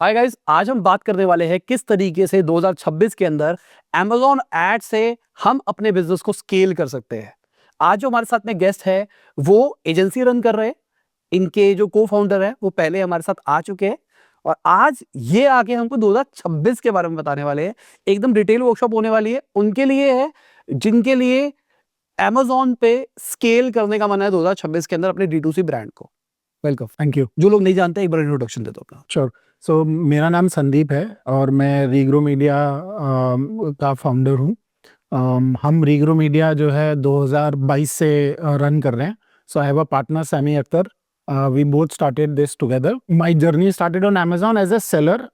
Hi guys, आज हम बात करने वाले हैं किस तरीके से 2026 के अंदर Amazon एड से हम अपने बिजनेस को स्केल कर सकते हैं। आज जो हमारे साथ में गेस्ट है वो एजेंसी रन कर रहे हैं। इनके जो को फाउंडर है वो पहले हमारे साथ आ चुके हैं और आज ये आके हमको 2026 के बारे में बताने वाले हैं। एकदम डिटेल वर्कशॉप होने वाली है उनके लिए है जिनके लिए Amazon पे स्केल करने का मन है 2026 के अंदर अपने D2C ब्रांड को। वेलकम। Thank you. जो लोग नहीं जानते एक बार इंट्रोडक्शन दे दो अपना। श्योर। सो मेरा नाम संदीप है और मैं रीग्रो मीडिया का फाउंडर हूँ। हम रीग्रो मीडिया जो है 2022 से रन कर रहे हैं। So I have a partner Sami Akhtar. We both started this together. My journey started on Amazon as a seller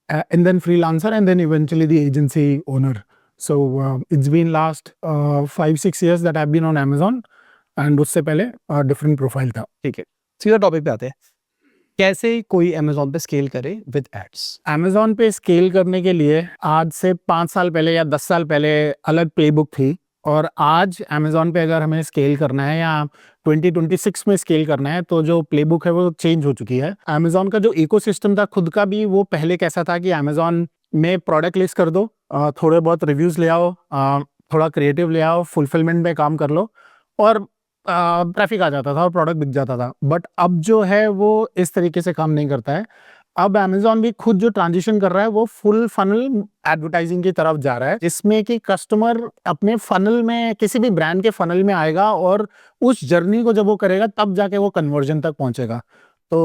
and then freelancer and then eventually the agency owner. So it's been last 5-6 years that I've been on Amazon and उससे पहले different profile था। ठीक है, सीधा topic पे आते हैं। कैसे कोई Amazon पे स्केल करे विद एड्स? Amazon पे स्केल करने के लिए आज से 5 साल पहले या 10 साल पहले अलग प्लेबुक थी और आज Amazon पे अगर हमें स्केल करना है या 2026 में स्केल करना है तो जो प्लेबुक है वो चेंज हो चुकी है। Amazon का जो इकोसिस्टम था खुद का भी वो पहले कैसा था कि Amazon में प्रोडक्ट लिस्ट कर दो, थोड़े बहुत रिव्यूज ले आओ, थोड़ा क्रिएटिव ले आओ, फुलफिलमेंट में काम कर लो और ट्रैफिक आ जाता था और प्रोडक्ट बिक जाता था। बट अब जो है वो इस तरीके से काम नहीं करता है। अब Amazon भी खुद जो ट्रांजिशन कर रहा है वो फुल फनल एडवर्टाइजिंग की तरफ जा रहा है, जिसमें कि कस्टमर अपने फनल में किसी भी ब्रांड के फनल में आएगा और उस जर्नी को जब वो करेगा तब जाके वो कन्वर्जन तक पहुंचेगा। तो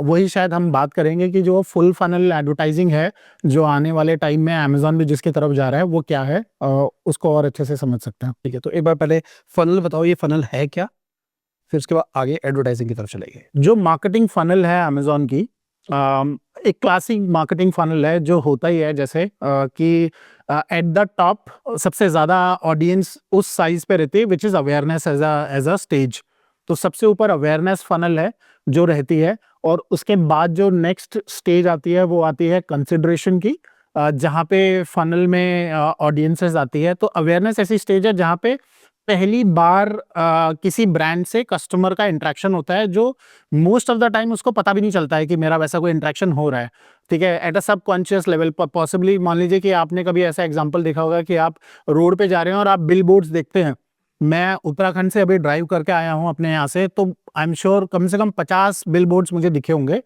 वही शायद हम बात करेंगे कि जो फुल फनल एडवर्टाइजिंग है जो आने वाले टाइम में Amazon भी जिसकी तरफ जा रहा है वो क्या है, उसको और अच्छे से समझ सकते हैं। ठीक है, तो एक बार पहले फनल बताओ, ये फनल है क्या, फिर उसके बाद आगे एडवर्टाइजिंग की तरफ चलेंगे। जो मार्केटिंग फनल है Amazon की, एक क्लासिक मार्केटिंग फनल है जो होता ही है जैसे कि एट द टॉप सबसे ज्यादा ऑडियंस उस साइज पे रहती है which is awareness as a stage. तो सबसे ऊपर अवेयरनेस फनल है जो रहती है और उसके बाद जो नेक्स्ट स्टेज आती है वो आती है कंसिडरेशन की, जहाँ पे फनल में ऑडियंसेस आती है। तो अवेयरनेस ऐसी स्टेज है जहाँ पे पहली बार किसी ब्रांड से कस्टमर का इंटरेक्शन होता है जो मोस्ट ऑफ द टाइम उसको पता भी नहीं चलता है कि मेरा वैसा कोई इंटरेक्शन हो रहा है। ठीक है, at a subconscious level. Possibly मान लीजिए कि आपने कभी ऐसा एग्जांपल देखा होगा कि आप रोड पे जा रहे हैं और आप बिल बोर्ड्स देखते हैं। मैं उत्तराखंड से अभी ड्राइव करके आया हूँ अपने यहाँ से, तो आई एम श्योर कम से कम 50 बिल बोर्ड्स मुझे दिखे होंगे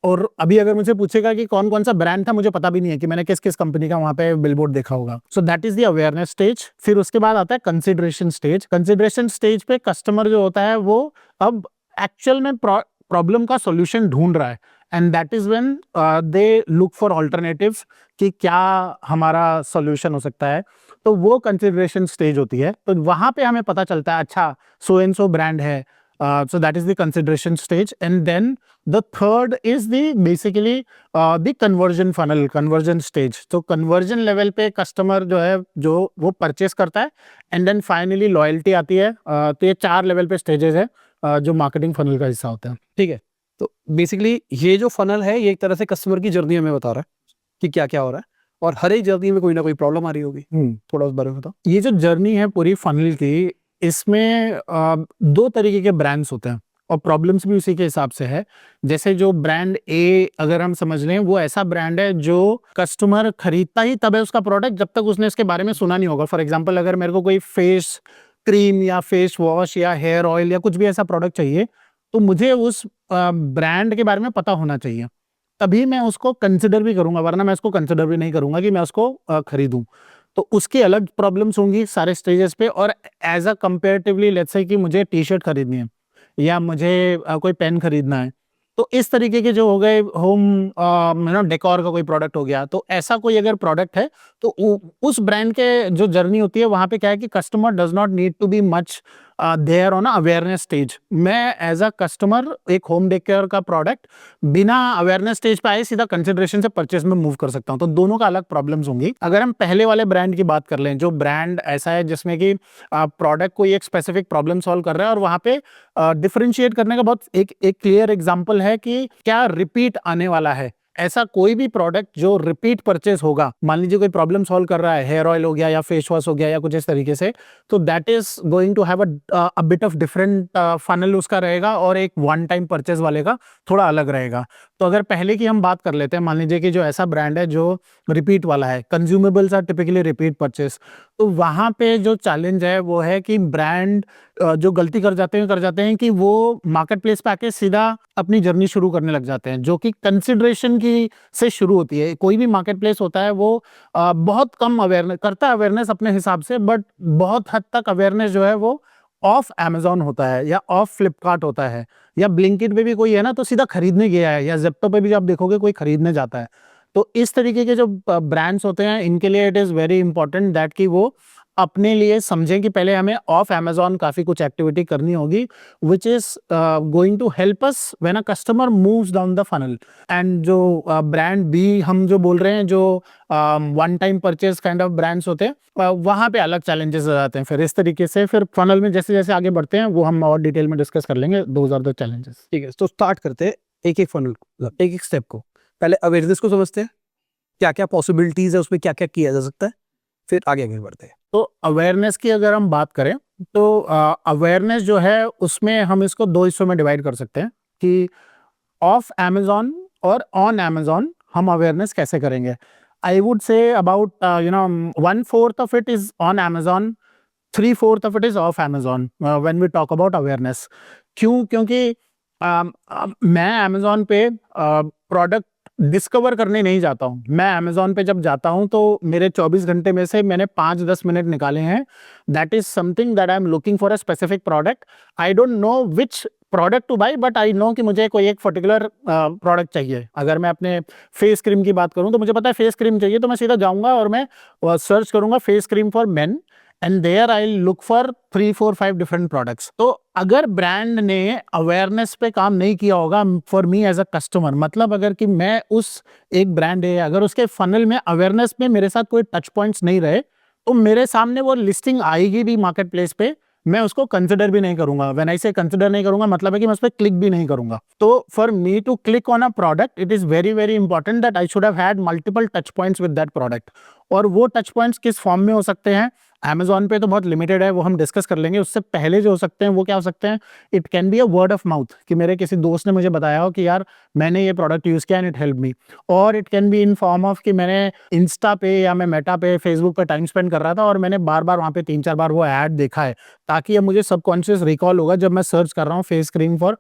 और अभी अगर मुझे पूछेगा कि कौन कौन सा ब्रांड था मुझे पता भी नहीं है कि मैंने किस किस कंपनी का वहां पे बिलबोर्ड देखा होगा। सो that is the awareness stage. फिर उसके बाद आता है कंसिडरेशन स्टेज। कंसिडरेशन स्टेज पे कस्टमर जो होता है वो अब एक्चुअल में प्रॉब्लम का सॉल्यूशन ढूंढ रहा है and that is when they look for alternatives कि क्या हमारा सॉल्यूशन हो सकता है। तो वो कंसिडरेशन स्टेज होती है। तो वहां पे हमें पता चलता है अच्छा सो एंड सो ब्रांड है। So that is the consideration stage, and then the third is the basically the conversion funnel, conversion stage. तो conversion level पे customer जो है जो वो purchase करता है and then finally loyalty आती है। तो ये 4 level पे stages है जो marketing funnel का हिस्सा होता है। ठीक है, तो बेसिकली ये जो फनल है ये एक तरह से कस्टमर की जर्नी हमें बता रहा है कि क्या क्या हो रहा है और हर एक जर्नी में कोई ना कोई प्रॉब्लम आ रही होगी। थोड़ा उस बारे में बताओ। ये जो जर्नी है पूरी फनल की, इसमें 2 तरीके के ब्रांड्स होते हैं और प्रॉब्लम्स भी उसी के हिसाब से है। जैसे जो ब्रांड ए अगर हम समझ लें वो ऐसा ब्रांड है जो कस्टमर खरीदता ही तब है उसका प्रोडक्ट जब तक उसने इसके बारे में सुना नहीं होगा। फॉर एग्जांपल अगर मेरे को कोई फेस क्रीम या फेस वॉश या हेयर ऑयल या कुछ भी ऐसा प्रोडक्ट चाहिए तो मुझे उस ब्रांड के बारे में पता होना चाहिए, तभी मैं उसको कंसिडर भी करूंगा, वरना मैं उसको कंसिडर भी नहीं करूंगा कि मैं उसको खरीदूं। तो उसकी अलग प्रॉब्लम्स होंगी सारे स्टेजेस पे। और as a comparatively let's say कि मुझे टी शर्ट खरीदनी है या मुझे कोई पेन खरीदना है, तो इस तरीके के जो हो गए होम डेकोर का कोई प्रोडक्ट हो गया, तो ऐसा कोई अगर प्रोडक्ट है तो उस ब्रांड के जो जर्नी होती है वहां पे क्या है कि customer does not need to be much there on awareness stage. मैं एज अ कस्टमर एक होम डेकोर का प्रोडक्ट बिना अवेयरनेस स्टेज पे आए सीधा कंसिडरेशन से परचेज में मूव कर सकता हूं। तो दोनों का अलग प्रॉब्लम्स होंगी। अगर हम पहले वाले ब्रांड की बात कर लें, जो ब्रांड ऐसा है जिसमें कि प्रोडक्ट कोई एक स्पेसिफिक प्रॉब्लम सॉल्व कर रहा है और वहां पे डिफरेंशिएट करने का बहुत एक क्लियर एग्जांपल है कि क्या रिपीट आने वाला है ऐसा कोई भी प्रोडक्ट जो रिपीट परचेस होगा, मान लीजिए कोई प्रॉब्लम सॉल्व कर रहा है, हेयर ऑयल हो गया या फेस वॉश हो गया या कुछ इस तरीके से, तो that is going to have a bit of different funnel उसका रहेगा, और एक वन टाइम परचेस वाले का थोड़ा अलग रहेगा। तो अगर पहले की हम बात कर लेते हैं, मान लीजिए कि जो ऐसा ब्रांड है जो रिपीट वाला है, consumables are typically repeat purchase, तो वहां पे जो चैलेंज है वो है कि ब्रांड जो गलती कर जाते हैं कि वो मार्केट प्लेस पे आके सीधा अपनी जर्नी शुरू करने लग जाते हैं, जो कि कंसिडरेशन की से शुरू होती है। कोई भी मार्केट प्लेस होता है वो बहुत कम अवेयरनेस करता है, अवेयरनेस अपने हिसाब से, बट बहुत हद तक अवेयरनेस जो है वो ऑफ Amazon होता है या ऑफ फ्लिपकार्ट होता है, या ब्लिंकिट पे भी कोई है ना तो सीधा खरीदने गया है, या जेप्टो पे भी आप देखोगे कोई खरीदने जाता है। तो इस तरीके के जो ब्रांड्स होते हैं, इनके लिए it is very important that कि वो अपने लिए समझें कि पहले हमें ऑफ Amazon काफ़ी कुछ एक्टिविटी करनी होगी, which is going to help us when a customer moves down the funnel. And जो ब्रांड बी हम जो बोल रहे हैं, जो one time purchase kind of brands होते हैं, वहाँ पे अलग चैलेंजेस आ जाते हैं। फिर इस तरीके से फिर फनल में जैसे जैसे आगे बढ़ते हैं वो हम और डिटेल में डिस्कस कर लेंगे। Those are the challenges. ठीक है, तो स्टार्ट करते हैं एक एक फनल, एक एक स्टेप को। पहले अवेयरनेस को समझते हैं, क्या क्या पॉसिबिलिटीज है, उसमें क्या क्या किया जा सकता है, फिर आगे आगे बढ़ते हैं। तो अवेयरनेस की अगर हम बात करें तो अवेयरनेस जो है उसमें हम इसको दो हिस्सों में डिवाइड कर सकते हैं कि ऑफ Amazon और ऑन Amazon हम अवेयरनेस कैसे करेंगे। I would say about 1/4 of it is on Amazon, 3/4 of it is off Amazon when we talk about awareness. क्यों? क्योंकि मैं Amazon पे प्रोडक्ट डिस्कवर करने नहीं जाता हूँ। मैं Amazon पे जब जाता हूँ तो मेरे 24 घंटे में से मैंने 5-10 मिनट निकाले हैं, that is something that I am looking for a specific product. I don't know which product two by, but I know कि मुझे कोई एक पर्टिकुलर प्रोडक्ट चाहिए। अगर मैं अपने फेस क्रीम की बात करूं तो मुझे पता है फेस क्रीम चाहिए, तो मैं सीधा जाऊंगा और मैं सर्च करूंगा face cream for men, and there I look for 3-4-5 different products. तो अगर ब्रांड ने अवेयरनेस पे काम नहीं किया होगा for me as a customer, मतलब अगर कि मैं उस एक ब्रांड है, अगर उसके फनल में अवेयरनेस में मेरे साथ कोई टच पॉइंट्स नहीं रहे, तो मेरे सामने वो लिस्टिंग आएगी भी मार्केट प्लेस पे, मैं उसको कंसिडर भी नहीं करूंगा। व्हेन आई से कंसिडर नहीं करूंगा मतलब है कि मैं उस पर क्लिक भी नहीं करूंगा। तो for me to click on a product, it is very very important that I should have had multiple touch points with that product. और वो टच पॉइंट्स किस फॉर्म में हो सकते हैं, Amazon पे तो बहुत लिमिटेड है, वो हम डिस्कस कर लेंगे। उससे पहले जो हो सकते हैं वो क्या हो सकते हैं, it can be a word of mouth, कि मेरे किसी दोस्त ने मुझे बताया हो कि यार मैंने ये प्रोडक्ट यूज किया एंड इट हेल्प मी। और it can be in form of कि मैंने इंस्टा पे या मैं मेटा पे फेसबुक पे टाइम स्पेंड कर रहा था और मैंने बार बार वहाँ पे 3-4 बार वो ऐड देखा है, ताकि अब मुझे सबकॉन्शियस रिकॉल होगा जब मैं सर्च कर रहा हूँ फेस क्रीम फॉर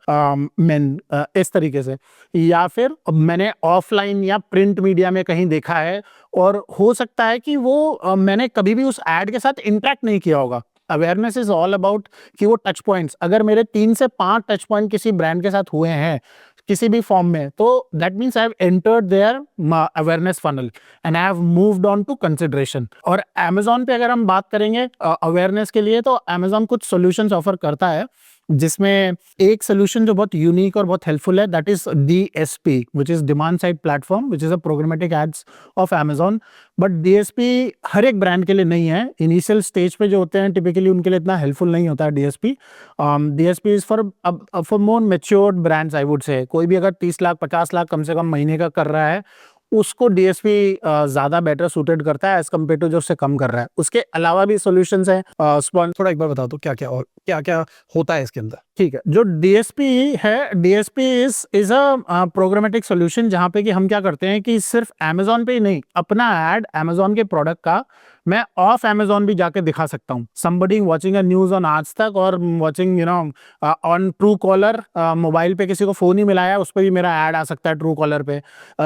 मेन, इस तरीके से। या फिर मैंने ऑफलाइन या प्रिंट मीडिया में कहीं देखा है, और हो सकता है कि वो मैंने कभी भी उस एड के साथ इंटरेक्ट नहीं किया होगा। अवेयरनेस इज ऑल अबाउट कि वो टच पॉइंट्स, अगर मेरे 3 से 5 टच पॉइंट किसी ब्रांड के साथ हुए हैं किसी भी फॉर्म में, तो that means I have entered their awareness funnel and I have moved on to consideration. और Amazon पे अगर हम बात करेंगे अवेयरनेस के लिए, तो Amazon कुछ सॉल्यूशंस ऑफर करता है, जिसमें एक सोल्यूशन जो बहुत यूनिक और बहुत हेल्पफुल है, that is DSP, which is demand side platform, which is a programmatic ads of Amazon। But DSP हर एक ब्रांड के लिए नहीं है। इनिशियल स्टेज पे जो होते हैं टिपिकली उनके लिए इतना हेल्पफुल नहीं होता है DSP। DSP is for more matured brands, I would से। कोई भी अगर 30 लाख 50 लाख कम से कम महीने का कर रहा है, उसको DSP ज्यादा बेटर सूटेड करता है एज कम्पेयर टू जो उससे कम कर रहा है। उसके अलावा भी सॉल्यूशंस हैं। थोड़ा एक बार बता दो क्या क्या और क्या क्या होता है इसके अंदर। ठीक है, जो DSP है, DSP is a programmatic solution, जहां पे कि हम क्या करते हैं कि सिर्फ Amazon पे ही नहीं, अपना ऐड Amazon के प्रोडक्ट का मैं ऑफ Amazon भी जाके दिखा सकता हूँ। Somebody watching a news on आज तक और watching on true collar, mobile पे किसी को फोन ही मिलाया, उस पर भी मेरा ऐड आ सकता है ट्रू कॉलर पे।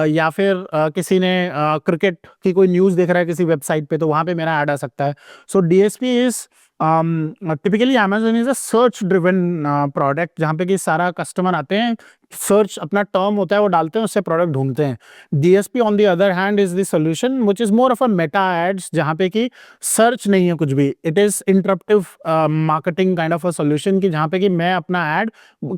या फिर किसी ने क्रिकेट की कोई न्यूज देख रहा है किसी वेबसाइट पे, तो वहां पे मेरा ऐड आ सकता है। सो DSP is typically Amazon is a search driven product, जहाँ पे कि सारा कस्टमर आते हैं, सर्च अपना टर्म होता है वो डालते हैं, उससे प्रोडक्ट ढूंढते हैं। DSP on the other hand is the solution which is more of a meta ads, जहाँ पे कि सर्च नहीं है कुछ भी। It is interruptive marketing kind of a solution, कि जहाँ पे कि मैं अपना ऐड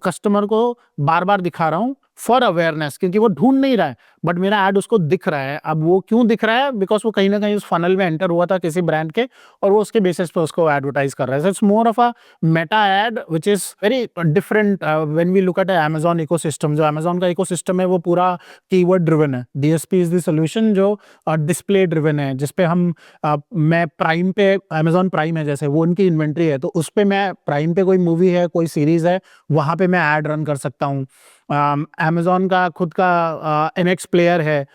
कस्टमर को बार बार दिखा रहा हूँ फॉर अवेयरनेस, क्योंकि वो ढूंढ नहीं रहा है बट मेरा ऐड उसको दिख रहा है। अब वो क्यों दिख रहा है? बिकॉज वो कहीं ना कहीं उस फनल में एंटर हुआ था किसी ब्रांड के और वो उसके बेसिस पे उसको एडवर्टाइज कर रहा है। It's more of a Meta ad which is very different when we look at Amazon ecosystem. जो Amazon का इकोसिस्टम है वो पूरा कीवर्ड ड्रिवन है। DSP इज द सोल्यूशन जो डिस्प्ले ड्रिवन है, जिसपे हम मैं प्राइम पे, Amazon प्राइम है जैसे, वो उनकी इन्वेंट्री है, तो उस पे मैं प्राइम पे कोई मूवी है, कोई सीरीज है, वहां पे मैं ऐड रन कर सकता हूँ। Amazon का खुद का MX प्लेयर है,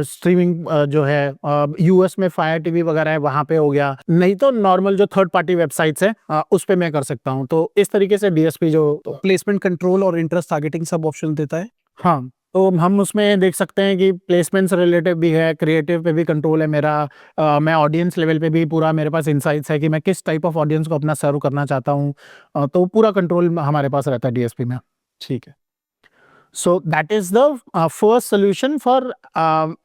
स्ट्रीमिंग जो है, US में फायर टीवी वगैरह है, वहां पे हो गया। नहीं तो नॉर्मल जो थर्ड पार्टी वेबसाइट्स है उस पे मैं कर सकता हूँ। तो इस तरीके से DSP जो प्लेसमेंट कंट्रोल और इंटरेस्ट टारगेटिंग सब ऑप्शन देता है। हाँ, तो हम उसमें देख सकते हैं कि प्लेसमेंट्स रिलेटिव भी है, क्रिएटिव पे भी कंट्रोल है मेरा। मैं ऑडियंस लेवल पे भी पूरा मेरे पास इंसाइट्स है कि मैं किस टाइप ऑफ ऑडियंस को अपना सर्व करना चाहता हूँ। तो पूरा कंट्रोल हमारे पास रहता है DSP में। ठीक है। So that is the first solution for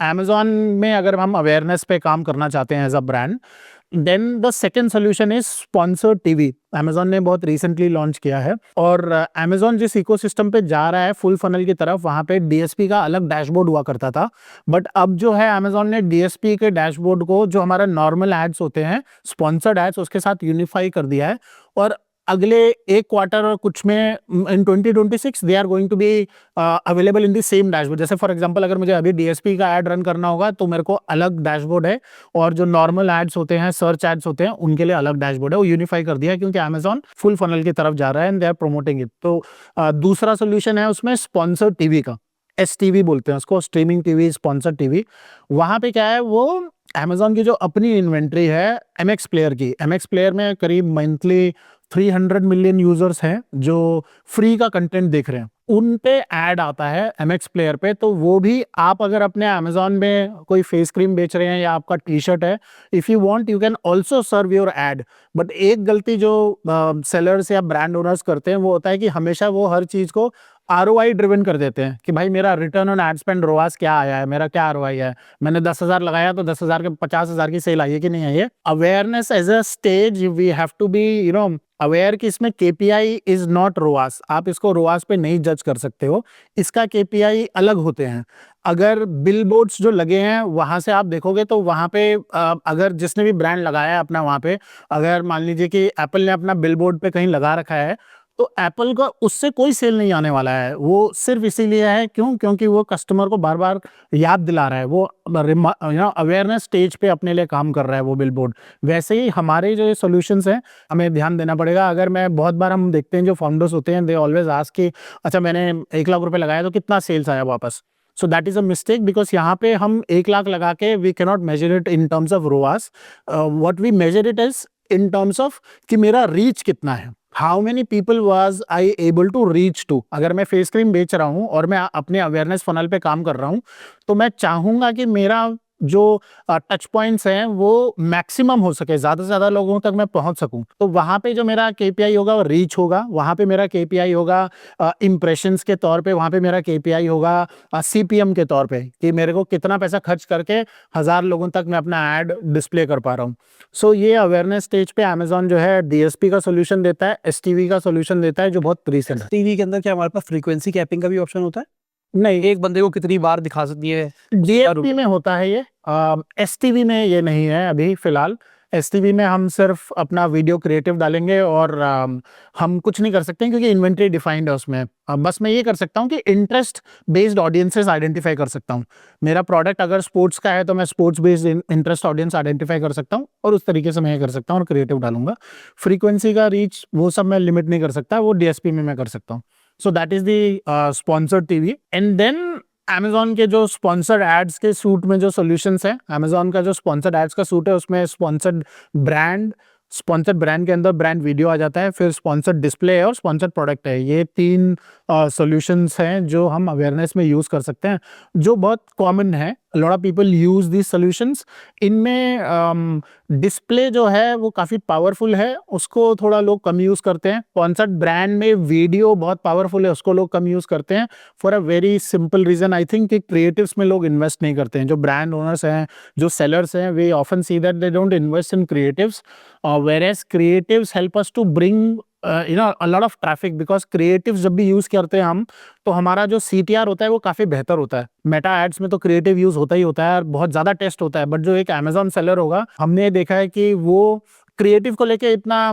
Amazon में अगर हम अवेयरनेस पे काम करना चाहते हैं as a brand. Then the second solution is sponsored TV. Amazon ने बहुत रिसेंटली लॉन्च किया है और Amazon जिस इकोसिस्टम पे जा रहा है फुल फनल की तरफ, वहां पे DSP का अलग डैशबोर्ड हुआ करता था। बट अब जो है Amazon ने DSP के डैशबोर्ड को, जो हमारा नॉर्मल एड्स होते हैं, स्पॉन्सर्ड एड्स, उसके साथ यूनिफाई कर दिया है। और अगले एक क्वार्टर और कुछ में in 2026 they are going to be available in the same dashboard. जैसे फॉर एग्जांपल अगर मुझे अभी DSP का ऐड रन करना होगा तो मेरे को अलग डैशबोर्ड है, और जो नॉर्मल एड्स होते हैं, सर्च एड्स होते हैं, उनके लिए अलग डैशबोर्ड है। वो यूनिफाई कर दिया है क्योंकि Amazon फुल फनल की तरफ जा रहा है and they are promoting it. तो दूसरा सोल्यूशन है उसमें स्पॉन्सर्ड टीवी का, STV बोलते हैं उसको, स्ट्रीमिंग टीवी, स्पॉन्सर्ड टीवी। वहां पे क्या है, वो Amazon की जो अपनी इन्वेंट्री है MX प्लेयर की, MX प्लेयर में करीब मंथली 300 मिलियन यूजर्स हैं जो फ्री का कंटेंट देख रहे हैं, उन पे ऐड आता है MX प्लेयर पे। तो वो भी आप अगर अपने Amazon में कोई फेस क्रीम बेच रहे हैं या आपका टी-शर्ट है, if you want you can also serve your ad. But एक गलती जो सेलर्स या ब्रांड ओनर्स करते हैं वो होता है कि हमेशा वो हर चीज को ROI ड्रिवन कर देते हैं कि भाई मेरा return on ad spend ROAS क्या आया है, मेरा क्या ROI है, मैंने 10,000 लगाया तो 10,000 के 50,000 की सेल आई है कि नहीं आई है। Awareness as a stage we have to be aware कि इसमें KPI इज नॉट ROAS। आप इसको ROAS पे नहीं जज कर सकते हो, इसका KPI अलग होते हैं। अगर बिलबोर्ड्स जो लगे हैं वहां से आप देखोगे तो वहां पे अगर जिसने भी ब्रांड लगाया है अपना, वहां पे अगर मान लीजिए कि एप्पल ने अपना बिलबोर्ड पे कहीं लगा रखा है, तो एप्पल का उससे कोई सेल नहीं आने वाला है। वो सिर्फ इसीलिए है, क्यों? क्योंकि वो कस्टमर को बार बार याद दिला रहा है, वो अवेयरनेस स्टेज पे अपने लिए काम कर रहा है वो बिलबोर्ड। वैसे ही हमारे जो सॉल्यूशंस हैं, हमें ध्यान देना पड़ेगा। अगर मैं बहुत बार हम देखते हैं जो फाउंडर्स होते हैं, दे ऑलवेज आस्क कि अच्छा मैंने 1 लाख रुपए लगाया तो कितना सेल्स आया वापस। So that is a mistake, because यहाँ पे हम 1 लाख लगा के we can not measure it in terms of ROAS। What we measure it is in terms of कि मेरा रीच कितना है, how many people was I able to reach to. अगर मैं फेस क्रीम बेच रहा हूं और मैं अपने अवेयरनेस फनल पे काम कर रहा हूं, तो मैं चाहूंगा कि मेरा जो टच पॉइंट्स हैं वो मैक्सिमम हो सके, ज्यादा से ज्यादा लोगों तक मैं पहुंच सकूं। तो वहां पे जो मेरा KPI होगा वो रीच होगा, वहां पे मेरा KPI होगा इंप्रेशंस के तौर पे, वहां पे मेरा KPI होगा CPM के तौर पे कि मेरे को कितना पैसा खर्च करके 1000 लोगों तक मैं अपना ऐड डिस्प्ले कर पा रहा हूँ। सो ये अवेयरनेस स्टेज पे Amazon जो है DSP का सोल्यूशन देता है, STV का सोल्यूशन देता है, जो बहुत रिसेंट है। टीवी के अंदर क्या हमारे पास फ्रीक्वेंसी कैपिंग का भी ऑप्शन होता है? नहीं, एक बंदे को कितनी बार दिखा सकती है? DSP में होता है ये, STV में ये नहीं है अभी फिलहाल। STV में हम सिर्फ अपना वीडियो क्रिएटिव डालेंगे और हम कुछ नहीं कर सकते हैं क्योंकि इन्वेंट्री डिफाइंड है उसमें। बस मैं ये कर सकता हूँ कि इंटरेस्ट बेस्ड ऑडियंसेस आइडेंटिफाई कर सकता हूँ। मेरा प्रोडक्ट अगर स्पोर्ट्स का है तो मैं sports based interest audience identify कर सकता हूँ और उस तरीके से मैं ये कर सकता हूँ और क्रिएटिव डालूंगा। फ्रीक्वेंसी का रीच वो सब मैं लिमिट नहीं कर सकता, वो DSP में मैं कर सकता हूँ। So that is the sponsored TV. And then Amazon के जो स्पॉन्सर्ड एड्स के सूट में जो सॉल्यूशंस है, Amazon का जो स्पॉन्सर्ड एड्स का सूट है उसमें स्पॉन्सर्ड ब्रांड के अंदर ब्रांड वीडियो आ जाता है, फिर स्पॉन्सर्ड डिस्प्ले है और स्पॉन्सर्ड प्रोडक्ट है। ये 3 सॉल्यूशंस हैं जो हम अवेयरनेस में यूज कर सकते हैं, जो बहुत कॉमन है। Lot of people use these solutions. इनमें डिस्प्ले जो है वो काफी पावरफुल है, उसको थोड़ा लोग कम यूज करते हैं। स्पॉन्सर्ड ब्रांड में वीडियो बहुत पावरफुल है, उसको लोग कम यूज करते हैं for a very simple reason. I think कि क्रिएटिव्स में लोग इन्वेस्ट नहीं करते हैं। जो ब्रांड ओनर्स हैं, जो सेलर्स हैं, वे often see that they don't invest in creatives, whereas creatives help us to bring you know a lot of traffic, because creatives जब भी यूज करते हैं हम, तो हमारा जो CTR होता है वो काफी बेहतर होता है। मेटा एड्स में तो क्रिएटिव यूज होता ही होता है और बहुत ज्यादा टेस्ट होता है, बट जो एक Amazon सेलर होगा, हमने देखा है कि वो क्रिएटिव को लेके इतना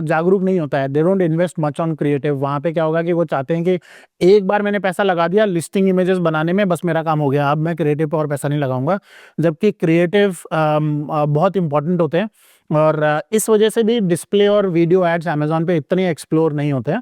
जागरूक नहीं होता है। दे don't invest much on creative. वहां पे क्या होगा कि वो चाहते हैं कि एक बार मैंने पैसा लगा दिया लिस्टिंग इमेजेस बनाने में, बस मेरा काम हो गया, अब मैं क्रिएटिव पर और पैसा नहीं लगाऊंगा। जबकि क्रिएटिव बहुत इंपॉर्टेंट होते हैं, और इस वजह से भी डिस्प्ले और वीडियो एड्स Amazon पे इतने एक्सप्लोर नहीं होते हैं,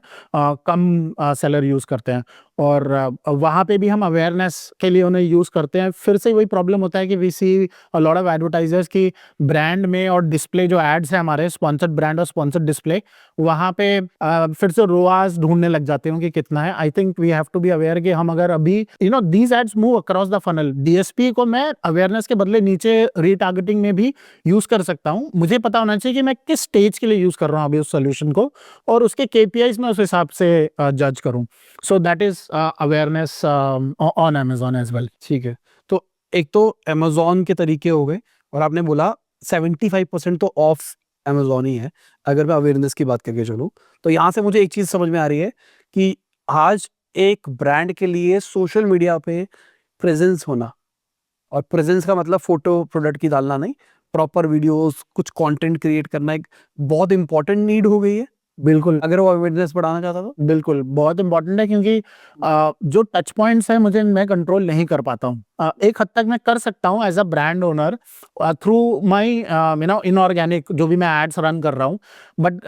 कम सेलर यूज करते हैं। और वहाँ पे भी हम अवेयरनेस के लिए उन्हें यूज करते हैं। फिर से वही प्रॉब्लम होता है कि we see a lot of advertisers की ब्रांड में और डिस्प्ले जो एड्स है हमारे स्पॉन्सर्ड ब्रांड और स्पॉन्सर्ड डिस्प्ले, वहाँ पे फिर से रोआज ढूंढने लग जाते हैं कि कितना है। I think we have to be aware कि हम अगर अभी these ads move across the funnel, DSP को मैं अवेयरनेस के बदले नीचे रीटारगेटिंग में भी यूज कर सकता हूँ। मुझे पता होना चाहिए कि मैं किस स्टेज के लिए यूज कर रहा हूँ अभी उस सोल्यूशन को, और उसके KPIs में उस हिसाब से जज करूँ। So that is awareness on Amazon as well. ठीक है, तो एक तो Amazon के तरीके हो गए, और आपने बोला 75% तो ऑफ Amazon ही है। अगर मैं अवेयरनेस की बात करके चलूँ, तो यहाँ से मुझे एक चीज़ समझ में आ रही है कि आज एक ब्रांड के लिए सोशल मीडिया पे प्रेजेंस होना, और प्रेजेंस का मतलब फोटो प्रोडक्ट की डालना नहीं, प्रॉपर वीडियोस, कुछ कंटेंट क्रिएट करना एक बहुत इंपॉर्टेंट नीड हो गई है बिल्कुल अगर वो अवेयरनेस बढ़ाना चाहता तो। बिल्कुल बहुत इंपॉर्टेंट है, क्योंकि जो टच पॉइंट्स है मुझे मैं कंट्रोल नहीं कर पाता हूँ। एक हद तक मैं कर सकता हूँ as a brand owner through my inorganic जो भी मैं एड्स रन कर रहा हूँ, बट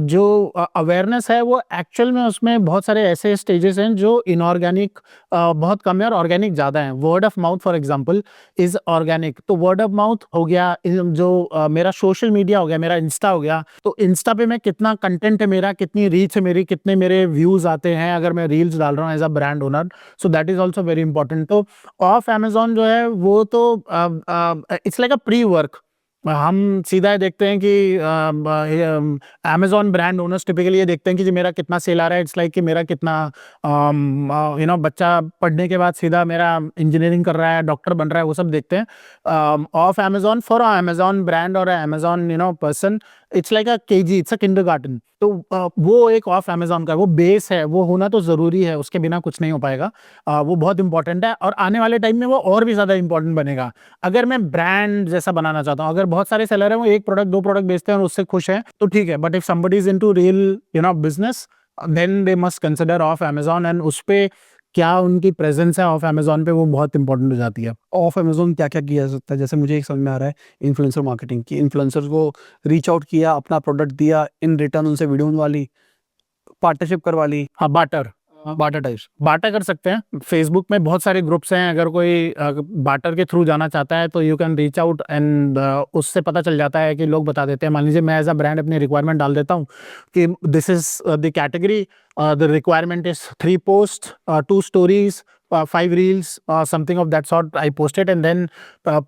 जो अवेयरनेस है वो एक्चुअल में उसमें बहुत सारे ऐसे स्टेजेस हैं जो इनऑर्गेनिक बहुत कम है और ऑर्गेनिक ज़्यादा है। Word of mouth for example is organic. तो वर्ड ऑफ माउथ हो गया, जो मेरा सोशल मीडिया हो गया, मेरा इंस्टा हो गया, तो इंस्टा पे मैं कितना कंटेंट है मेरा, कितनी रीच है मेरी, कितने मेरे व्यूज आते हैं अगर मैं रील्स डाल रहा हूँ as a brand owner, so that is also very important. तो ऑफ Amazon जो है वो तो it's like a pre work. हम सीधा ये देखते हैं कि Amazon ब्रांड ओनर्स टिपिकली ये देखते हैं कि जी मेरा कितना सेल आ रहा है। इट्स लाइक कि मेरा कितना बच्चा पढ़ने के बाद सीधा मेरा इंजीनियरिंग कर रहा है, डॉक्टर बन रहा है, वो सब देखते हैं। Of Amazon for Amazon brand और Amazon person, it's like a KG, it's a kindergarten. तो वो एक ऑफ Amazon का वो बेस है, वो होना तो जरूरी है, उसके बिना कुछ नहीं हो पाएगा। वो बहुत इंपॉर्टेंट है, और आने वाले टाइम में वो और भी ज्यादा इंपॉर्टेंट बनेगा अगर मैं ब्रांड जैसा बनाना चाहता हूँ। अगर बहुत सारे सेलर हैं वो एक प्रोडक्ट दो प्रोडक्ट बेचते हैं और उससे खुश हैं तो ठीक है, but if somebody is into real business, then they must consider of Amazon, and उस पे क्या उनकी प्रेजेंस है ऑफ Amazon पे वो बहुत इंपॉर्टेंट हो जाती है। ऑफ Amazon क्या क्या किया जा सकता है? जैसे मुझे एक समझ में आ रहा है, इन्फ्लुएंसर मार्केटिंग की, इन्फ्लुएंसर्स को रीच आउट किया, अपना प्रोडक्ट दिया, इन रिटर्न उनसे वीडियो वाली पार्टनरशिप करवा ली, हाँ, बाटर बाटा टाइप्स। बाटा कर सकते हैं। फेसबुक में बहुत सारे ग्रुप्स हैं, अगर कोई बाटर के थ्रू जाना चाहता है तो you can reach out, and उससे पता चल जाता है कि लोग बता देते हैं। मान लीजिए मैं एज अ ब्रांड अपनी रिक्वायरमेंट डाल देता हूँ कि this is the category, the requirement is 3 post, 2 stories, 5 reels, something of that sort. I post it, and then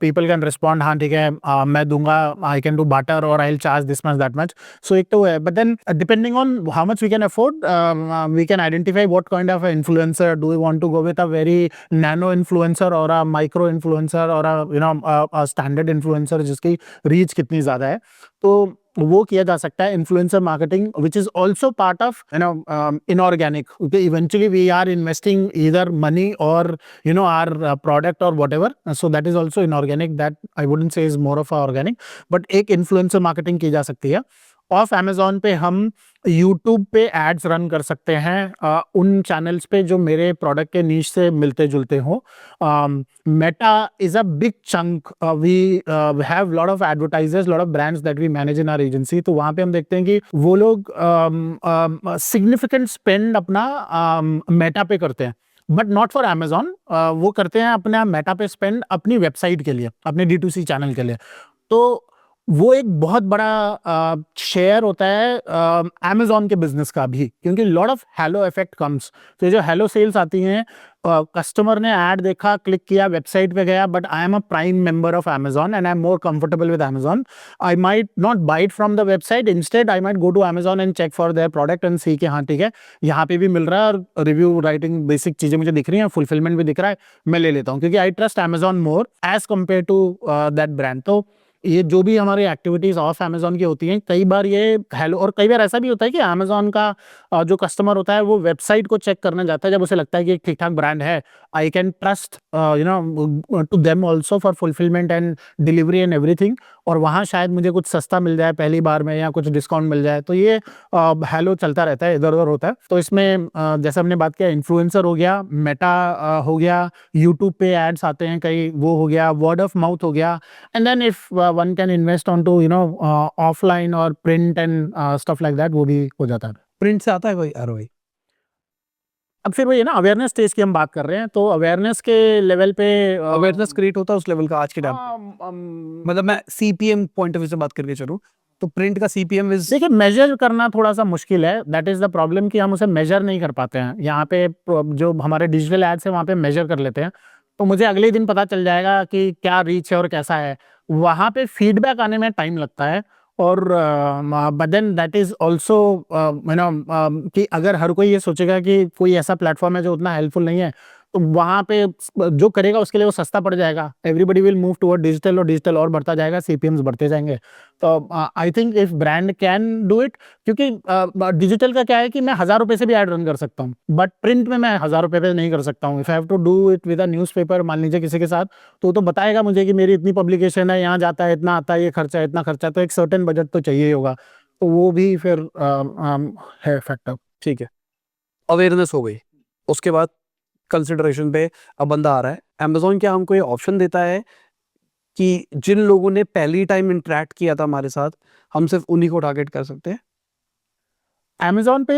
people can respond, हाँ ठीक है, मैं दूंगा, I can do barter, or I'll charge this much, that much. So एक तो है, but then depending on how much we can afford, we can identify what kind of influencer do we want to go with, a very nano influencer or a micro influencer or a standard influencer जिसकी reach कितनी ज़्यादा है। तो वो किया जा सकता है influencer marketing, which is also part of inorganic. Eventually we are investing either money और आर प्रोडक्ट और whatever, so that is also inorganic. That I wouldn't say is more of organic, but एक influencer marketing की जा सकती है। Of Amazon पे हम YouTube पे एड्स रन कर सकते हैं उन चैनल्स पे जो मेरे प्रोडक्ट के नीश से मिलते जुलते हो। Meta is a big chunk, we have lot of advertisers, lot of brands that we manage in our agency. तो वहां पे हम देखते हैं कि वो लोग सिग्निफिकेंट स्पेंड अपना मेटा पे करते हैं, बट नॉट फॉर Amazon। वो करते हैं अपना मेटा पे स्पेंड अपनी वेबसाइट के लिए, अपने D2C चैनल के लिए। तो वो एक बहुत बड़ा शेयर होता है Amazon के बिजनेस का भी, क्योंकि lot of hello effect comes. तो ये जो हेलो सेल्स आती हैं, कस्टमर ने ऐड देखा, क्लिक किया, वेबसाइट पे गया, but I am a prime member of Amazon and I am more comfortable with Amazon, I might not buy it from the website, instead I might go to Amazon and check for their product and see कि हाँ ठीक है, यहाँ पे भी मिल रहा है और रिव्यू राइटिंग बेसिक चीजें मुझे दिख रही हैं, फुलफिलमेंट भी दिख रहा है, मैं ले लेता हूँ, क्योंकि I trust Amazon more as compare to that brand. तो ये जो भी हमारी एक्टिविटीज़ ऑफ अमेज़न की होती हैं, कई बार ये हेलो, और कई बार ऐसा भी होता है कि अमेज़न का जो कस्टमर होता है वो वेबसाइट को चेक करने जाता है जब उसे लगता है कि एक ठीक-ठाक ब्रांड है। I can trust to them also for fulfilment and delivery and everything, और वहाँ शायद मुझे कुछ सस्ता मिल जाए पहली बार में या कुछ डिस्काउंट मिल जाए। तो ये हेलो चलता रहता है, इधर-उधर होता है। तो इसमें जैसे हमने बात किया, इन्फ्लुएंसर हो गया, मेटा हो गया, यूट्यूब पे एड्स आते हैं कई, वो हो गया, वर्ड ऑफ माउथ हो गया, and then if one can invest on to offline और print and stuff like that, वो भी हो जाता है। प्रिंट से आता है कोई आरओआई? अब फिर वही है ना, अवेयरनेस स्टेज की हम बात कर रहे हैं, तो अवेयरनेस के लेवल पे अवेयरनेस क्रिएट होता है उस लेवल का आज के टाइम पे? मतलब मैं सीपीएम पॉइंट ऑफ व्यू से बात करके चलूं तो प्रिंट का सीपीएम इज देखिए, मेजर करना थोड़ा सा मुश्किल है, दैट इज द प्रॉब्लम कि हम उसे मेजर नहीं कर पाते हैं। यहाँ पे जो हमारे डिजिटल एड्स है वहाँ पे मेजर कर लेते हैं, तो मुझे अगले ही दिन पता चल जाएगा कि क्या रीच है और कैसा है। वहाँ पे फीडबैक आने में टाइम लगता है, और but then that is also कि अगर हर कोई ये सोचेगा कि कोई ऐसा प्लेटफॉर्म है जो उतना हेल्पफुल नहीं है, तो वहाँ पे जो करेगा उसके लिए वो सस्ता पड़ जाएगा। Everybody will move toward digital, और डिजिटल और बढ़ता जाएगा, सीपीएम्स बढ़ते जाएंगे। तो I think if brand can do it, क्योंकि डिजिटल का क्या है कि मैं 1000 रुपए से भी ऐड रन कर सकता हूँ, बट प्रिंट में मैं 1000 रुपए पे नहीं कर सकता हूँ। If I have to do it with a newspaper, मान लीजिए किसी के साथ, तो बताएगा मुझे कि मेरी इतनी पब्लिकेशन है, यहाँ जाता है, इतना आता है, ये खर्चा है, इतना खर्चा है, तो एक सर्टेन बजट तो चाहिए ही होगा। तो वो भी फिर है फैक्टर। ठीक है, अवेयरनेस हो गई, उसके बाद कंसिडरेशन पे अब बंदा आ रहा है। अमेज़न क्या हमको ये ऑप्शन देता है कि जिन लोगों ने पहली टाइम इंटरैक्ट किया था हमारे साथ, हम सिर्फ उन्हीं को टारगेट कर सकते हैं? अमेज़न पे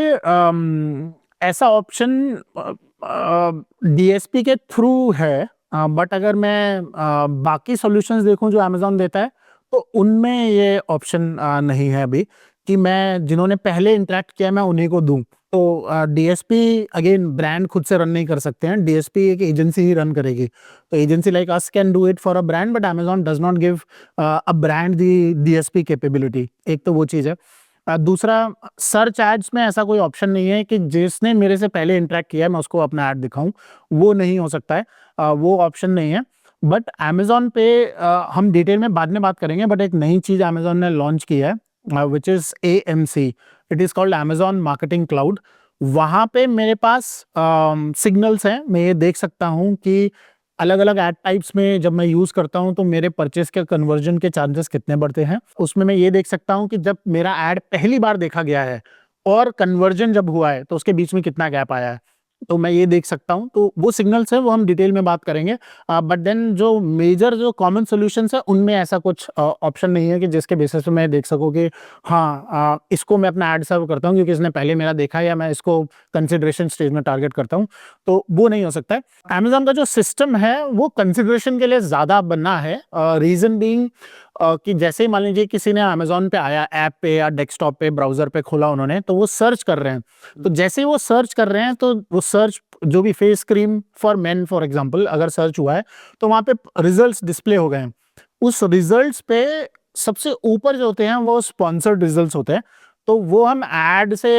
ऐसा ऑप्शन डीएसपी के थ्रू है, बट अगर मैं बाकी सॉल्यूशंस देखूं जो अमेज़न देता है, तो उनमें ये ऑप्शन नहीं है अभी कि मैं जिन्होंने पहले इंटरेक्ट किया मैं उन्हीं को दूं। तो डीएसपी अगेन ब्रांड खुद से रन नहीं कर सकते हैं, डीएसपी एक एजेंसी ही रन करेगी। तो agency like us can do it for a brand, but Amazon does not give a brand the DSP capability. एक तो वो चीज़ है। दूसरा, सर्च एड्स में ऐसा कोई ऑप्शन नहीं है कि जिसने मेरे से पहले इंटरेक्ट किया है मैं उसको अपना ऐड दिखाऊं, वो नहीं हो सकता है, वो ऑप्शन नहीं है। बट अमेज़न पे हम डिटेल में बाद में बात करेंगे, बट एक नई चीज़ अमेज़न ने लॉन्च की है, which is AMC, it is called Amazon marketing cloud. वहाँ पे मेरे पास सिग्नल्स हैं, मैं ये देख सकता हूँ कि अलग-अलग एड टाइप्स में जब मैं यूज़ करता हूँ तो मेरे परचेज़ के कन्वर्जन के चार्जेस कितने बढ़ते हैं। उसमें मैं ये देख सकता हूँ कि जब मेरा एड पहली बार देखा गया है और कन्वर्जन जब हुआ है, तो उसके बीच में कितना गैप आया है। तो मैं ये देख सकता हूँ, तो वो सिग्नल्स हैं, वो हम डिटेल में बात करेंगे। बट देन जो मेजर जो कॉमन सॉल्यूशंस है, उनमें ऐसा कुछ ऑप्शन नहीं है कि जिसके बेसिस पे मैं देख सकूँ कि हाँ, इसको मैं अपना एड सर्व करता हूँ क्योंकि इसने पहले मेरा देखा है, या मैं इसको कंसिडरेशन स्टेज में टारगेट करता हूँ, तो वो नहीं हो सकता है। अमेज़न का जो सिस्टम है वो कंसिडरेशन के लिए ज़्यादा बना है, रीज़न बीइंग कि जैसे ही मान लीजिए किसी ने अमेज़न पे आया, ऐप पे या डेस्कटॉप पे, ब्राउज़र पे खोला उन्होंने, तो वो सर्च कर रहे हैं। तो जैसे ही वो सर्च कर रहे हैं, तो वो सर्च जो भी face cream for main for example अगर सर्च हुआ है, तो वहाँ पे रिज़ल्ट्स डिस्प्ले हो गए हैं। उस रिज़ल्ट्स पे सबसे ऊपर जो होते हैं वो स्पॉन्सर्ड रिज़ल्ट्स होते हैं, तो वो हम ऐड से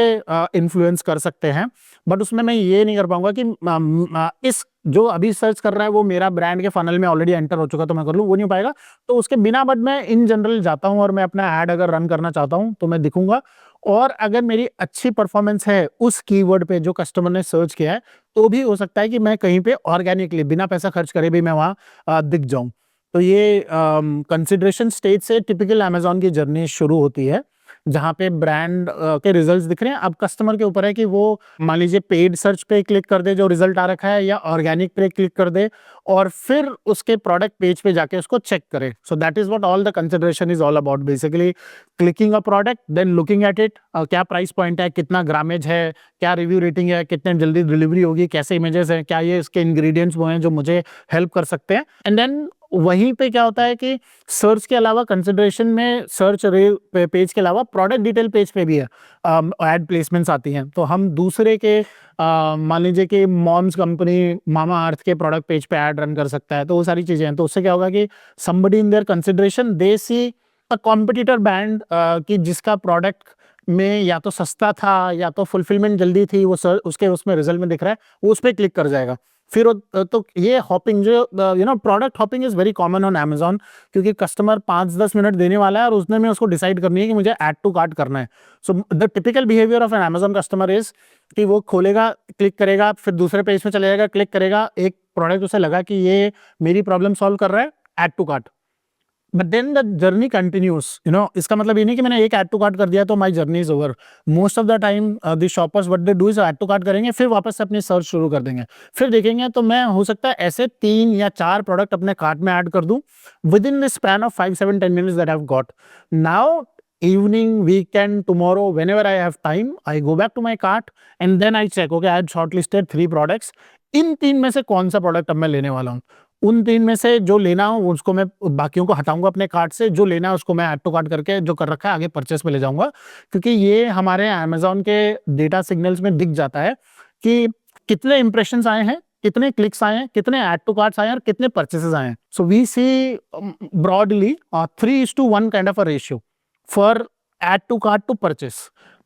इन्फ्लुएंस कर सकते हैं। बट उसमें मैं ये नहीं कर पाऊँगा कि इस जो अभी सर्च कर रहा है वो मेरा ब्रांड के फनल में ऑलरेडी एंटर हो चुका तो मैं कर लूँ, वो नहीं हो पाएगा। तो उसके बिना, बट मैं इन जनरल जाता हूँ और मैं अपना ऐड अगर रन करना चाहता हूँ तो मैं दिखूँगा, और अगर मेरी अच्छी परफॉर्मेंस है उस कीवर्ड पे जो कस्टमर ने सर्च किया है, तो भी हो सकता है कि मैं कहीं पे ऑर्गेनिकली बिना पैसा खर्च करे भी मैं वहाँ दिख जाऊँ। तो ये कंसिडरेशन स्टेज से टिपिकल अमेज़न की जर्नी शुरू होती है, जहाँ पे ब्रांड के रिजल्ट्स दिख रहे हैं। अब कस्टमर के ऊपर है कि वो मान लीजिए पेड सर्च पे क्लिक कर दे जो रिजल्ट आ रखा है, या ऑर्गेनिक पे क्लिक कर दे और फिर उसके प्रोडक्ट पेज पे जाके उसको चेक करे। So that is what all the consideration is all about, basically clicking a product, then looking at it, क्या प्राइस पॉइंट है, कितना ग्रामेज है, क्या रिव्यू रेटिंग है, कितने जल्दी डिलीवरी होगी, कैसे इमेजेस हैं, क्या ये इसके इंग्रेडिएंट्स वो हैं जो मुझे हेल्प कर सकते हैं। एंड देन वहीं पे क्या होता है कि सर्च के अलावा कंसिडरेशन में, सर्च पेज के अलावा प्रोडक्ट डिटेल पेज पे भी है एड प्लेसमेंट्स आती हैं। तो हम दूसरे के मान लीजिए कि मॉम्स कंपनी मामा अर्थ के प्रोडक्ट पेज पे ऐड रन कर सकता है, तो वो सारी चीजें हैं। तो उससे क्या होगा कि somebody in their consideration they see a competitor brand कि जिसका प्रोडक्ट में या तो सस्ता था या तो फुलफिलमेंट जल्दी थी, वो उसके उसमें रिजल्ट में दिख रहा है, वो उस पर क्लिक कर जाएगा। फिर तो ये हॉपिंग जो product hopping is very common on Amazon, क्योंकि कस्टमर 5-10 मिनट देने वाला है और उसने में उसको डिसाइड करनी है कि मुझे ऐड टू कार्ट करना है. So the typical behaviour of an Amazon customer is कि वो खोलेगा, क्लिक करेगा, फिर दूसरे पेज में चले जाएगा, क्लिक करेगा, एक प्रोडक्ट उसे लगा कि ये मेरी प्रॉब्लम सॉल्व कर रहा है, add to cart. But then the journey continues. इसका मतलब ये नहीं कि मैंने एक ऐड टू कार्ट कर दिया तो my journey is over. Most of the time the shoppers what they do is add to cart करेंगे, फिर वापस से अपनी सर्च शुरू कर देंगे, फिर देखेंगे तो मैं हो सकता है ऐसे 3 या 4 प्रोडक्ट अपने कार्ट में ऐड कर दूं with in the span of 5-7-10 minutes that I have got. Now evening, weekend, tomorrow, whenever I have time, I go back to my cart and then I check, okay, I had shortlisted 3 products. इन 3 में से कौन सा product अब मैं लेने वाला हूँ. उन 3 में से जो लेना हो उसको मैं बाकियों को हटाऊंगा अपने कार्ट से, जो लेना है उसको मैं ऐड टू कार्ट करके जो कर रखा है आगे परचेस में ले जाऊंगा. क्योंकि ये हमारे Amazon के डेटा सिग्नल्स में दिख जाता है कि कितने इंप्रेशंस आए हैं, कितने क्लिक्स आए हैं, कितने ऐड टू कार्ट्स आए हैं और कितने परचेसेस आए हैं. So we see broadly 3:1 kind of a ratio for add to cart to purchase.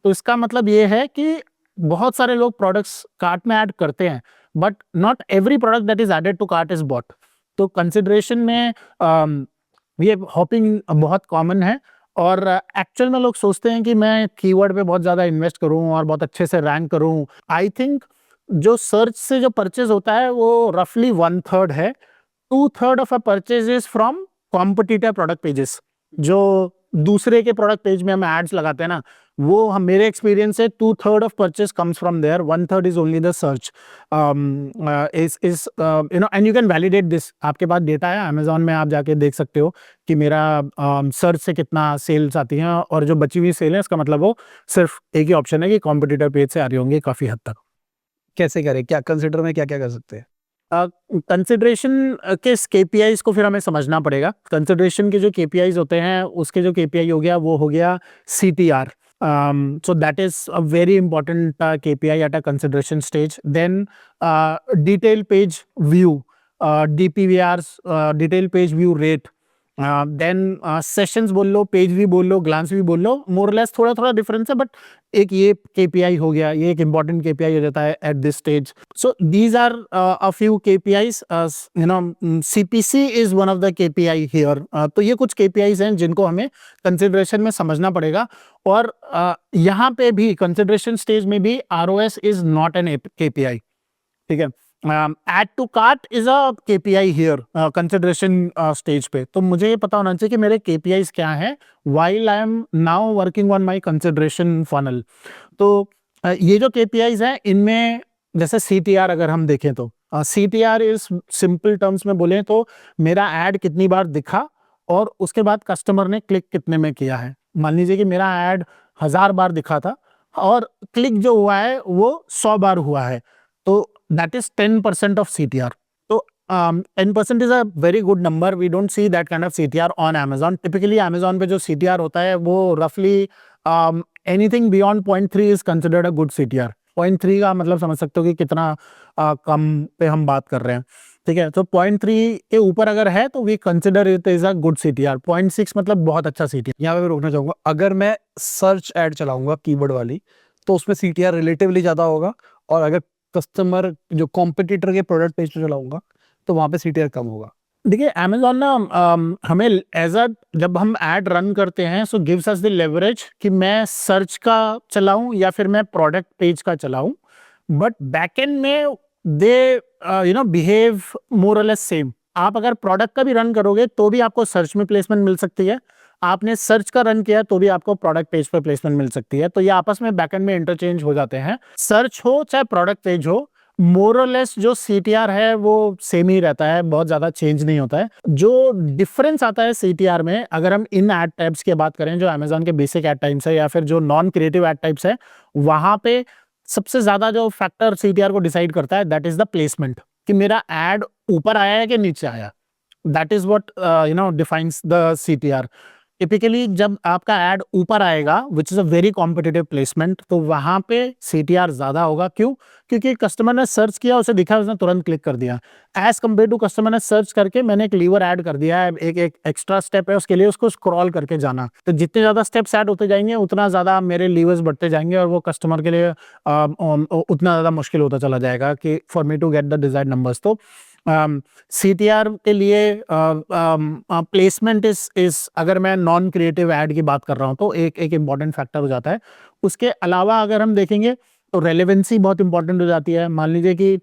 तो इसका मतलब ये है कि बहुत सारे लोग प्रोडक्ट्स कार्ट में ऐड करते हैं, but not every product that is added to cart is bought. तो कंसिडरेशन में ये हॉपिंग बहुत कॉमन है. और एक्चुअल में लोग सोचते हैं कि मैं कीवर्ड पे बहुत ज़्यादा इन्वेस्ट करूं और बहुत अच्छे से रैंक करूं. आई थिंक जो सर्च से जो परचेज होता है वो रफली 1/3 है. 2/3 of a purchase is from competitor product pages. जो दूसरे के प्रोडक्ट पेज में हम एड्स लगाते हैं ना, वो हम मेरे एक्सपीरियंस से 2/3 of purchase comes from there, 1/3 is only the search. And you can validate this. आपके पास डेटा है Amazon में, आप जाके देख सकते हो कि मेरा सर्च से कितना सेल्स आती हैं और जो बची हुई सेल है इसका मतलब वो सिर्फ एक ही ऑप्शन है कि कॉम्पिटिटर पेज से आ रही होंगी काफ़ी हद तक. कैसे करें, क्या कंसिडर में क्या क्या कर सकते हैं? कंसिडरेशन के KPIs को फिर हमें समझना पड़ेगा. कंसिडरेशन के जो KPIs होते हैं उसके जो KPI हो गया वो हो गया CTR. So that is a very important KPI at a consideration stage. Then detail page view, DPVRs, detail page view rate. Then sessions बोल लो, पेज भी बोल लो, ग्लांस भी बोल लो, मोर लेस थोड़ा थोड़ा डिफरेंस है, बट एक ये KPI हो गया, ये एक इंपॉर्टेंट KPI हो जाता है at this stage. So these are a few KPIs. CPC is one of the KPI here. तो ये कुछ KPIs हैं जिनको हमें कंसिडरेशन में समझना पड़ेगा. और यहाँ पे भी कंसिडरेशन स्टेज में भी ROS is not N KPI. ठीक है. Add to cart is a KPI here, consideration stage पे. तो मुझे ये पता होना चाहिए कि मेरे KPIs क्या हैं while I am now working on my consideration funnel. तो ये जो KPIs हैं इनमें जैसे CTR अगर हम देखें तो CTR इज सिंपल टर्म्स में बोले तो मेरा ऐड कितनी बार दिखा और उसके बाद कस्टमर ने क्लिक कितने में किया है. मान लीजिए कि मेरा ऐड 1000 बार दिखा था और क्लिक जो हुआ है वो 100 बार हुआ है, तो that is 10% of CTR. So 10% is a very good number. We don't see that kind of CTR on Amazon. Typically Amazon पे जो CTR होता है वो roughly anything beyond 0.3 is considered a good CTR. 0.3 का मतलब समझ सकते हो कि कितना कम पे हम बात कर रहे हैं. ठीक है. तो 0.3 के ऊपर अगर है तो we consider it is a good CTR. 0.6 मतलब बहुत अच्छा CTR. यहाँ पे मैं रोकना चाहूंगा, अगर मैं सर्च एड चलाऊंगा कीवर्ड वाली तो उसमें CTR रिलेटिवली ज़्यादा होगा, और अगर कस्टमर जो कॉम्पिटिटर के प्रोडक्ट पेज पे चलाऊंगा तो वहां पे CTR कम होगा. देखिए Amazon ना हमें एज अ जब हम ऐड रन करते हैं सो गिव्स अस द लेवरेज कि मैं सर्च का चलाऊं या फिर मैं प्रोडक्ट पेज का चलाऊं, बट बैकएंड में दे बिहेव मोर और लेस सेम. आप अगर प्रोडक्ट का भी रन करोगे तो भी आपको सर्च में प्लेसमेंट मिल सकती है, आपने सर्च का रन किया तो भी आपको प्रोडक्ट पेज पर प्लेसमेंट मिल सकती है. तो ये आपस में बैकएंड में इंटरचेंज हो जाते हैं. सर्च हो चाहे प्रोडक्ट पेज हो, मोर और लेस जो CTR है वो सेम ही रहता है, बहुत ज्यादा चेंज नहीं होता है. जो डिफरेंस आता है CTR में अगर हम इन एड टाइप्स की बात करें जो Amazon के बेसिक एड टाइप्स है या फिर जो नॉन क्रिएटिव एड टाइप्स है, वहां पे सबसे ज्यादा जो फैक्टर CTR को डिसाइड करता है दैट इज द प्लेसमेंट, कि मेरा एड ऊपर आया है कि नीचे आया. That is what defines the CTR. Typically जब आपका एड ऊपर आएगा विच is a very competitive placement, तो वहां पे CTR ज्यादा होगा। क्यों? क्योंकि कस्टमर ने सर्च किया, उसे दिखा, उसने तुरंत क्लिक कर दिया। एज कम्पेयर टू कस्टमर ने सर्च करके मैंने एक लीवर ऐड कर दिया है, एक एक्स्ट्रा स्टेप है उसके लिए, उसको स्क्रॉल करके जाना। तो जितने ज्यादा स्टेप्स ऐड होते जाएंगे उतना ज्यादा मेरे लीवर्स बढ़ते जाएंगे और वो कस्टमर के लिए उतना ज्यादा मुश्किल होता चला जाएगा कि for me to get the desired numbers. तो CTR के लिए प्लेसमेंट इज अगर मैं नॉन क्रिएटिव ऐड की बात कर रहा हूं तो एक इंपॉर्टेंट फैक्टर हो जाता है। उसके अलावा अगर हम देखेंगे तो रेलेवेंसी बहुत इंपॉर्टेंट हो जाती है। मान लीजिए कि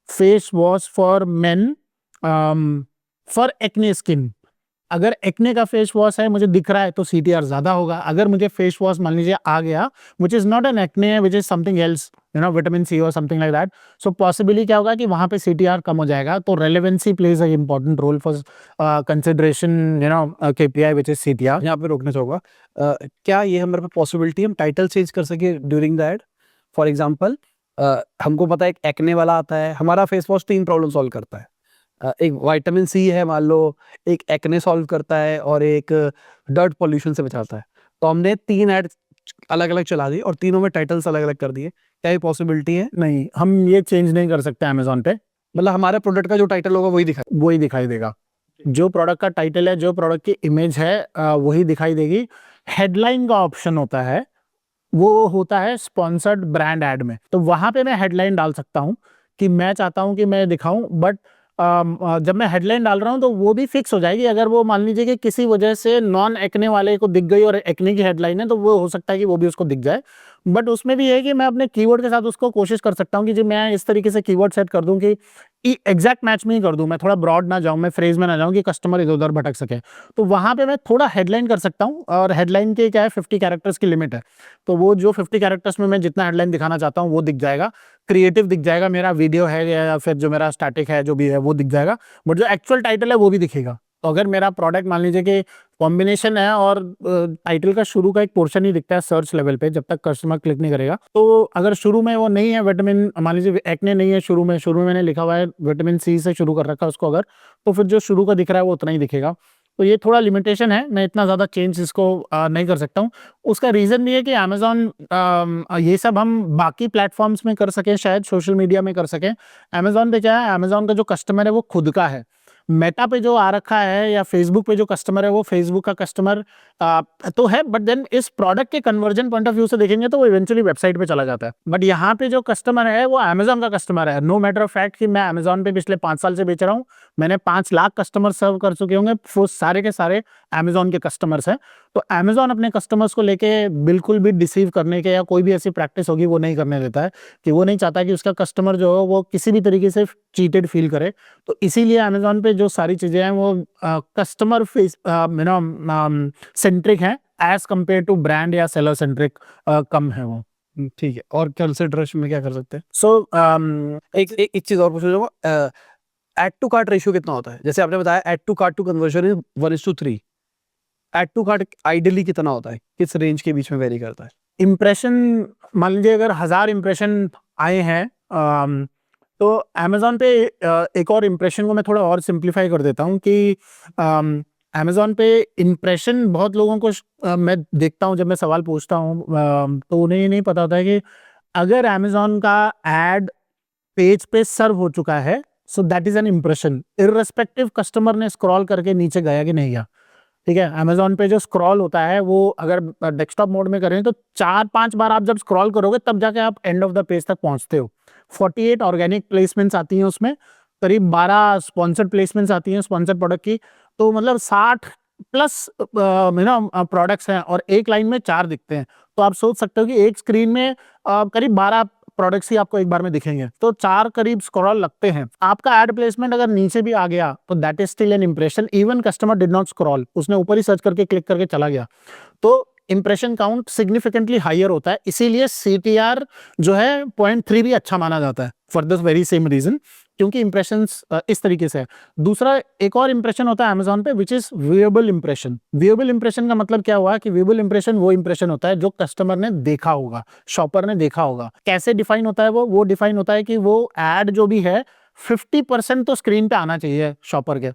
face wash for main for acne skin, अगर एक्ने का फेस वॉश है मुझे दिख रहा है तो CTR ज्यादा होगा। अगर मुझे फेस वॉश मान लीजिए आ गया which is not an acne, which is something else, vitamin C और something like that, so possibly क्या होगा कि वहां पे CTR कम हो जाएगा। तो relevancy plays a important role for consideration KPI which is CTR। यहाँ पे रोकना चाहूंगा, क्या ये हमारे पे पॉसिबिलिटी हम टाइटल चेंज कर सके during the ad? For example, हमको पता है एक एक्ने वाला आता है, हमारा फेस वॉश 3 प्रॉब्लम सॉल्व करता है। एक विटामिन सी है मान लो, एक एक्ने सॉल्व करता है और एक डर्ट पॉल्यूशन से बचाता है। तो हमने 3 ऐड अलग अलग चला दी और तीनों में टाइटल्स अलग अलग कर दिए। क्या ये पॉसिबिलिटी है? नहीं, हम ये चेंज नहीं कर सकते अमेजोन पे। मतलब हमारे प्रोडक्ट का जो टाइटल होगा वही दिखाई देगा। जो प्रोडक्ट का टाइटल है, जो प्रोडक्ट की इमेज है, वही दिखाई देगी। हेडलाइन का ऑप्शन होता है, वो होता है स्पॉन्सर्ड ब्रांड ऐड में। तो वहां पे मैं हेडलाइन डाल सकता हूं कि मैं चाहता हूं कि मैं दिखाऊं, बट जब मैं हेडलाइन डाल रहा हूं तो वो भी फिक्स हो जाएगी। अगर वो मान लीजिए कि किसी वजह से नॉन एक्ने वाले को दिख गई और एक्ने की हेडलाइन है तो वो हो सकता है कि वो भी उसको दिख जाए। बट उसमें भी है कि मैं अपने कीवर्ड के साथ उसको कोशिश कर सकता हूं कि जो मैं इस तरीके से कीवर्ड सेट कर दूं कि एग्जैक्ट मैच में ही कर दूं, मैं थोड़ा ब्रॉड ना जाऊं, मैं फ्रेज में ना जाऊं कि कस्टमर इधर उधर भटक सके। तो वहां पे मैं थोड़ा हेडलाइन कर सकता हूं, और हेडलाइन के क्या है 50 कैरेक्टर्स की लिमिट है। तो वो जो 50 कैरेक्टर्स में मैं जितना हेडलाइन दिखाना चाहता हूं वो दिख जाएगा, क्रिएटिव दिख जाएगा, मेरा वीडियो है या फिर जो मेरा स्टैटिक है जो भी है वो दिख जाएगा, बट जो एक्चुअल टाइटल है वो भी दिखेगा। तो अगर मेरा प्रोडक्ट मान लीजिए कि कॉम्बिनेशन है और टाइटल का शुरू का एक पोर्शन ही दिखता है सर्च लेवल पे जब तक कस्टमर क्लिक नहीं करेगा, तो अगर शुरू में वो नहीं है विटामिन, मान लीजिए एक्ने नहीं है शुरू में मैंने लिखा हुआ है विटामिन सी से शुरू कर रखा है उसको, अगर तो फिर जो शुरू का दिख रहा है वो उतना ही दिखेगा। तो ये थोड़ा लिमिटेशन है, मैं इतना ज़्यादा चेंज इसको नहीं कर सकता हूँ। उसका रीज़न भी है कि अमेज़ॉन, ये सब हम बाकी प्लेटफॉर्म्स में कर सकें, शायद सोशल मीडिया में कर सकें। अमेज़ॉन पे क्या है, अमेज़ॉन का जो कस्टमर है वो खुद का है। मेटा पे जो आ रखा है या फेसबुक पे जो कस्टमर है वो फेसबुक का कस्टमर तो है, बट देन इस प्रोडक्ट के कन्वर्जन पॉइंट ऑफ व्यू से देखेंगे तो वो इवेंचुअली वेबसाइट पे चला जाता है। बट यहाँ पे जो कस्टमर है वो अमेज़ॉन का कस्टमर है। नो मैटर ऑफ फैक्ट कि मैं अमेज़ॉन पे पिछले 5 साल से बेच रहा हूँ, मैंने 5 लाख कस्टमर सर्व कर चुके होंगे, वो सारे के सारे अमेज़ॉन के कस्टमर्स हैं। तो अमेज़ॉन अपने कस्टमर्स को लेके बिल्कुल भी डिसीव करने के या कोई भी ऐसी प्रैक्टिस होगी वो नहीं करने देता है, कि वो नहीं चाहता कि उसका कस्टमर जो हो वो किसी भी तरीके से चीटेड फील करे। तो इसीलिए अमेज़ॉन पे जो सारी चीज़ें हैं वो कस्टमर फेस सेंट्रिक हैं एज कंपेयर टू ब्रांड या सेलर सेंट्रिक कम है वो। ठीक है, और कंसिडरेशन में क्या कर सकते हैं? सो एक चीज और पूछना चाहूंगा, एड टू कार्ट रेशियो कितना होता है? जैसे आपने बताया add to cart to conversion is 1:3, add to cart ideally कितना होता है, किस रेंज के बीच में वेरी करता है? इम्प्रेशन, मान लीजिए अगर 1000 इम्प्रेशन आए हैं, तो अमेज़ॉन पे एक और इम्प्रेशन को मैं थोड़ा और सिंप्लीफाई कर देता हूँ कि अमेज़ॉन पे इम्प्रेशन बहुत लोगों को मैं देखता हूँ जब मैं सवाल पूछता हूँ, तो उन्हें ये नहीं पता होता है कि अगर अमेज़ॉन का एड पेज पे सर्व हो चुका है, so that is an impression, irrespective customer ने स्क्रॉल करके नीचे गया कि नहीं गया। ठीक है, अमेज़ॉन पे जो स्क्रॉल होता है वो अगर डेस्कटॉप मोड में करें तो 4-5 बार आप जब स्क्रॉल करोगे तब जाके आप एंड ऑफ द पेज तक पहुंचते हो। 48 ऑर्गेनिक प्लेसमेंट्स आती हैं उसमें, करीब 12 स्पॉन्सर्ड प्लेसमेंट्स आती हैं स्पॉन्सर्ड प्रोडक्ट की, तो मतलब 60 प्लस प्रोडक्ट्स हैं और एक लाइन में 4 दिखते हैं। तो आप सोच सकते हो कि एक स्क्रीन में करीब 12 प्रोडक्ट्स ही आपको एक बार में दिखेंगे, तो 4 करीब स्क्रॉल लगते हैं। आपका एड प्लेसमेंट अगर नीचे भी आ गया तो that is still an impression, even customer did not scroll, उसने ऊपर ही सर्च करके क्लिक करके चला गया, तो इंप्रेशन काउंट सिग्निफिकेंटली हायर होता है। इसीलिए CTR जो है 0.3 भी अच्छा माना जाता है for this very same reason, क्योंकि इंप्रेशंस इस तरीके से है। दूसरा एक और इंप्रेशन होता है अमेज़ॉन पे which is viewable impression. Viewable impression का मतलब क्या हुआ कि व्यूएबल इंप्रेशन वो इंप्रेशन होता है जो कस्टमर ने देखा होगा, शॉपर ने देखा होगा। कैसे डिफाइन होता है वो डिफाइन होता है कि वो एड जो भी है 50% तो स्क्रीन पे आना चाहिए शॉपर के।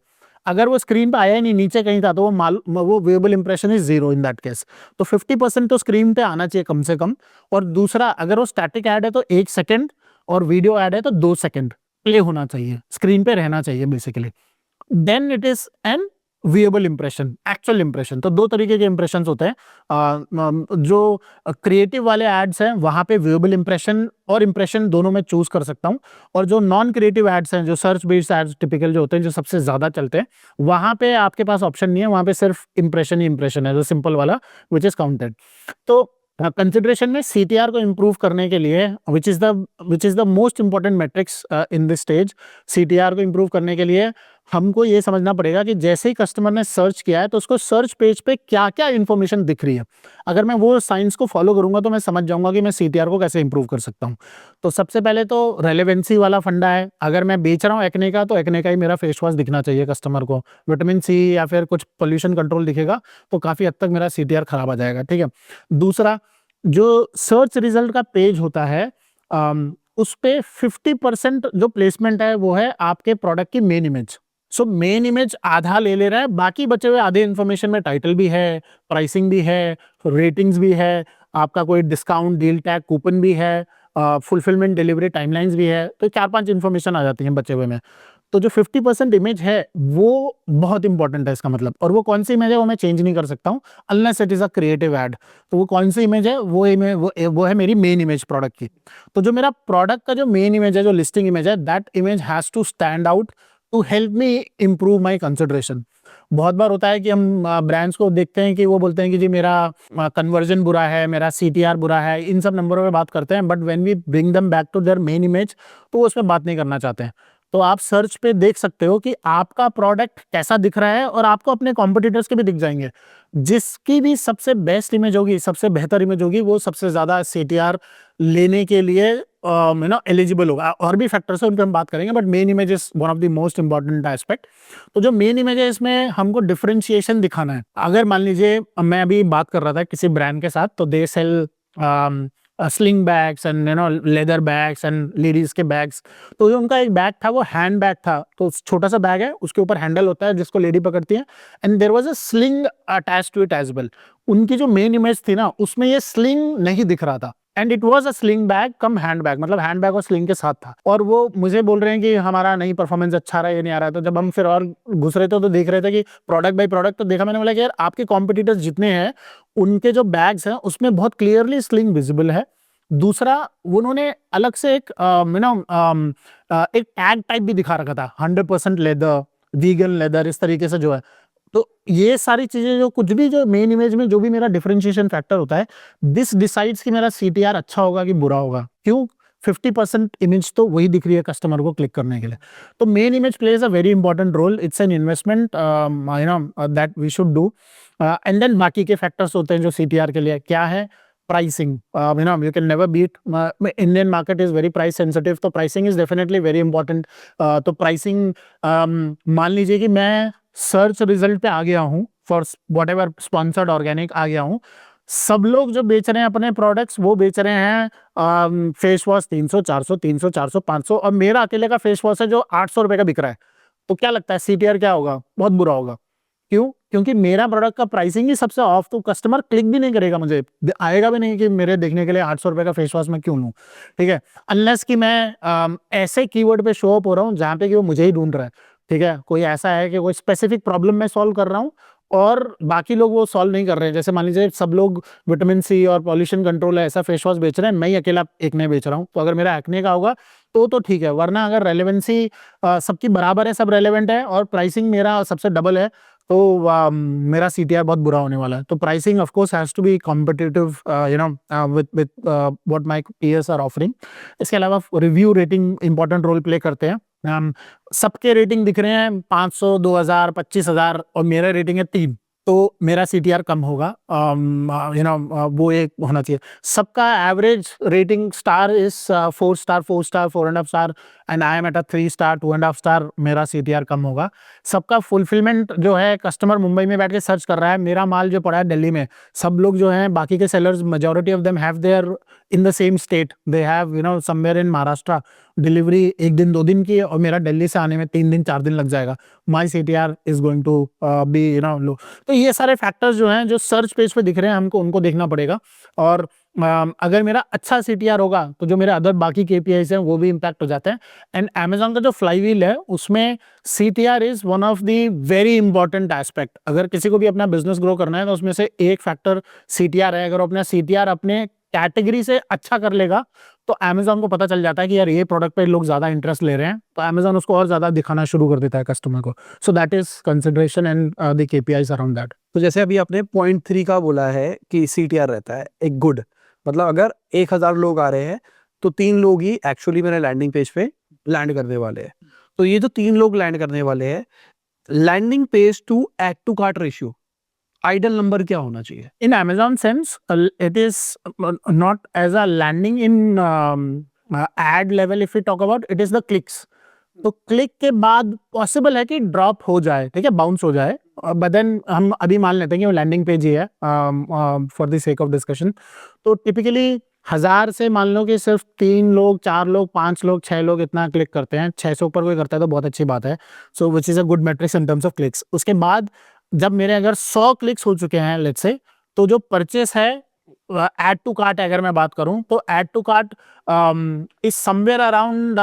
अगर वो स्क्रीन पे आया ही नहीं, नीचे कहीं था, तो वो viewable impression is 0 in that case. तो 50% तो स्क्रीन पे आना चाहिए कम से कम। और दूसरा, अगर वो स्टैटिक ऐड है तो 1 सेकेंड, और वीडियो ऐड है तो 2 सेकेंड प्ले होना चाहिए, स्क्रीन पे रहना चाहिए basically. Then it is an viewable impression, actual impression. तो दो तरीके के इंप्रेशन होते हैं। जो क्रिएटिव वाले एड्स हैं वहां पे विएबल इंप्रेशन और इंप्रेशन दोनों में चूज कर सकता हूं, और जो नॉन क्रिएटिव एड्स हैं, जो सर्च बेस्ड एड्स टिपिकल जो होते हैं, जो सबसे ज्यादा चलते हैं, वहां पे आपके पास ऑप्शन नहीं है, वहां पे सिर्फ इंप्रेशन ही इंप्रेशन है, जो सिंपल वाला विच इज काउंटेड। तो कंसिडरेशन में सीटीआर को इंप्रूव करने के लिए, which is the most important matrix in this stage, CTR को इंप्रूव करने के लिए हमको ये समझना पड़ेगा कि जैसे ही कस्टमर ने सर्च किया है तो उसको सर्च पेज पे क्या क्या इंफॉर्मेशन दिख रही है। अगर मैं वो साइंस को फॉलो करूंगा तो मैं समझ जाऊंगा कि मैं सीटीआर को कैसे इंप्रूव कर सकता हूं। तो सबसे पहले तो रेलेवेंसी वाला फंडा है। अगर मैं बेच रहा हूं एक्ने का, तो एक्ने का ही मेरा फेस वॉश दिखना चाहिए कस्टमर को। विटामिन सी या फिर कुछ पोल्यूशन कंट्रोल दिखेगा तो काफी हद तक मेरा सीटीआर खराब आ जाएगा, ठीक है। दूसरा, जो सर्च रिजल्ट का पेज होता है, उस पे 50% जो प्लेसमेंट है वो है आपके प्रोडक्ट की main image. So main image आधा ले रहा है, बाकी बचे हुए आधे इंफॉर्मेशन में टाइटल भी है, प्राइसिंग भी है, रेटिंग्स भी है, आपका कोई डिस्काउंट, डील टैग, कूपन भी है, फुलफिलमेंट, डिलीवरी टाइमलाइंस भी है। तो 4-5 इंफॉर्मेशन आ जाती हैं बचे हुए में। तो जो 50% इमेज है वो बहुत इंपॉर्टेंट है इसका मतलब। और वो कौन सी इमेज है वो मैं चेंज नहीं कर सकता हूँ unless it is a creative ad. तो वो कौन सी इमेज है, वो है मेरी मेन इमेज प्रोडक्ट की। तो जो मेरा प्रोडक्ट का जो मेन इमेज है, जो लिस्टिंग इमेज है, that image has to stand out to help me improve my consideration. बहुत बार होता है कि हम ब्रांड्स को देखते हैं कि वो बोलते हैं कि जी मेरा कन्वर्जन बुरा है, मेरा सीटीआर बुरा है, इन सब नंबरों पे बात करते हैं, but when we bring them back to their main image तो वो उसमें बात नहीं करना चाहते हैं। तो आप सर्च पे देख सकते हो कि आपका प्रोडक्ट कैसा दिख रहा है, और आपको अपने कॉम्पिटिटर्स के भी दिख जाएंगे। जिसकी भी सबसे बेस्ट इमेज होगी, सबसे बेहतर इमेज होगी, वो सबसे ज्यादा सीटीआर लेने के लिए एलिजिबल होगा। और भी फैक्टर्स है, उन पर हम बात करेंगे, but main image is one of the most important aspect. तो जो मेन इमेज है, इसमें हमको डिफरेंशिएशन दिखाना है। अगर मान लीजिए मैं अभी बात कर रहा था किसी ब्रांड के साथ, तो they sell sling bags and leather bags and ladies के बैग्स। तो जो उनका एक बैग था वो हैंड बैग था। तो छोटा सा बैग है, उसके ऊपर हैंडल होता है जिसको लेडी पकड़ती है, and there was a sling attached to it as well. उनकी जो मेन इमेज थी ना, उसमें ये स्लिंग नहीं दिख रहा था, and it was a sling bag come hand bag, मतलब हैंड बैग और स्लिंग के साथ था। और वो मुझे बोल रहे हैं कि हमारा नहीं परफॉर्मेंस अच्छा रहा है, ये नहीं आ रहा है। तो जब हम फिर और घुस रहे थे तो देख रहे थे कि प्रोडक्ट बाय प्रोडक्ट, तो देखा मैंने, बोला कि यार आपके कॉम्पिटिटर्स जितने हैं उनके जो बैग्स हैं उसमें बहुत क्लियरली स्लिंग विजिबल है। दूसरा, उन्होंने अलग से एक एक टैग टाइप भी दिखा रखा था, 100% लेदर, वीगन लेदर, इस तरीके से जो है। तो ये सारी चीजें, जो कुछ भी जो मेन इमेज में जो भी मेरा डिफरेंशिएशन फैक्टर होता है, दिस डिसाइड्स कि मेरा सीटीआर अच्छा होगा कि बुरा होगा। क्यों? 50% इमेज तो वही दिख रही है कस्टमर को क्लिक करने के लिए। तो main image plays a very important role. It's an investment that we should do. And then बाकी के फैक्टर्स होते हैं जो सीटीआर के लिए क्या है। Pricing, you can never beat. Indian market is very price sensitive, तो pricing is definitely very important. तो pricing, मान लीजिए कि मैं सर्च रिजल्ट पे आ गया हूँ for whatever sponsored organic आ गया हूँ। सब लोग जो बेच रहे हैं अपने प्रोडक्ट्स, वो बेच रहे हैं फेस वॉश 300, 400, 300, 400, 500, और मेरा अकेले का फेस वॉश है जो 800 रुपए का बिक रहा है। तो क्या लगता है सीटीआर क्या होगा? बहुत बुरा होगा। क्यों? क्योंकि मेरा प्रोडक्ट का प्राइसिंग ही सबसे ऑफ, तो कस्टमर क्लिक भी नहीं करेगा, मुझे आएगा भी नहीं कि मेरे देखने के लिए 800 रुपए का फेस वॉश मैं क्यों लूं, ठीक है। अनलेस कि मैं ऐसे कीवर्ड पे शो अप हो रहा हूं जहां पे कि वो मुझे ही ढूंढ रहा है, ठीक है। कोई ऐसा है कि कोई स्पेसिफिक प्रॉब्लम मैं सॉल्व कर रहा हूं और बाकी लोग वो सॉल्व नहीं कर रहे हैं। जैसे मान लीजिए सब लोग विटामिन सी और पॉल्यूशन कंट्रोल है ऐसा फेस वॉश बेच रहे हैं, मैं ही अकेला एक नहीं बेच रहा हूँ। तो अगर मेरा एक्ने का होगा तो ठीक है, वरना अगर रेलेवेंसी सबकी बराबर है, सब रेलेवेंट है, और प्राइसिंग मेरा सबसे डबल है, तो मेरा सीटीआर बहुत बुरा होने वाला है। तो pricing of course has to be competitive with what my peers are offering. इसके अलावा review rating important role play करते हैं। सबके रेटिंग दिख रहे हैं 500, 2000, 25,000, और मेरा रेटिंग है 3, तो मेरा सीटीआर कम होगा। वो एक होना चाहिए। सबका average rating star is 4 star, 4 star, 4.5 star, and I M at a 3 star, 2.5 star, मेरा सीटीआर कम होगा। सबका फुलफिलमेंट जो है, कस्टमर मुंबई में बैठ के सर्च कर रहा है, मेरा माल जो पड़ा है दिल्ली में, सब लोग जो हैं बाकी के sellers, majority of them have their in the same state, they have somewhere in Maharashtra delivery 1 दिन 2 दिन की है और मेरा दिल्ली से आने में 3 दिन 4 दिन लग जाएगा, my CTR is going to be low. तो ये सारे फैक्टर्स जो हैं जो सर्च पेज पे दिख रहे हैं हमको, उनको देखना पड़ेगा। और अगर मेरा अच्छा CTR होगा तो जो मेरे अदर बाकी KPIs हैं वो भी इम्पैक्ट हो जाते हैं। एंड Amazon का जो फ्लाईव्हील है उसमें CTR is one of the very important aspect. अगर किसी को भी अपना बिजनेस ग्रो करना है तो उसमें से एक फैक्टर CTR है। अगर अपना CTR अपने कैटेगरी से अच्छा कर लेगा तो Amazon को पता चल जाता है कि यार ये प्रोडक्ट पे लोग ज्यादा इंटरेस्ट ले रहे हैं, तो Amazon उसको और ज्यादा दिखाना शुरू कर देता है कस्टमर को। सो that is consideration and the KPIs around that. तो जैसे अभी आपने पॉइंट 3 का बोला है कि CTR रहता है एक गुड, मतलब अगर 1000 लोग आ रहे हैं तो 3 लोग ही एक्चुअली मेरे लैंडिंग पेज पे लैंड करने वाले हैं। तो ये जो 3 लोग लैंड करने वाले हैं, landing page to add to cart ratio ideal number क्या होना चाहिए? In Amazon sense, it is not as a landing in ad level if we talk about, it is the clicks. तो क्लिक के बाद possible है कि drop हो जाए, ठीक है, बाउंस हो जाए, बट देन हम अभी मान लेते हैं कि वो लैंडिंग पेज ही है for the sake of discussion. तो टिपिकली 1000 से मान लो कि सिर्फ 3 लोग 4 लोग 5 लोग 6 लोग इतना क्लिक करते हैं। 6 से ऊपर कोई करता है तो बहुत अच्छी बात है। So which is a good metrics in terms of clicks. उसके बाद जब मेरे अगर 100 क्लिक्स हो चुके हैं लेट्स से, तो जो परचेस है ऐड टू कार्ट अगर मैं बात करूं तो add to cart is somewhere around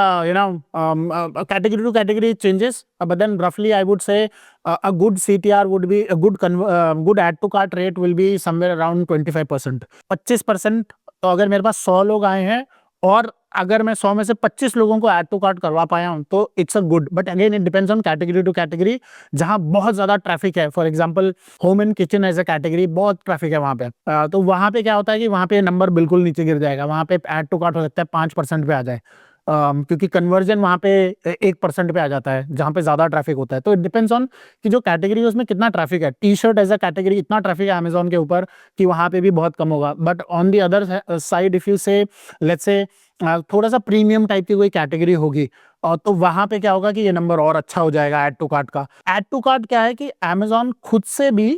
category to category changes, but then roughly I would say a good CTR would be a good add to cart rate will be somewhere around 25%, 25%। तो अगर मेरे पास 100 लोग आए हैं और अगर मैं 100 में से 25 लोगों को ऐड टू कार्ट करवा पाया हूं तो it's a good. But again it depends on category to category. जहां बहुत ज्यादा ट्रैफिक है, for example home and kitchen as a category, बहुत ट्रैफिक है वहां पे, तो वहां पे क्या होता है कि वहां पे नंबर बिल्कुल नीचे गिर जाएगा। वहां पे ऐड टू कार्ट हो सकता है 5% पे आ जाए, क्योंकि कन्वर्जन वहां पे 1% पे आ जाता है जहां पे ज्यादा ट्रैफिक होता है। तो इट डिपेंड्स ऑन कि जो कैटेगरी है उसमें कितना ट्रैफिक है। T-shirt as a category इतना ट्रैफिक है अमेजोन के ऊपर कि वहां पे भी बहुत कम होगा। But on the other side if you say let's say थोड़ा सा प्रीमियम टाइप की कोई कैटेगरी होगी और तो वहां पे क्या होगा कि ये नंबर और अच्छा हो जाएगा ऐड टू कार्ट का। ऐड टू कार्ट क्या है कि अमेजोन खुद से भी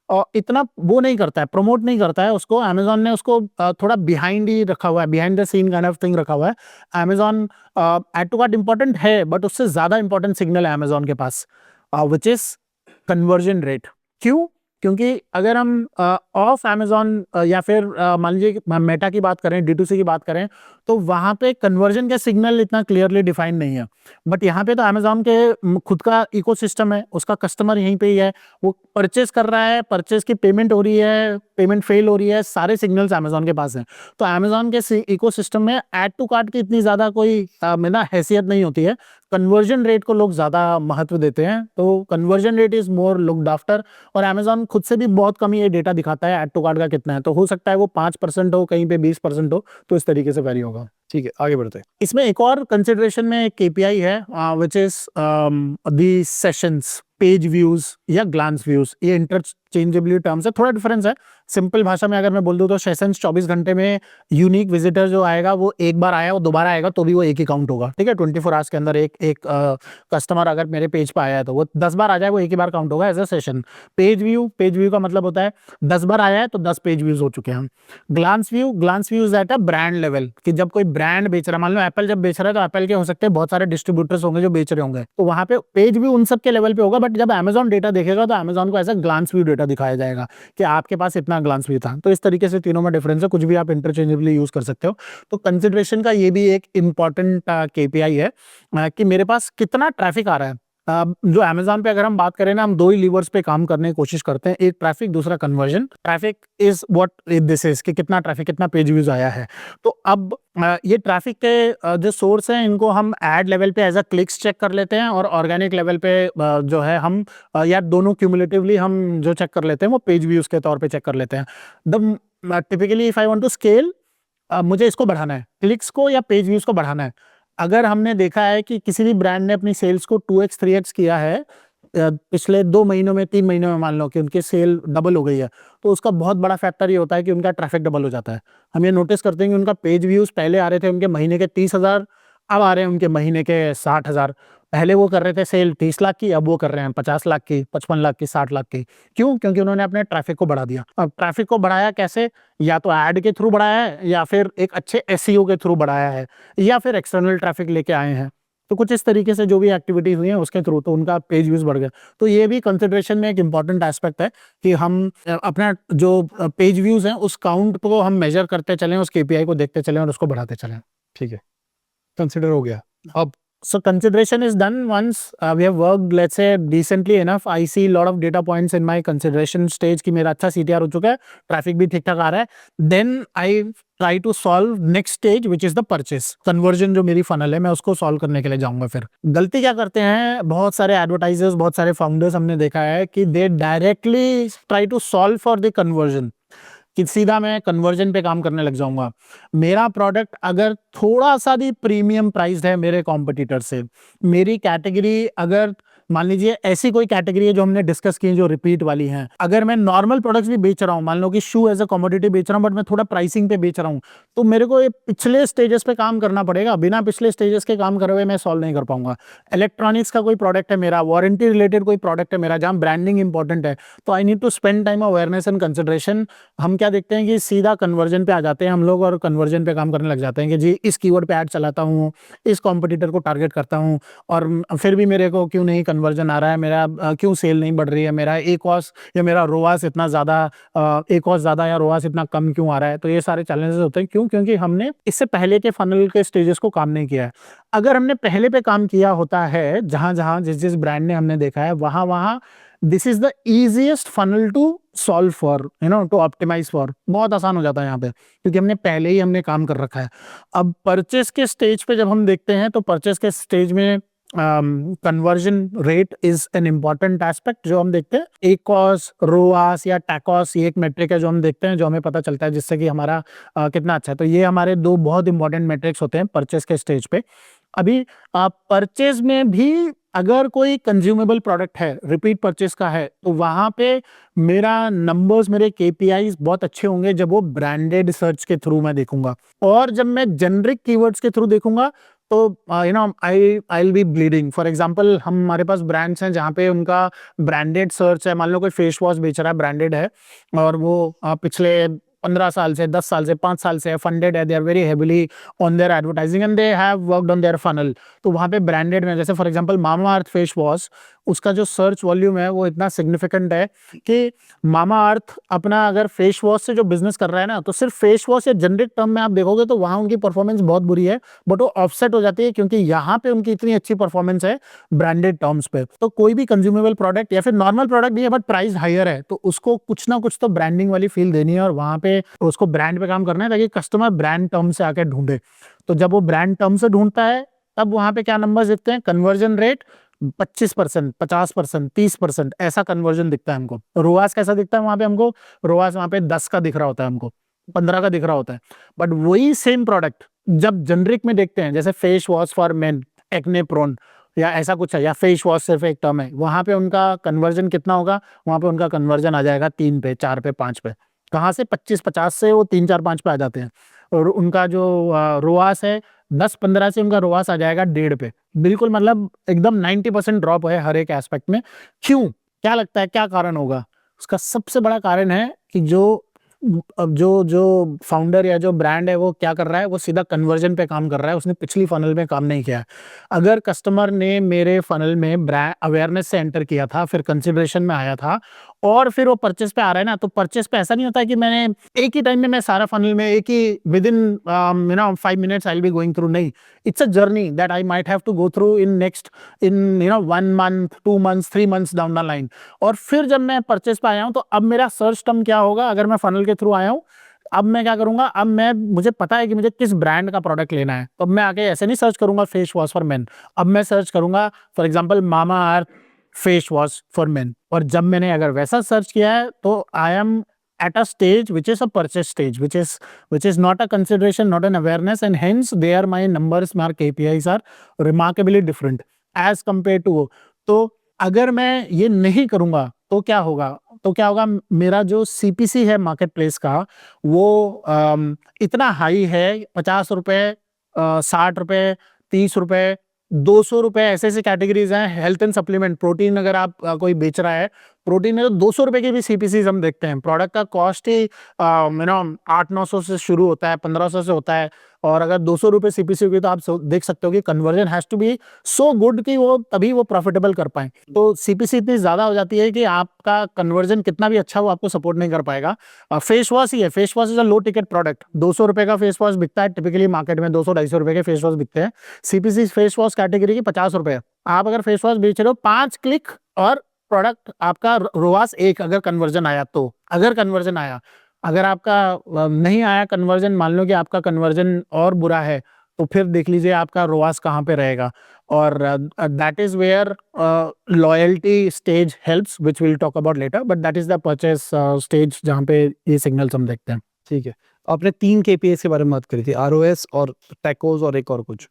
इतना वो नहीं करता है, प्रमोट नहीं करता है उसको। अमेजोन ने उसको थोड़ा बिहाइंड ही रखा हुआ है, behind the scene kind of thing रखा हुआ है। Amazon add to cart important है बट उससे ज्यादा इंपॉर्टेंट सिग्नल है अमेजोन के पास, विच इज कन्वर्जन रेट। क्यों? क्योंकि अगर हम ऑफ अमेजोन या फिर मान लीजिए मेटा की बात करें, D2C की बात करें, तो वहां पे कन्वर्जन का सिग्नल इतना क्लियरली डिफाइन नहीं है। बट यहाँ पे तो अमेजोन के खुद का इकोसिस्टम है, उसका कस्टमर यहीं पे ही है, वो परचेस कर रहा है, परचेस की पेमेंट हो रही है, पेमेंट फेल हो रही है, सारे सिग्नल्स अमेजोन के पास हैं। तो अमेजोन के इकोसिस्टम में ऐड टू कार्ट की इतनी ज्यादा कोई हैसियत नहीं होती है। कन्वर्जन रेट को लोग ज्यादा महत्व देते हैं, तो conversion rate is more looked after. और अमेजोन खुद से भी बहुत कम ये डेटा दिखाता है ऐड टू कार्ट का कितना है, तो हो सकता है वो 5% हो, कहीं पे 20% हो, तो इस तरीके से वेरी होगा। ठीक है, आगे बढ़ते हैं। इसमें एक और कंसिडरेशन में एक KPI है which is the sessions, page views या ग्लांस व्यूज। ये इंटरचेंजेबली टर्म्स है, थोड़ा डिफरेंस है। सिंपल भाषा में अगर मैं बोल दूं तो सेशंस 24 घंटे में यूनिक विजिटर जो आएगा वो एक बार आया, वो दोबारा आएगा तो भी वो एक ही काउंट होगा, ठीक है। 24 आवर्स के अंदर एक कस्टमर अगर मेरे पेज पर आया है तो वो 10 बार आ जाए, वो एक ही बार काउंट होगा as a session. Page view का मतलब होता है 10 बार आया है तो 10 पेज व्यूज हो चुके हैं। Glance views at a brand level, कि जब कोई ब्रांड बेच रहा है, मान लो एप्पल जब बेच रहा है तो एप्पल के हो सकते हैं बहुत सारे डिस्ट्रीब्यूटर्स होंगे जो बेच रहे होंगे, तो वहां पे पेज व्यू उन सब के लेवल पे होगा। बट जब अमेजोन डेटा देखेगा तो अमेजोन को ऐसा ग्लांस व्यू डेटा दिखाया जाएगा कि आपके पास इतना ग्लांस व्यू था। तो इस तरीके से तीनों में डिफरेंस है, कुछ भी आप इंटरचेंजेबली यूज कर सकते हो। तो कंसिडरेशन का ये भी एक इंपॉर्टेंट KPI है कि मेरे पास कितना ट्रैफिक आ रहा है। जो अमेजोन पे अगर हम बात करें ना, हम 2 ही लीवर्स पे काम करने की कोशिश करते हैं, एक ट्रैफिक, दूसरा conversion. Traffic is what this is, कि कितना ट्रैफिक, कितना पेज व्यूज आया है। तो अब ये ट्रैफिक के जो सोर्स हैं इनको हम एड लेवल पे एज अ क्लिक्स चेक कर लेते हैं और ऑर्गेनिक लेवल पे जो है हम या दोनों क्यूमुलेटिवली हम जो चेक कर लेते हैं वो पेज व्यूज के तौर पे चेक कर लेते हैं। The typically if I want to scale, मुझे इसको बढ़ाना है, क्लिक्स को या पेज व्यूज को बढ़ाना है। अगर हमने देखा है कि किसी भी ब्रांड ने अपनी सेल्स को 2x 3x किया है पिछले 2 महीनों में, 3 महीनों में, मान लो कि उनकी सेल डबल हो गई है, तो उसका बहुत बड़ा फैक्टर ये होता है कि उनका ट्रैफिक डबल हो जाता है। हम ये नोटिस करते हैं कि उनका पेज व्यूज पहले आ रहे थे उनके महीने के 30,000, अब आ रहे हैं उनके महीने के 60,000। पहले वो कर रहे थे सेल 30 लाख की, अब वो कर रहे हैं 50 लाख की, 55 लाख की, 60 लाख की। क्यों? क्योंकि उन्होंने अपने ट्रैफिक को बढ़ा दिया। अब ट्रैफिक को बढ़ाया कैसे? या तो ऐड के थ्रू बढ़ाया है, या फिर एक अच्छे एसईओ के थ्रू बढ़ाया है, या फिर एक्सटर्नल ट्रैफिक लेके आए हैं। तो कुछ इस तरीके से जो भी एक्टिविटीज हुई हैं उसके थ्रू तो उनका पेज व्यूज बढ़ गया। तो ये भी कंसिडरेशन में एक इंपॉर्टेंट एस्पेक्ट है कि हम अपना जो पेज व्यूज हैं उस काउंट को हम मेजर करते चलें, उस केपीआई को देखते चलें और उसको बढ़ाते चलें। ठीक है, कंसिडर हो गया। अब So consideration is done once we have worked, let's say, decently enough. I see a lot of data points in my consideration stage कि मेरा अच्छा CTR हो चुका है, ट्रैफिक भी ठीक ठाक आ रहा है. Then I try to solve next stage which is the purchase conversion. जो मेरी funnel है मैं उसको solve करने के लिए जाऊंगा. फिर गलती क्या करते हैं बहुत सारे एडवर्टाइजर्स, बहुत सारे फाउंडर्स हमने देखा है कि they directly try to solve for the conversion, कि सीधा मैं कन्वर्जन पे काम करने लग जाऊंगा। मेरा प्रोडक्ट अगर थोड़ा सा भी प्रीमियम प्राइस्ड है मेरे कॉम्पिटिटर से, मेरी कैटेगरी अगर मान लीजिए ऐसी कोई कैटेगरी है जो हमने डिस्कस की जो रिपीट वाली है, अगर मैं नॉर्मल प्रोडक्ट्स भी बेच रहा हूं, मान लो कि शू एज अ कमोडिटी बेच रहा हूं बट मैं थोड़ा प्राइसिंग पे बेच रहा हूं, तो मेरे को ये पिछले स्टेजेस पे काम करना पड़ेगा। बिना पिछले स्टेजेस के काम करे हुए मैं सॉल्व नहीं कर पाऊंगा। इलेक्ट्रॉनिक्स का कोई प्रोडक्ट है मेरा, वारंटी रिलेटेड कोई प्रोडक्ट है मेरा जहां ब्रांडिंग इंपॉर्टेंट है, तो I need to spend time awareness and consideration. हम क्या देखते हैं कि सीधा कन्वर्जन पे आ जाते हैं हम लोग और कन्वर्जन पे काम करने लग जाते हैं कि जी इस कीवर्ड पे ऐड चलाता हूँ, इस कॉम्पिटिटर को टारगेट करता हूँ और फिर भी मेरे को क्यों नहीं कन्वर्जन आ रहा है, मेरा क्यों सेल नहीं बढ़ रही है, मेरा ए कॉस या मेरा रोआस इतना ज़्यादा, ए कॉस ज़्यादा या रोआस इतना कम क्यों आ रहा है। तो ये सारे चैलेंजेस होते हैं। क्यों? क्योंकि हमने इससे पहले के फनल के स्टेजेस को काम नहीं किया है। अगर हमने पहले पे काम किया होता है, जहां जहां जिस जिस ब्रांड ने हमने देखा है वहां वहां this is the easiest funnel to solve for, to optimise for. बहुत आसान हो जाता है यहाँ पे क्योंकि हमने काम कर रखा है। अब परचेस के स्टेज पे जब हम देखते हैं तो परचेस के स्टेज में conversion rate is an important aspect जो हम देखते हैं। एकॉस, रोआस या टैकॉस ये एक मेट्रिक है जो हम देखते हैं, जो हमें पता चलता है जिससे कि हमारा कितना अच्छा है। तो ये हमारे दो बहुत इंपॉर्टेंट मेट्रिक्स होते हैं परचेस के स्टेज पे। अभी परचेज में भी अगर कोई कंज्यूमेबल प्रोडक्ट है, रिपीट परचेस का है, तो वहां पे मेरा नंबर्स, मेरे केपीआईज बहुत अच्छे होंगे जब वो ब्रांडेड सर्च के थ्रू मैं देखूंगा। और जब मैं जेनरिक कीवर्ड्स के थ्रू देखूंगा तो आई will B bleeding. For example हमारे पास ब्रांड्स हैं जहाँ पे उनका ब्रांडेड सर्च है। मान लो कोई फेस वॉश बेच रहा है, ब्रांडेड है, और वो पिछले 15 साल से, 10 साल से, 5 साल से फंडेड है, they are very heavily on their advertising and they have worked on their funnel. तो वहाँ पे ब्रांडेड में जैसे for example Mamaearth face wash, उसका जो सर्च वॉल्यूम है वो इतना सिग्निफिकेंट है कि मामा अर्थ अपना अगर फेस वॉश से जो बिजनेस कर रहा है ना, तो सिर्फ फेस वॉश या जनरिक टर्म में आप देखोगे तो वहाँ उनकी परफॉर्मेंस बहुत बुरी है, बट वो ऑफसेट हो जाती है क्योंकि यहाँ पे उनकी इतनी अच्छी परफॉर्मेंस है ब्रांडेड टर्म्स पे। तो कोई भी कंज्यूमेबल प्रोडक्ट या फिर नॉर्मल प्रोडक्ट भी है बट प्राइस हायर है, तो उसको कुछ ना कुछ तो ब्रांडिंग वाली फील देनी है और वहाँ पे उसको ब्रांड पे काम करना है ताकि कस्टमर ब्रांड टर्म से आके ढूंढे। तो जब वो ब्रांड टर्म से ढूंढता है तब वहां पे क्या नंबर्स दिखते हैं? कन्वर्जन रेट 25%, 50%, 30% ऐसा कन्वर्जन दिखता है हमको। रोआस कैसा दिखता है वहां पे हमको? रोआस वहां पे 10 का दिख रहा होता है हमको, 15 का दिख रहा होता है। बट वही सेम प्रोडक्ट जब जेनरिक में देखते हैं, जैसे face wash for men, acne prone या ऐसा कुछ है, या फेस वॉश सिर्फ एक टर्म है, वहां पे उनका कन्वर्जन कितना होगा? वहां पे उनका कन्वर्जन आ जाएगा 3 पे, 4 पे, 5 पे। कहाँ से? 25-50 से वो 3-4-5 पे आ जाते हैं। और उनका जो रोआस है 10-15 से उनका रोआस आ जाएगा 1.5 पे। बिल्कुल मतलब एकदम 90% ड्रॉप है हर एक एस्पेक्ट में। क्यों? क्या लगता है क्या कारण होगा? उसका सबसे बड़ा कारण है कि अब जो फाउंडर या जो ब्रांड है वो क्या कर रहा है, वो सीधा कन्वर्जन पे काम कर रहा है, उसने पिछली फनल में काम नहीं किया है। अगर कस्टमर ने मेरे फनल में ब्रांड अवेयरनेस से एंटर किया था, फिर कंसिडरेशन में आया था और फिर वो परचेस पे आ रहा है ना, तो परचेस पे ऐसा नहीं होता है कि मैंने एक ही टाइम में मैं सारा फनल में एक ही within 5 minutes I will be going through. नहीं, it's a journey that I might have to go through in 1 month, 2 months, 3 months down the line. और फिर जब मैं परचेस पे आया हूं तो अब मेरा सर्च टर्म क्या होगा? अगर मैं फनल के थ्रू आया हूं, अब मैं क्या करूंगा? अब मुझे पता है कि मुझे किस ब्रांड का प्रोडक्ट लेना है, तो अब मैं आके ऐसे नहीं सर्च करूंगा फेस वॉश फॉर मेन, अब मैं सर्च करूंगा for example Mamaearth face wash for main. और जब मैंने अगर वैसा सर्च किया है तो I am at a stage which is a purchase stage, which is not a consideration, not an awareness, and hence there my numbers, my KPIs are remarkably different as compared to वो। तो अगर मैं ये नहीं करूंगा तो क्या होगा? मेरा जो CPC है मार्केट प्लेस का वो इतना हाई है, 50 रुपए, 60 रुपए, 30 रुपए, ₹200 ऐसे ऐसे कैटेगरीज हैं, हेल्थ एंड सप्लीमेंट, प्रोटीन अगर आप कोई बेच रहा है, प्रोटीन में तो ₹200 की भी सीपीसीज हम देखते हैं। प्रोडक्ट का कॉस्ट ही 800-900 से शुरू होता है, 1500 से होता है, और अगर ₹200 सीपीसी होगी तो आप देख सकते हो कि conversion has to be so good कि वो तभी वो प्रॉफिटेबल कर पाए। तो सीपीसी इतनी ज्यादा हो जाती है कि आपका कन्वर्जन कितना भी अच्छा हो आपको सपोर्ट नहीं कर पाएगा। फेस वॉश ही है, face wash is a low ticket product. ₹200 का फेस वॉश बिकता है टिपिकली मार्केट में, 200-250 के फेस वॉश बिकते हैं। सीपीसी फेस वॉश कैटेगरी की ₹50। आप अगर फेस वॉश बेच रहे हो 5 क्लिक और प्रोडक्ट आपका रोआस 1, अगर कन्वर्जन आया तो, अगर कन्वर्जन आया, अगर आपका नहीं आया कन्वर्जन, मान लो कि आपका कन्वर्जन और बुरा है, तो फिर देख लीजिए आपका रोआस कहाँ पे रहेगा। और that is where loyalty stage helps, which will talk about later, but that is the purchase stage जहाँ पे ये सिग्नल्स हम देखते हैं। ठीक है, आपने 3 केपीआईज के बारे में बात करी थी, आरओएस और टैकोस और एक और कुछ,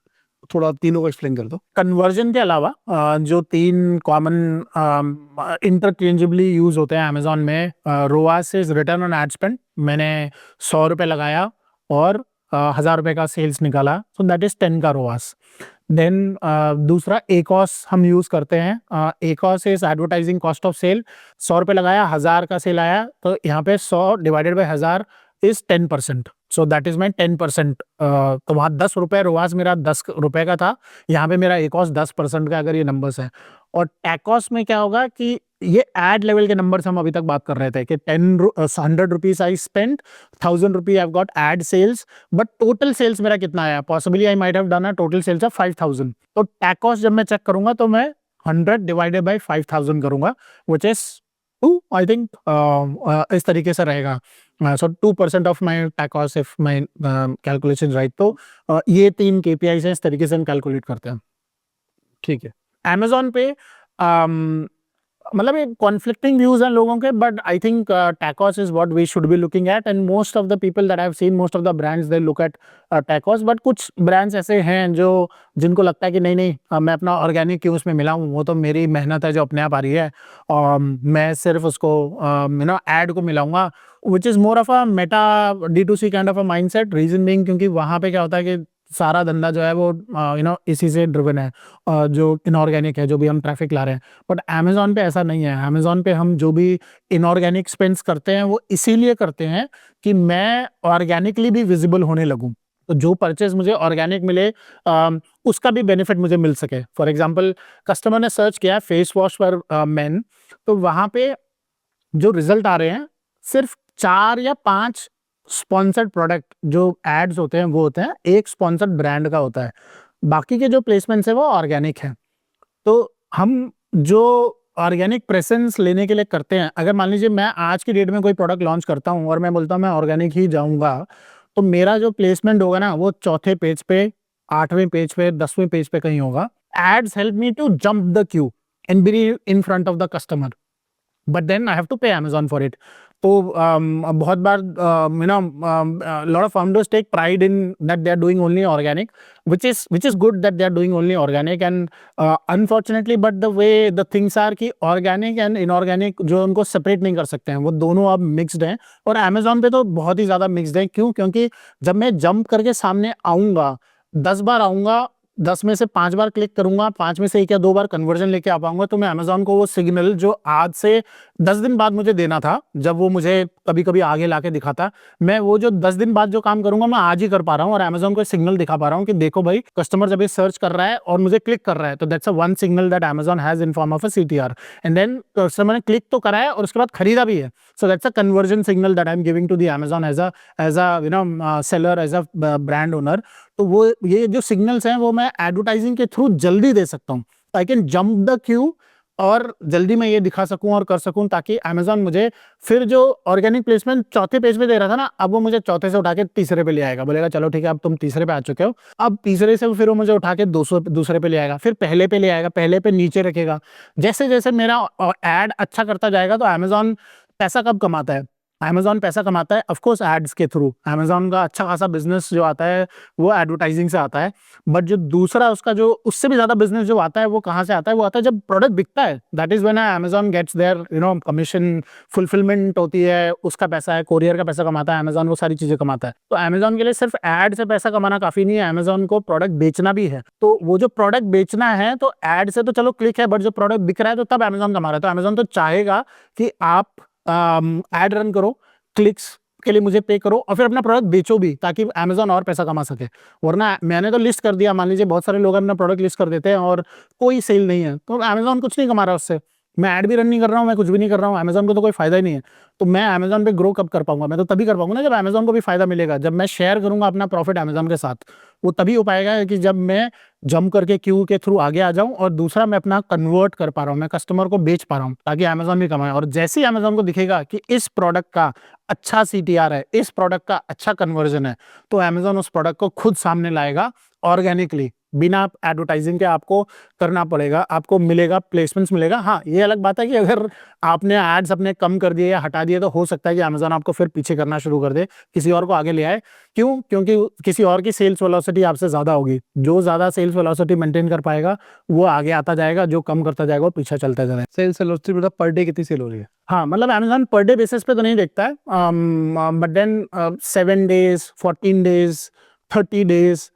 थोड़ा तीनों को एक्सप्लेन कर दो। कन्वर्जन के अलावा जो 3 कॉमन इंटरचेंजेबली यूज होते हैं अमेज़न में, ROAS is return on ad spend. मैंने ₹100 लगाया और ₹1000 का सेल्स निकाला, सो दैट इज 10 का रोआस। देन दूसरा एकॉस हम यूज करते हैं। ACoS is advertising cost of sale. ₹100 लगाया, 1000 का सेल आया, तो यहाँ पे 100 divided by 1000 is 10%। So that is my 10%। तो वहाँ ₹10 रोआस मेरा ₹10 का था, यहाँ पे मेरा एकॉस 10% का, अगर ये नंबर्स है। और टैकॉस में क्या होगा कि ये एड लेवल के नंबर्स हम अभी तक बात कर रहे थे कि ₹100 I spent, ₹1000 I got ad sales, but total sales मेरा कितना आया, possibly I might have done a total sales of 5000। तो टैकॉस जब मैं चेक करूंगा तो मैं 100 डिवाइडेड बाय 5000 करूंगा, व्हिच इज 2, आई थिंक इस तरीके से रहेगा। So 2% of my TACoS if my calculation right. तो ये 3 केपीआई से इस तरीके से हम कैलकुलेट करते हैं। ठीक है, अमेज़न पे मतलब ये कॉन्फ्लिक्टिंग व्यूज हैं लोगों के, but I think TACoS is what we should be looking at, and most of the people that I have seen, most of the brands they look at TACoS. But कुछ brands ऐसे हैं जो जिनको लगता है कि नहीं नहीं मैं अपना ऑर्गेनिक क्यों उसमें मिलाऊं, वो तो मेरी मेहनत है जो अपने आप आ रही है, और मैं सिर्फ उसको एड को मिलाऊंगा, which is more of a meta D2C kind of a mindset. Reason being क्योंकि वहां पे क्या होता है कि सारा धंधा जो है वो इसी से ड्रिवन है, जो इनऑर्गेनिक है, जो भी हम ट्रैफिक ला रहे हैं। बट अमेज़न पे ऐसा नहीं है। अमेज़न पे हम जो भी इनऑर्गेनिक स्पेंड्स करते हैं वो इसीलिए करते हैं कि मैं ऑर्गेनिकली भी विजिबल होने लगूं, तो जो परचेज मुझे ऑर्गेनिक मिले उसका भी बेनिफिट मुझे मिल सके। फॉर एग्जांपल, कस्टमर ने सर्च किया फेस वॉश फॉर मेन, तो वहां पे जो रिजल्ट आ रहे हैं सिर्फ 4 या 5 स्पॉन्सर्ड प्रोडक्ट जो एड्स होते हैं वो होते हैं, एक स्पॉन्सर्ड ब्रांड का होता है, बाकी के जो प्लेसमेंट्स है वो ऑर्गेनिक है। तो हम जो ऑर्गेनिक प्रेजेंस लेने के लिए करते हैं, अगर मान लीजिए मैं आज की डेट में कोई प्रोडक्ट लॉन्च करता हूं और मैं बोलता हूं मैं ऑर्गेनिक ही जाऊंगा, तो मेरा जो प्लेसमेंट होगा ना वो चौथे पेज पे, 8वें पेज पे, 10वें पेज पे कहीं होगा। Ads help me to jump the queue and be in front of the customer, but then I have to pay Amazon for it. तो बहुत बार lot of founders take pride in that they are doing only organic, which is good that they are doing only organic, and unfortunately but the way the things are कि organic and inorganic जो उनको separate नहीं कर सकते हैं, वो दोनों अब mixed हैं। और Amazon पे तो बहुत ही ज़्यादा mixed है। क्यों? क्योंकि जब मैं jump करके सामने आऊँगा, 10 बार आऊँगा, 10 में से 5 बार क्लिक करूंगा, 5 में से 1 या 2 बार कन्वर्जन लेके आ पाऊंगा, तो मैं Amazon को वो सिग्नल जो आज से 10 दिन बाद मुझे देना था, जब वो मुझे कभी कभी आगे लाके दिखाता, मैं वो जो 10 दिन बाद जो काम करूंगा मैं आज ही कर पा रहा हूँ, और Amazon को सिग्नल दिखा पा रहा हूँ कि देखो भाई कस्टमर जब ये सर्च कर रहा है और मुझे क्लिक कर रहा है, तो that's a one signal that Amazon has in form of a CTR, and then customer ने क्लिक तो करा है और उसके बाद खरीदा भी है, so that's a conversion signal that I am giving to the Amazon as a seller, as a brand owner. तो वो ये जो सिग्नल्स हैं वो मैं एडवर्टाइजिंग के थ्रू जल्दी दे सकता हूँ, I can jump the Q, और जल्दी मैं ये दिखा सकूं और कर सकूं, ताकि Amazon मुझे फिर जो ऑर्गेनिक प्लेसमेंट चौथे पेज पे दे रहा था ना, अब वो मुझे चौथे से उठा के तीसरे पे ले आएगा, बोलेगा चलो ठीक है अब तुम तीसरे पे आ चुके हो, अब तीसरे से फिर वो मुझे उठा के दूसरे पे ले आएगा, फिर पहले पे ले आएगा, पहले पे नीचे रखेगा। जैसे जैसे मेरा एड अच्छा करता जाएगा, तो Amazon पैसा कब कमाता है? Amazon पैसा कमाता है ऑफ कोर्स एड्स के थ्रू। Amazon का अच्छा खासा बिजनेस जो आता है वो एडवर्टाइजिंग से आता है, बट जो दूसरा उसका जो उससे भी ज़्यादा बिजनेस जो आता है वो कहाँ से आता है? वो आता है जब प्रोडक्ट बिकता है। That is when Amazon gets their commission, fulfilment होती है, उसका पैसा है, कोरियर का पैसा कमाता है Amazon, वो सारी चीज़ें कमाता है। तो Amazon के लिए सिर्फ एड से पैसा कमाना काफ़ी नहीं है, Amazon को प्रोडक्ट बेचना भी है। तो वो जो प्रोडक्ट बेचना है तो एड से तो चलो क्लिक है, बट जो प्रोडक्ट बिक रहा है तो तब Amazon कमा रहा है। तो Amazon तो चाहेगा कि आप एड रन करो, क्लिक्स के लिए मुझे पे करो और फिर अपना प्रोडक्ट बेचो भी, ताकि Amazon और पैसा कमा सके। वरना मैंने तो लिस्ट कर दिया, मान लीजिए बहुत सारे लोग अपना प्रोडक्ट लिस्ट कर देते हैं और कोई सेल नहीं है, तो Amazon कुछ नहीं कमा रहा उससे। मैं ऐड भी रन नहीं कर रहा हूँ, मैं कुछ भी नहीं कर रहा हूँ, Amazon को तो कोई फायदा ही नहीं है। तो मैं Amazon पे ग्रो कब कर पाऊंगा? मैं तो तभी कर पाऊंगा ना जब Amazon को भी फायदा मिलेगा, जब मैं शेयर करूंगा अपना प्रॉफिट Amazon के साथ। वो तभी हो पाएगा कि जब मैं जंप करके क्यू के थ्रू आगे आ जाऊं, और दूसरा मैं अपना कन्वर्ट कर पा रहा हूं, मैं कस्टमर को बेच पा रहा हूं, ताकि Amazon भी कमाए। और जैसे ही Amazon को दिखेगा कि इस प्रोडक्ट का अच्छा CTR है, इस प्रोडक्ट का अच्छा कन्वर्जन है, तो Amazon उस प्रोडक्ट को खुद सामने लाएगा ऑर्गेनिकली, बिना एडवर्टाइजिंग के। आपको करना पड़ेगा, आपको मिलेगा, प्लेसमेंट्स मिलेगा। हाँ, ये अलग बात है कि अगर आपने एड्स अपने कम कर दिए या हटा दिए तो हो सकता है कि Amazon आपको फिर पीछे करना शुरू कर दे, किसी और को आगे ले आए। क्यों? क्योंकि किसी और की सेल्स वेलोसिटी आपसे ज़्यादा होगी। जो ज़्यादा सेल्स वेलोसिटी मेंटेन कर पाएगा वो आगे आता जाएगा, जो कम करता जाएगा वो पीछे चलता जाएगा। सेल्स वेलोसिटी मतलब पर डे कितनी सेल हो रही है? हाँ, मतलब Amazon पर डे बेसिस पे तो नहीं देखता है, but then 7 days, 14 days, 30 days,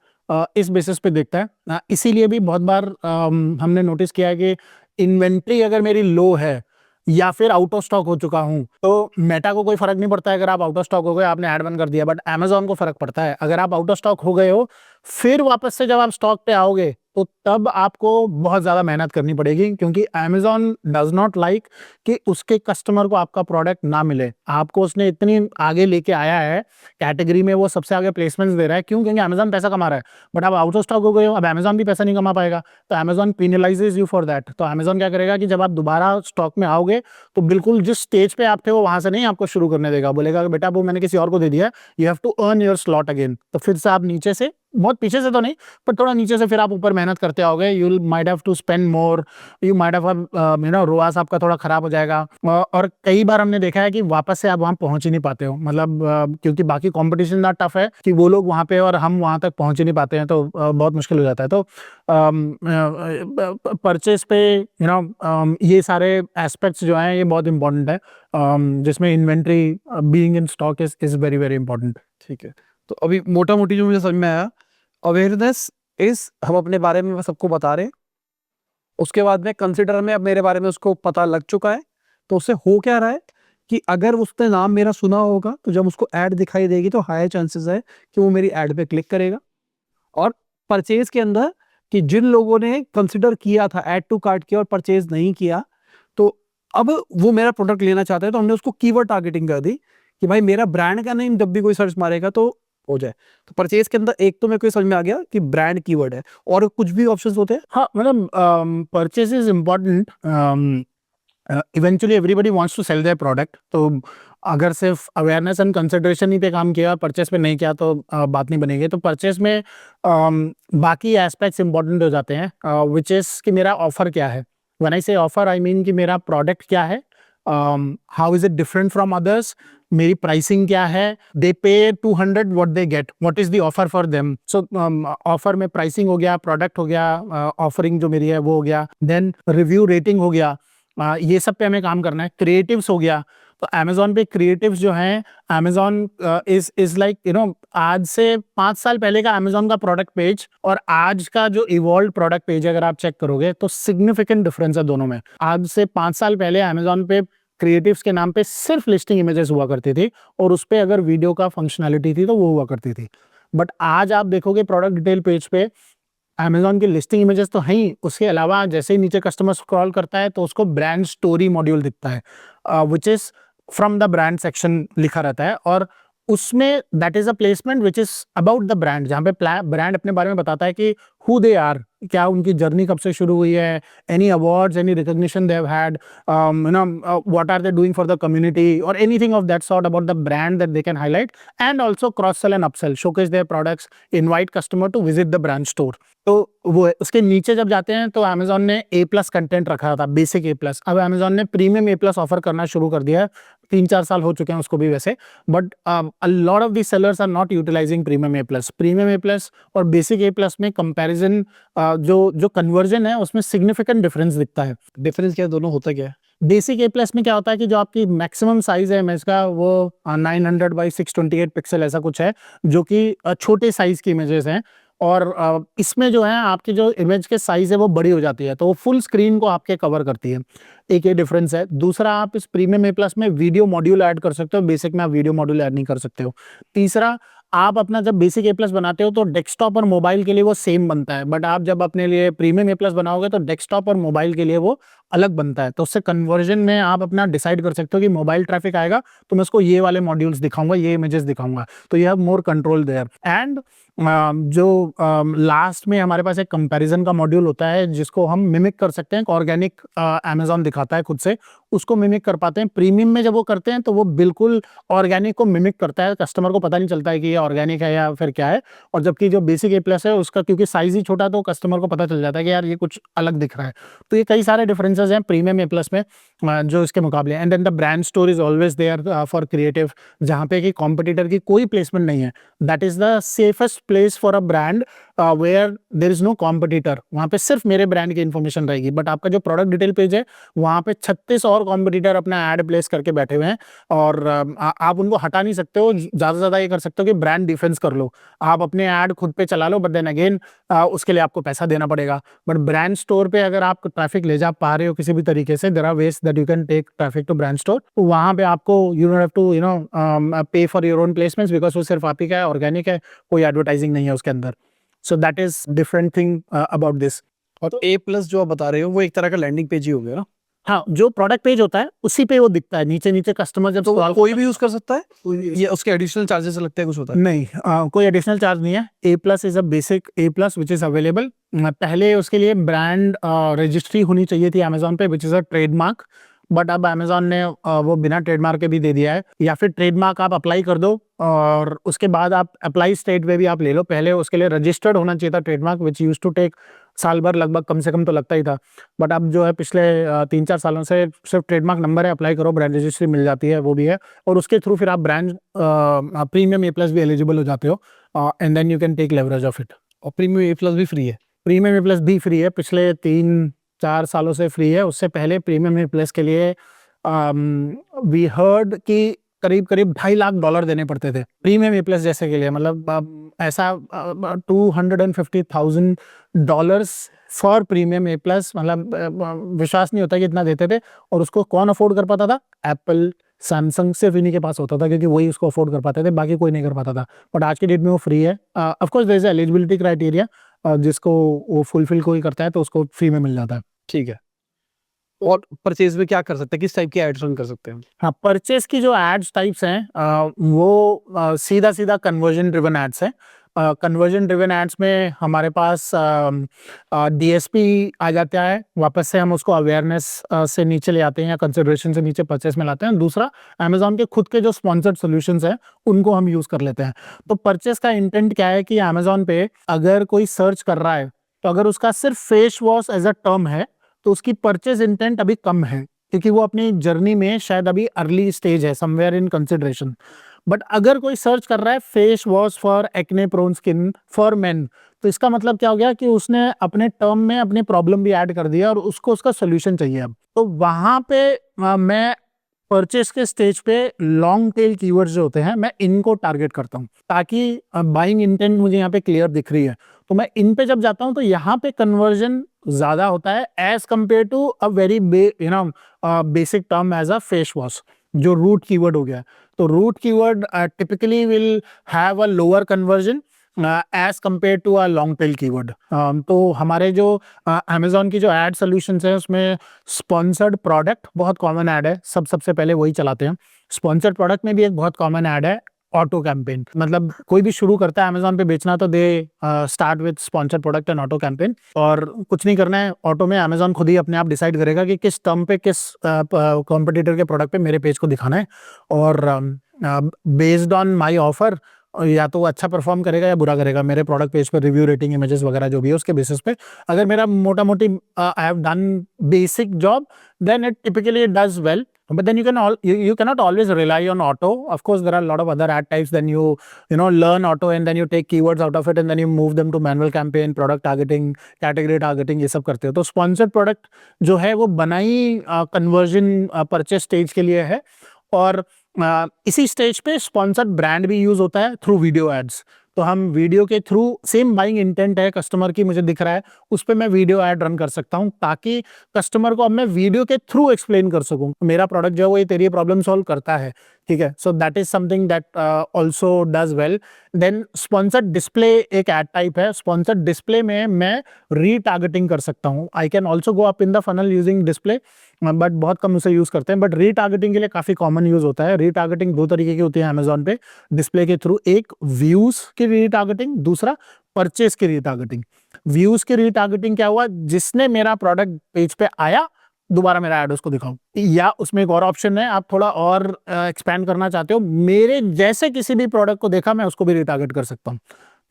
इस बेसिस पे देखता है। इसीलिए भी बहुत बार हमने नोटिस किया है कि इन्वेंट्री अगर मेरी लो है या फिर आउट ऑफ स्टॉक हो चुका हूं, तो मेटा को कोई फर्क नहीं पड़ता है अगर आप आउट ऑफ स्टॉक हो गए, आपने ऐड बंद कर दिया, बट Amazon को फर्क पड़ता है। अगर आप आउट ऑफ स्टॉक हो गए हो, फिर वापस से जब आप स्टॉक पे आओगे तो तब आपको बहुत ज्यादा मेहनत करनी पड़ेगी, क्योंकि Amazon डज नॉट लाइक कि उसके कस्टमर को आपका प्रोडक्ट ना मिले। आपको उसने इतनी आगे लेके आया है कैटेगरी में, वो सबसे आगे प्लेसमेंट्स दे रहा है। क्यों? क्योंकि Amazon पैसा कमा रहा है, बट आप आउट ऑफ स्टॉक हो गए हो, अब Amazon भी पैसा नहीं कमा पाएगा, तो Amazon पेनलाइजेज यू फॉर दैट। तो Amazon क्या करेगा कि जब आप दोबारा स्टॉक में आओगे तो बिल्कुल जिस स्टेज पे आप थे वो वहां से नहीं आपको शुरू करने देगा, बोलेगा कि बेटा वो मैंने किसी और को दे दिया, you have to earn your slot again. तो फिर से आप नीचे से, बहुत पीछे से तो नहीं, पर थोड़ा नीचे से फिर आप ऊपर मेहनत करते आओगे। You might have to spend more, you might have ROAS आपका थोड़ा खराब हो जाएगा। और कई बार हमने देखा है कि वापस से आप वहां पहुंच ही नहीं पाते हो, मतलब क्योंकि बाकी कंपटीशन इतना टफ है कि वो लोग वहां पे और हम वहां तक पहुंच ही नहीं पाते हैं, तो बहुत मुश्किल हो जाता है। तो परचेस पे ये सारे एस्पेक्ट्स जो हैं ये बहुत इंपॉर्टेंट है, जिसमें inventory being in stock is very very important. ठीक है, तो अभी मोटा मोटी जो मुझे समझ में आया, अवेयरनेस इस हम अपने बारे में सबको बता रहे हैं, उसके बाद में कंसिडर में अब मेरे बारे में उसको पता लग चुका है, तो उससे हो क्या रहा है कि अगर उसने नाम मेरा सुना होगा तो जब उसको ऐड दिखाई देगी तो हाई चांसेस है कि वो मेरी ऐड पे क्लिक करेगा। और परचेज के अंदर कि जिन लोगों ने कंसिडर किया था, ऐड टू कार्ट किया और परचेज नहीं किया, तो अब वो मेरा प्रोडक्ट लेना चाहते हैं, तो हमने उसको कीवर्ड टारगेटिंग कर दी कि भाई मेरा ब्रांड का नेम जब भी कोई सर्च मारेगा तो हो जाए। तो परचेज के अंदर एक तो मेरे को समझ में आ गया कि ब्रांड कीवर्ड है, और कुछ भी ऑप्शंस होते हैं। हाँ, मतलब purchase is important. Eventually everybody wants to sell their product, तो अगर सिर्फ अवेयरनेस एंड कंसिडरेशन ही पे काम किया, परचेस पे नहीं किया, तो बात नहीं बनेगी। तो परचेस में बाकी एस्पेक्ट्स इंपॉर्टेंट हो जाते हैं, विच इज़ कि मेरा ऑफर क्या है। व्हेन आई से ऑफर, आई मीन कि मेरा प्रोडक्ट क्या है, how is it different from others, मेरी प्राइसिंग क्या है, दे पे 200 what they get, what is the offer for them. So offer में प्राइसिंग हो गया, प्रोडक्ट हो गया, ऑफरिंग जो मेरी है वो हो गया, देन रिव्यू रेटिंग हो गया, ये सब पे हमें काम करना है। क्रिएटिव्स हो गया, तो Amazon पे क्रिएटिव्स जो हैं, Amazon इज लाइक आज से 5 साल पहले का Amazon का प्रोडक्ट पेज और आज का जो इवॉल्व प्रोडक्ट पेज अगर आप चेक करोगे तो सिग्निफिकेंट डिफरेंस है दोनों में। आज से 5 साल पहले Amazon पे क्रिएटिव्स के नाम पे सिर्फ लिस्टिंग इमेजेस हुआ करती थी, और उस पे अगर वीडियो का फंक्शनैलिटी थी तो वो हुआ करती थी। बट आज आप देखोगे प्रोडक्ट डिटेल पेज पे Amazon की लिस्टिंग इमेजेस तो हैं ही, उसके अलावा जैसे ही नीचे कस्टमर स्क्रॉल करता है तो उसको ब्रांड स्टोरी मॉड्यूल दिखता है, which is from the brand section लिखा रहता है, और उसमें that is a placement which is about the brand, जहाँ पे ब्रांड अपने बारे में बताता है कि who they are, क्या उनकी जर्नी कब से शुरू हुई है, any awards, any recognition they have had, what are they doing for the community or anything of that sort about the brand that they can highlight, and also cross sell and upsell, showcase their products, invite customer to visit the brand store. तो वो उसके नीचे जब जाते हैं तो Amazon ने A+ content रखा था, बेसिक A+, अब Amazon ने प्रीमियम A+ ऑफर करना शुरू कर दिया है, 3-4 साल हो चुके हैं उसको भी वैसे, but a lot of the sellers are not utilising premium A+ और बेसिक A+ में कंपैरिजन जो कन्वर्जन है उसमें सिग्निफिकेंट डिफरेंस दिखता है। डिफरेंस क्या है, दोनों होता क्या है? बेसिक A+ में क्या होता है कि जो आपकी मैक्सिमम साइज है इमेज का वो 900 बाई 628 पिक्सल ऐसा कुछ है, जो कि छोटे साइज की इमेजेस हैं, और इसमें जो है आपकी जो इमेज के साइज है वो बड़ी हो जाती है, तो वो फुल स्क्रीन को आपके कवर करती है। एक ये डिफरेंस है। दूसरा, आप इस प्रीमियम A+ में वीडियो मॉड्यूल ऐड कर सकते हो, बेसिक में आप वीडियो मॉड्यूल ऐड नहीं कर सकते हो। तीसरा, आप अपना जब बेसिक A+ बनाते हो तो डेस्कटॉप और मोबाइल के लिए वो सेम बनता है, बट आप जब अपने लिए प्रीमियम A+ बनाओगे तो डेस्कटॉप और मोबाइल के लिए वो अलग बनता है, तो उससे कन्वर्जन में आप अपना डिसाइड कर सकते हो कि मोबाइल ट्रैफिक आएगा तो मैं उसको ये वाले मॉड्यूल्स दिखाऊंगा, ये इमेजेस दिखाऊंगा, तो you have more control their. And जो लास्ट में हमारे पास एक कंपैरिजन का मॉड्यूल होता है जिसको हम मिमिक कर सकते हैं, ऑर्गेनिक Amazon दिखाता है खुद से, उसको मिमिक कर पाते हैं। प्रीमियम में जब वो करते हैं तो वो बिल्कुल ऑर्गेनिक को मिमिक करता है, कस्टमर को पता नहीं चलता है कि ये ऑर्गेनिक है या फिर क्या है, और जबकि जो बेसिक A+ है उसका क्योंकि साइज ही छोटा तो कस्टमर को पता चल जाता है कि यार ये कुछ अलग दिख रहा है। तो ये कई सारे डिफरेंसेस हैं प्रीमियम A+ में जो इसके मुकाबले। And then the brand store is always there for creative, जहाँ पे कि कॉम्पिटिटर की कोई प्लेसमेंट नहीं है। That is the safest place for a brand where there is no competitor, वहाँ पे सिर्फ मेरे ब्रांड की इन्फॉर्मेशन रहेगी। बट आपका जो प्रोडक्ट डिटेल पेज है वहाँ पे 36 और कॉम्पिटिटर अपना एड प्लेस करके बैठे हुए हैं, और आप उनको हटा नहीं सकते हो। ज़्यादा से ज़्यादा ये कर सकते हो कि ब्रांड डिफेंस कर लो, आप अपने ऐड खुद पे चला लो, बट देन अगेन उसके लिए आपको पैसा देना पड़ेगा। बट ब्रांड स्टोर पे अगर आप ट्रैफिक ले जा पा रहे हो किसी भी तरीके से, there are ways that you can take traffic to brand store, तो वहाँ पे आपको you don't have to pay for your own placements, because वो सिर्फ आप ही का है, ऑर्गेनिक है, कोई एडवर्टाइजिंग नहीं है उसके अंदर। सो that is different thing about this. और A+ जो आप बता रहे हो वो एक तरह का लैंडिंग पेज ही हो गया ना? हाँ, जो प्रोडक्ट पेज होता है उसी पे वो दिखता है, नीचे नीचे कस्टमर जब तो scroll कोई भी यूज कर सकता है, ये उसके एडिशनल चार्जेस लगते हैं, कुछ होता है? नहीं, कोई एडिशनल चार्ज नहीं है। A+ is a basic A+ which is available. पहले उसके लिए ब्रांड रजिस्ट्री होनी चाहिए थी Amazon पे, विच इज अ ट्रेडमार्क, बट अब Amazon ने वो बिना ट्रेडमार्क के भी दे दिया है, या फिर ट्रेडमार्क आप अप्लाई कर दो और उसके बाद आप अप्लाई स्टेट में भी आप ले लो। पहले उसके लिए रजिस्टर्ड होना चाहिए था trademark, which used to take साल भर लगभग, कम से कम तो लगता ही था। बट अब जो है पिछले 3-4 सालों से सिर्फ ट्रेडमार्क नंबर है, अप्लाई करो, ब्रांड रजिस्ट्री मिल जाती है, वो भी है, और उसके थ्रू फिर आप ब्रांड प्रीमियम A+ भी एलिजिबल हो जाते हो, and then you can take leverage of it. और प्रीमियम A+ भी फ्री है? प्रीमियम A+ भी फ्री है, पिछले 3-4 सालों से फ्री है। उससे पहले प्रीमियम A+ के लिए वी हर्ड कि करीब करीब $2.5 लाख देने पड़ते थे प्रीमियम A+ जैसे के लिए, मतलब ऐसा $250,000 फॉर प्रीमियम A+, मतलब विश्वास नहीं होता कि इतना देते थे। और उसको कौन अफोर्ड कर पाता था? एप्पल, सैमसंग, सिर्फ इन्हीं के पास होता था, क्योंकि वही उसको अफोर्ड कर पाते थे, बाकी कोई नहीं कर पाता था। बट आज के डेट में वो फ्री है। Of course there is eligibility criteria, जिसको वो फुलफिल कोई करता है तो उसको फ्री में मिल जाता है। ठीक है। और परचेज में क्या कर सकते हैं, किस टाइप के एड्स रन कर सकते हैं? हाँ, परचेस की जो एड्स टाइप्स हैं वो सीधा सीधा कन्वर्जन ड्रिवन एड्स हैं। कन्वर्जन ड्रिवन एड्स में हमारे पास DSP आ जाता है, वापस से हम उसको अवेयरनेस से नीचे ले आते हैं या कंसिडरेशन से नीचे परचेस में लाते हैं। दूसरा, अमेजॉन के खुद के जो स्पॉन्सर्ड सॉल्यूशंस हैं उनको हम यूज कर लेते हैं। तो परचेस का इंटेंट क्या है कि अमेजॉन पे अगर कोई सर्च कर रहा है तो अगर उसका सिर्फ face wash as a term है तो उसकी परचेज इंटेंट अभी कम है, क्योंकि वो अपनी जर्नी में शायद अभी अर्ली स्टेज है, समवेयर इन कंसिडरेशन। बट अगर कोई सर्च कर रहा है face wash for acne prone skin for men, तो इसका मतलब क्या हो गया कि उसने अपने टर्म में अपनी प्रॉब्लम भी ऐड कर दिया और उसको उसका सोल्यूशन चाहिए अब। तो वहां पे मैं परचेस के स्टेज पे लॉन्ग टेल कीवर्ड्स जो होते हैं मैं इनको टारगेट करता हूँ, ताकि बाइंग इंटेंट मुझे यहाँ पे क्लियर दिख रही है, तो मैं इन पे जब जाता हूँ तो यहाँ पे कन्वर्जन ज्यादा होता है as compare to a very basic term as a face wash, जो रूट कीवर्ड हो गया। तो root keyword typically will have a lower conversion as compare to a long tail keyword. तो हमारे जो अमेजॉन की जो एड सॉल्यूशंस है उसमें स्पॉन्सर्ड प्रोडक्ट बहुत कॉमन ऐड है, सबसे पहले वही चलाते हैं। स्पॉन्सर्ड प्रोडक्ट में भी एक बहुत कॉमन ऐड है ऑटो कैंपेन। मतलब कोई भी शुरू करता है Amazon पे बेचना तो they start with sponsored product and auto campaign, और कुछ नहीं करना है, ऑटो में Amazon खुद ही अपने आप डिसाइड करेगा कि किस टर्म पे किस कॉम्पिटिटर के प्रोडक्ट पे मेरे पेज को दिखाना है, और बेस्ड ऑन माय ऑफर या तो वो अच्छा परफॉर्म करेगा या बुरा करेगा मेरे प्रोडक्ट पेज पर, रिव्यू, रेटिंग, इमेजेस वगैरह जो भी है उसके बेसिस पे। अगर मेरा मोटा मोटी I have done basic job, then it typically does well. But then you cannot always rely on auto. Of course, there are a lot of other ad types. Then you learn auto and then you take keywords out of it and then you move them to manual campaign, product targeting, category targeting, ये सब करते हो। तो sponsored product जो है वो बनाई conversion purchase stage के लिए है, और इसी स्टेज पे स्पॉन्सर्ड ब्रांड भी यूज होता है थ्रू वीडियो एड्स। तो हम वीडियो के थ्रू, सेम बाइंग इंटेंट है कस्टमर की, मुझे दिख रहा है, उस पर मैं वीडियो ऐड रन कर सकता हूं ताकि कस्टमर को अब मैं वीडियो के थ्रू एक्सप्लेन कर सकूं मेरा प्रोडक्ट जो है वो ये तेरी प्रॉब्लम सॉल्व करता है, ठीक है। So that is something that also does well. Then sponsored display एक एड टाइप है। स्पॉन्सर्ड डिस्प्ले में मैं रीटारगेटिंग कर सकता हूं। I can also go up in the funnel using display, but बहुत कम उसे यूज करते हैं। बट रीटारगेटिंग के लिए काफी कॉमन यूज होता है। रीटारगेटिंग दो तरीके की होती है अमेजोन पे डिस्प्ले के थ्रू, एक व्यूज की रीटारगेटिंग, दूसरा परचेस की रीटारगेटिंग। व्यूज की रीटारगेटिंग क्या हुआ, जिसने मेरा प्रोडक्ट पेज पे आया दोबारा मेरा ऐड उसको दिखाऊं, या उसमें एक और ऑप्शन है, आप थोड़ा और एक्सपैंड करना चाहते हो, मेरे जैसे किसी भी प्रोडक्ट को देखा मैं उसको भी रिटारगेट कर सकता हूं,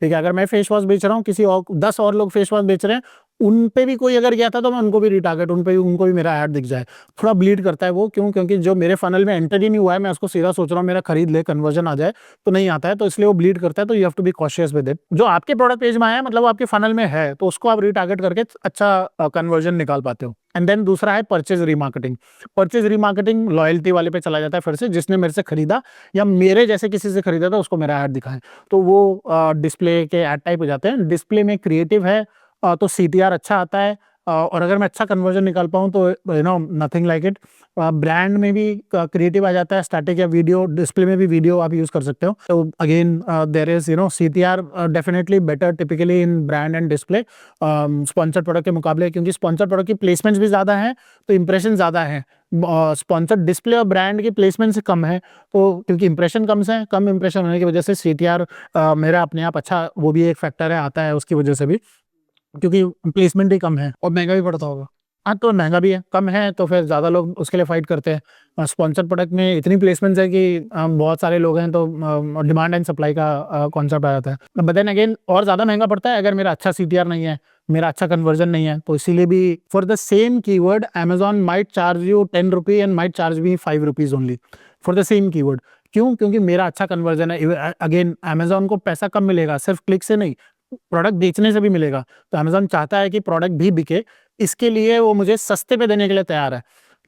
ठीक है। अगर मैं फेस वॉश बेच रहा हूँ, किसी और 10 और लोग फेस वॉश बेच रहे हैं, उन पे भी कोई अगर गया था तो मैं उनको भी रिटारगेट, उनको भी मेरा ऐड दिख जाए। थोड़ा ब्लीड करता है वो, क्यों? क्योंकि जो मेरे फनल में एंटर ही नहीं हुआ है, मैं उसको सीधा सोच रहा हूँ मेरा खरीद ले, कन्वर्जन आ जाए, तो नहीं आता है, तो इसलिए वो ब्लीड करता है। तो you have to be cautious with it. जो आपके प्रोडक्ट पेज में आया, मतलब वो आपके फनल में है, तो उसको आप रिटारगेट करके अच्छा कन्वर्जन निकाल पाते हो। एंड देन दूसरा है purchase remarketing. Purchase remarketing loyalty वाले पे चला जाता है, फिर से जिसने मेरे से खरीदा या मेरे जैसे किसी से खरीदा था उसको मेरा ऐड दिखाएं, तो वो डिस्प्ले के ऐड टाइप हो जाते हैं। डिस्प्ले में क्रिएटिव है तो CTR अच्छा आता है, और अगर मैं अच्छा कन्वर्जन निकाल पाऊँ तो नथिंग लाइक इट। ब्रांड में भी क्रिएटिव आ जाता है, स्टैटिक या वीडियो। डिस्प्ले में भी वीडियो आप यूज कर सकते हो। तो again there is CTR definitely better typically in brand and display sponsored product के मुकाबले, क्योंकि स्पॉन्सर्ड प्रोडक्ट की प्लेसमेंट्स भी ज़्यादा हैं तो इंप्रेशन ज़्यादा है। स्पॉन्सर्ड डिस्प्ले और ब्रांड की प्लेसमेंट से कम है, तो क्योंकि इंप्रेशन कम इंप्रेशन होने की वजह से CTR मेरा अपने आप अच्छा, वो भी एक फैक्टर है, आता है उसकी वजह से भी, क्योंकि प्लेसमेंट ही कम है। और महंगा भी पड़ता होगा। हाँ, तो महंगा भी है, कम है तो फिर ज़्यादा लोग उसके लिए फाइट करते हैं। स्पॉन्सर्ड प्रोडक्ट में इतनी प्लेसमेंट्स है कि बहुत सारे लोग हैं, तो डिमांड एंड सप्लाई का कॉन्सेप्ट आ जाता है। बट देन अगेन और ज़्यादा महंगा पड़ता है अगर मेरा अच्छा CTR नहीं है, मेरा अच्छा कन्वर्जन नहीं है, तो इसीलिए भी for the same keyword Amazon might charge you 10 rupee and might charge me 5 rupees only for the same keyword. क्यों? क्योंकि मेरा अच्छा कन्वर्जन है। अगेन Amazon को पैसा कम मिलेगा, सिर्फ क्लिक से नहीं, प्रोडक्ट बेचने से भी मिलेगा। तो Amazon चाहता है कि प्रोडक्ट भी बिके, इसके लिए वो मुझे सस्ते पे देने के लिए तैयार है।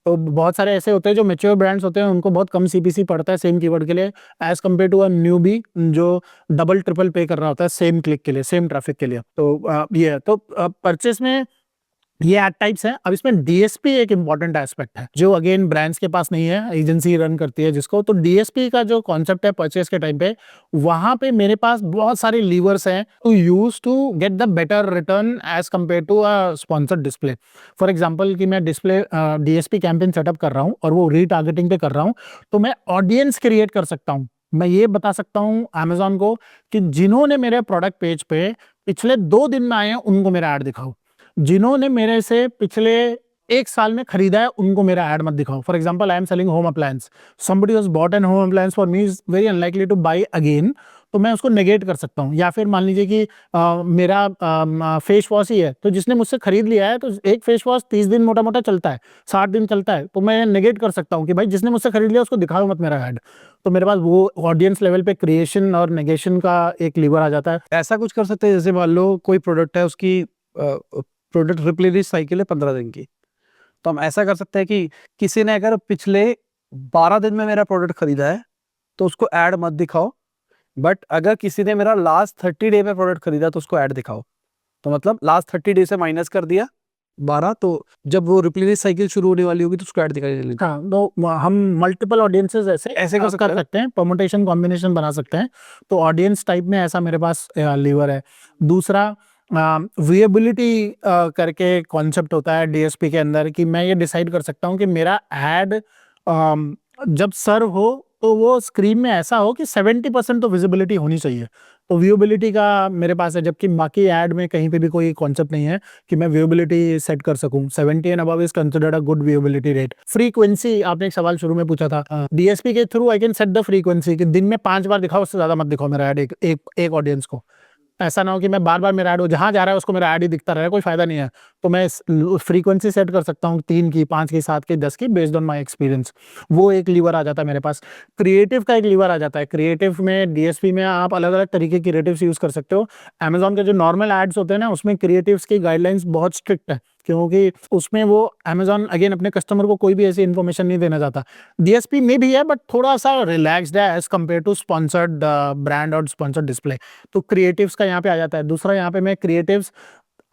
तो बहुत सारे ऐसे होते हैं जो मैच्योर ब्रांड्स होते हैं, उनको बहुत कम CPC पड़ता है सेम कीवर्ड के लिए, as compare to a newbie जो डबल ट्रिपल पे कर रहा होता है सेम क्लिक के लिए, सेम ट्रैफिक के लिए। तो ये है। तो परचेस में ये एड टाइप्स हैं। अब इसमें DSP एक इंपॉर्टेंट एस्पेक्ट है जो अगेन ब्रांड्स के पास नहीं है, एजेंसी रन करती है जिसको। तो DSP का जो कॉन्सेप्ट है परचेस के टाइम पे, वहां पे मेरे पास बहुत सारे लीवर्स हैं to use to get the better return as compare to a sponsored display. For example कि मैं डिस्प्ले DSP कैंपेन सेटअप कर रहा हूँ और वो रीटारगेटिंग पे कर रहा हूँ, तो मैं ऑडियंस क्रिएट कर सकता हूँ। मैं ये बता सकता हूँ Amazon को कि जिन्होंने मेरे प्रोडक्ट पेज पे पिछले 2 दिन में आए हैं उनको मेरा ऐड दिखाओ, जिन्होंने मेरे से पिछले 1 साल में खरीदा है उनको मेरा ऐड मत दिखाओ। For example, I am selling home appliance, somebody has bought an home appliance for me is very unlikely to buy again, तो मैं उसको नेगेट कर सकता हूँ। या फिर मान लीजिए कि मेरा फेस वॉश ही है, तो जिसने मुझसे खरीद लिया है, तो एक फेस वॉश 30 दिन मोटा मोटा चलता है, 60 दिन चलता है, तो मैं नेगेट कर सकता हूँ कि भाई जिसने मुझसे खरीद लिया उसको दिखाओ मत मेरा ऐड। तो मेरे पास वो ऑडियंस लेवल पे क्रिएशन और नेगेशन का एक लीवर आ जाता है। ऐसा कुछ कर सकते हैं जैसे मान लो कोई प्रोडक्ट है, उसकी प्रोडक्ट रिप्लेनिश साइकिल है 15 दिन की, तो हम ऐसा कर सकते हैं कि किसी ने अगर पिछले 12 दिन में मेरा प्रोडक्ट खरीदा है तो उसको ऐड मत दिखाओ, बट अगर किसी ने मेरा लास्ट 30 डे में प्रोडक्ट खरीदा तो उसको ऐड दिखाओ। तो मतलब लास्ट 30 डे से माइनस कर दिया 12, तो जब वो रिप्लेनिश साइकिल शुरू होने वाली होगी तो उसको ऐड दिखाई देनी। हाँ, तो हम मल्टीपल ऑडियंसेस ऐसे कर सकते हैं, परमुटेशन कॉम्बिनेशन बना सकते हैं। तो ऑडियंस टाइप में ऐसा मेरे पास लीवर है। दूसरा विएबिलिटी करके कॉन्सेप्ट होता है DSP के अंदर, कि मैं ये डिसाइड कर सकता हूँ कि मेरा ऐड जब सर्व हो तो वो स्क्रीन में ऐसा हो कि 70% तो विजिबिलिटी होनी चाहिए। तो व्यूबिलिटी का मेरे पास है, जबकि बाकी ऐड में कहीं पे भी कोई कॉन्सेप्ट नहीं है कि मैं व्यूबिलिटी सेट कर सकूं। 70 and above is considered a good viewability rate. Frequency, आपने एक सवाल शुरू में पूछा था, डीएसपी के through I can set the frequency कि दिन में 5 बार दिखाओ, उससे ज्यादा मत दिखाओ मेरा ऐड एक ऑडियंस को। ऐसा ना हो कि मैं बार बार मेरा ऐड हो, जहां जा रहा है उसको मेरा ऐड ही दिखता रहे, कोई फायदा नहीं है। तो मैं फ्रीक्वेंसी सेट कर सकता हूँ 3 की, 5 की, 7 की, 10 की, बेस्ड ऑन माय एक्सपीरियंस। वो एक लीवर आ जाता है मेरे पास। क्रिएटिव का एक लीवर आ जाता है। क्रिएटिव में डीएसपी में आप अलग अलग तरीके की क्रिएटिव्स यूज कर सकते हो। अमेजॉन के जो नॉर्मल एड्स होते हैं ना, उसमें क्रिएटिव्स की गाइडलाइंस बहुत स्ट्रिक्ट है, क्योंकि उसमें वो अमेजॉन अगेन अपने कस्टमर को कोई भी ऐसी इन्फॉर्मेशन नहीं देना चाहता। डीएसपी में भी है, बट थोड़ा सा रिलैक्स्ड है as compare to sponsored brand और स्पॉन्सर्ड डिस्प्ले। तो क्रिएटिव्स का यहाँ पे आ जाता है। दूसरा, यहाँ पे मैं क्रिएटिव्स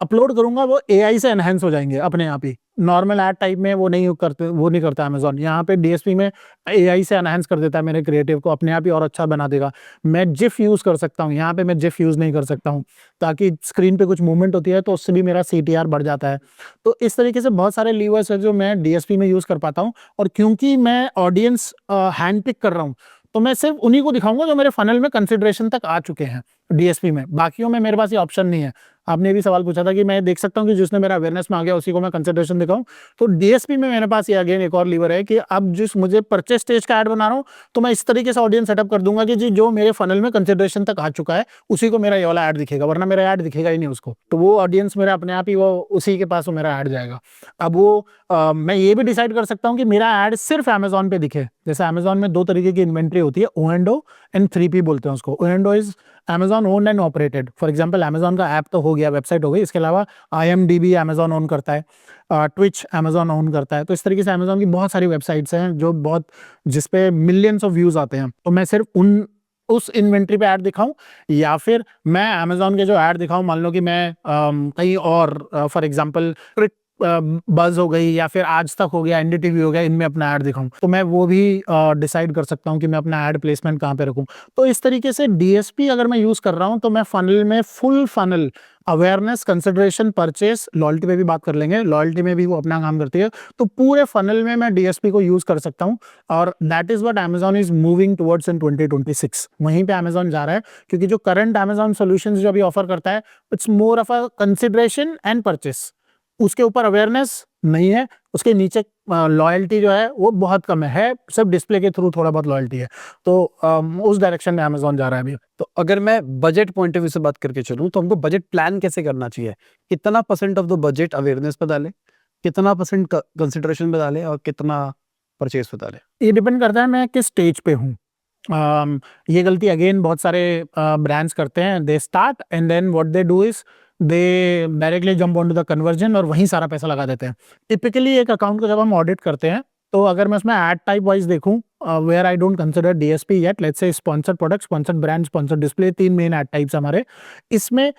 अपलोड करूंगा, वो एआई से एनहेंस हो जाएंगे अपने आप ही। नॉर्मल ऐड टाइप में वो नहीं करता अमेजॉन। यहाँ पे डीएसपी में एआई से एनहेंस कर देता है मेरे क्रिएटिव को, अपने आप ही और अच्छा बना देगा। मैं जिफ यूज कर सकता हूँ, यहाँ पे मैं जिफ यूज नहीं कर सकता हूँ, ताकि स्क्रीन पे कुछ मूवमेंट होती है तो उससे भी मेरा सीटीआर बढ़ जाता है। तो इस तरीके से बहुत सारे लीवर्स है जो मैं डीएसपी में यूज कर पाता हूँ। और क्योंकि मैं ऑडियंस हैंड पिक कर रहा हूँ, तो मैं सिर्फ उन्हीं को दिखाऊंगा जो मेरे फनल में कंसिडरेशन तक आ चुके हैं डीएसपी में। बाकियों में मेरे पास ये ऑप्शन नहीं है। आपने भी सवाल पूछा था कि मैं देख सकता हूं कि जिसने मेरा अवेयरनेस में आ गया उसी को मैं कंसिडरेशन दिखाऊं। तो डीएसपी में मेरे पास ये अगेन एक और लीवर है कि अब जिस मुझे परचेस स्टेज का ऐड बना रहा हूं, तो मैं इस तरीके से ऑडियंस सेटअप कर दूंगा कि जी जो मेरे फनल में कंसिडरेशन तक आ चुका है उसी को मेरा ये वाला ऐड दिखेगा, वरना मेरा ऐड दिखेगा ही नहीं उसको। तो वो ऑडियंस मेरा अपने आप ही वो उसी के पास वो मेरा ऐड जाएगा। अब वो मैं ये भी डिसाइड कर सकता हूँ कि मेरा ऐड सिर्फ अमेजॉन पे दिखे। जैसे अमेजॉन में 2 तरीके की इन्वेंट्री होती है, O&O एंड 3P बोलते हैं उसको। O&O is Amazon owned and operated. For example Amazon का ऐप तो हो गया, वेबसाइट हो गई, इसके अलावा IMDb Amazon ओन करता है, ट्विच Amazon ओन करता है। तो इस तरीके से Amazon की बहुत सारी वेबसाइट्स हैं जो बहुत, जिसपे मिलियंस ऑफ व्यूज आते हैं। तो मैं सिर्फ उस इन्वेंट्री पे ऐड दिखाऊं, या फिर मैं Amazon के जो ऐड दिखाऊं, मान लो कि मैं कहीं और फॉर एग्जांपल बज हो गई या फिर आज तक हो गया, एनडीटीवी हो गया, इनमें अपना ऐड दिखाऊं, तो मैं वो भी डिसाइड कर सकता हूं कि मैं अपना ऐड प्लेसमेंट कहां पे रखूं। तो इस तरीके से डीएसपी अगर मैं यूज कर रहा हूं, तो मैं फनल में full funnel awareness, consideration, purchase, loyalty पे भी बात कर लेंगे, लॉयल्टी में भी वो अपना काम करती है। तो पूरे फनल में मैं डीएसपी को यूज कर सकता हूं, और that is what Amazon is moving towards in 2026। वहीं पे अमेजॉन जा रहा है, क्योंकि जो करंट अमेजॉन सॉल्यूशंस जो अभी ऑफर करता है, it's more of a consideration and purchase. उसके ऊपर अवेयरनेस नहीं है, उसके नीचे लॉयल्टी जो है वो बहुत कम है, सिर्फ डिस्प्ले के थ्रू थोड़ा बहुत लॉयल्टी है। तो उस डायरेक्शन में अमेजॉन जा रहा है अभी। तो अगर मैं बजट पॉइंट ऑफ व्यू से बात करके चलूं, तो हमको बजट प्लान कैसे करना चाहिए? कितना % ऑफ द बजट अवेयरनेस पे डालें, कितना % कंसिडरेशन पे डालें, और कितना परचेस पे डालें? ये डिपेंड करता है मैं किस स्टेज पे हूँ। ये गलती अगेन बहुत सारे ब्रांड्स करते हैं। They start and then what they do is they directly jump on to the conversion और वहीं सारा पैसा लगा देते हैं। टिपिकली एक अकाउंट को जब हम ऑडिट करते हैं, तो अगर मैं उसमें ऐड टाइप वाइज देखूं, where I don't consider DSP yet, let's say sponsored product, sponsored brand, sponsored display, 3 main ad types हमारे। इसमें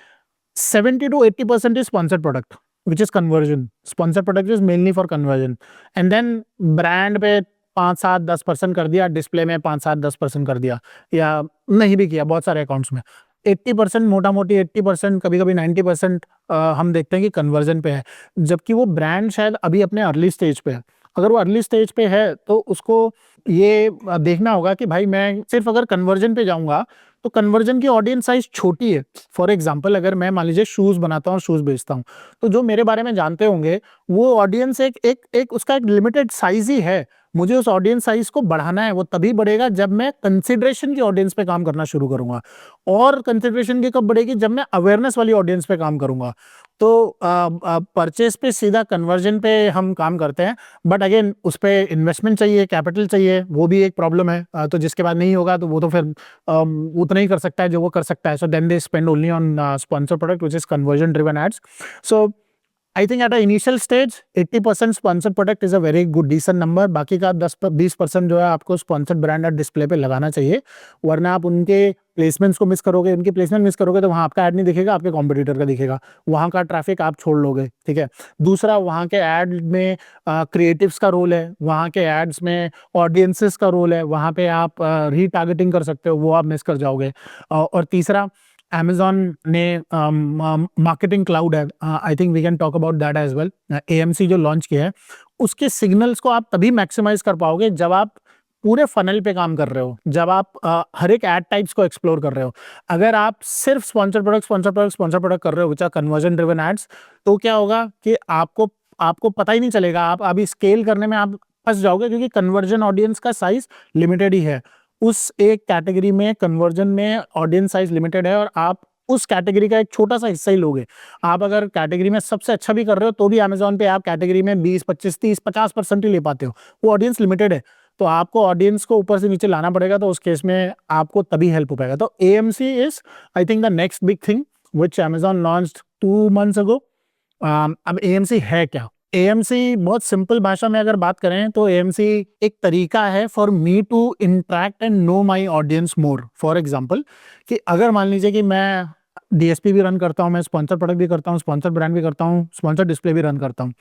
70 to 80% is sponsored product, which is conversion. Sponsored product is mainly for conversion. And then brand पे 5-7-10% कर दिया, display में 5-7-10% कर दिया, या नहीं भी किया बहुत सारे अकाउंट्स में। 80% मोटा मोटी 80%, कभी कभी 90% हम देखते हैं कि कन्वर्जन पे है, जबकि वो ब्रांड शायद अभी अपने अर्ली स्टेज पे है। अगर वो अर्ली स्टेज पे है तो उसको ये देखना होगा कि भाई मैं सिर्फ अगर कन्वर्जन पे जाऊंगा तो कन्वर्जन की ऑडियंस साइज छोटी है। फॉर एग्जांपल अगर मैं मान लीजिए शूज बनाता हूँ, शूज बेचता हूँ, तो जो मेरे बारे में जानते होंगे वो ऑडियंस एक उसका एक लिमिटेड साइज ही है। मुझे उस ऑडियंस साइज को बढ़ाना है, वो तभी बढ़ेगा जब मैं कंसिडरेशन की ऑडियंस पे काम करना शुरू करूंगा, और कंसिडरेशन की कब बढ़ेगी, जब मैं अवेयरनेस वाली ऑडियंस पे काम करूंगा। तो परचेस पे सीधा कन्वर्जन पे हम काम करते हैं, बट अगेन उस पर इन्वेस्टमेंट चाहिए, कैपिटल चाहिए, वो भी एक प्रॉब्लम है। तो जिसके बाद नहीं होगा तो वो तो फिर उतना ही कर सकता है जो वो कर सकता है। So then they spend only on sponsor product which is conversion driven ads. So I think at a initial stage 80% sponsored product is a very good decent number. बाकी का 10-20% जो है आपको स्पॉन्सर्ड ब्रांड और डिस्प्ले पे लगाना चाहिए, वरना आप उनके प्लेसमेंट्स को मिस करोगे, उनकी प्लेसमेंट मिस करोगे तो वहाँ आपका ऐड नहीं दिखेगा, आपके कॉम्पिटिटर का दिखेगा, वहाँ का ट्रैफिक आप छोड़ लोगे। ठीक है। दूसरा, वहाँ के ऐड में क्रिएटिव्स का रोल है, वहाँ के एड्स में ऑडियंसेस का रोल है, वहाँ पे आप रीटारगेटिंग कर सकते हो, वो आप मिस कर जाओगे। और तीसरा, Amazon ने मार्केटिंग क्लाउड है, I think we can talk about that as well. AMC जो लॉन्च किया है, उसके सिग्नल्स को आप तभी मैक्सिमाइज कर पाओगे जब आप पूरे फनल पे काम कर रहे हो, जब आप हर एक एड टाइप्स को एक्सप्लोर कर रहे हो, अगर आप सिर्फ स्पॉन्सर प्रोडक्ट कर रहे हो which are conversion driven ads, तो क्या होगा कि आपको पता ही नहीं चलेगा, आप अभी स्केल करने में आप फंस जाओगे, क्योंकि कन्वर्जन ऑडियंस का साइज लिमिटेड ही है। उस एक कैटेगरी में कन्वर्जन में ऑडियंस साइज लिमिटेड है, और आप उस कैटेगरी का एक छोटा सा हिस्सा ही लोगे। आप अगर कैटेगरी में सबसे अच्छा भी कर रहे हो तो भी अमेजोन पे आप कैटेगरी में 20, 25, 30, 50% ही ले पाते हो, वो ऑडियंस लिमिटेड है। तो आपको ऑडियंस को ऊपर से नीचे लाना पड़ेगा, तो उस केस में आपको तभी हेल्प हो पाएगा। तो AMC is I think the next big thing which Amazon launched 2 months ago। अब एएमसी है क्या? एएमसी बहुत सिंपल भाषा में अगर बात करें तो एएमसी एक तरीका है for me to interact and know my audience more. For example, कि अगर मान लीजिए कि मैं डीएसपी भी रन करता हूँ, मैं स्पॉन्सर प्रोडक्ट भी करता हूँ, स्पॉन्सर ब्रांड भी करता हूँ, स्पॉन्सर डिस्प्ले भी रन करता हूँ,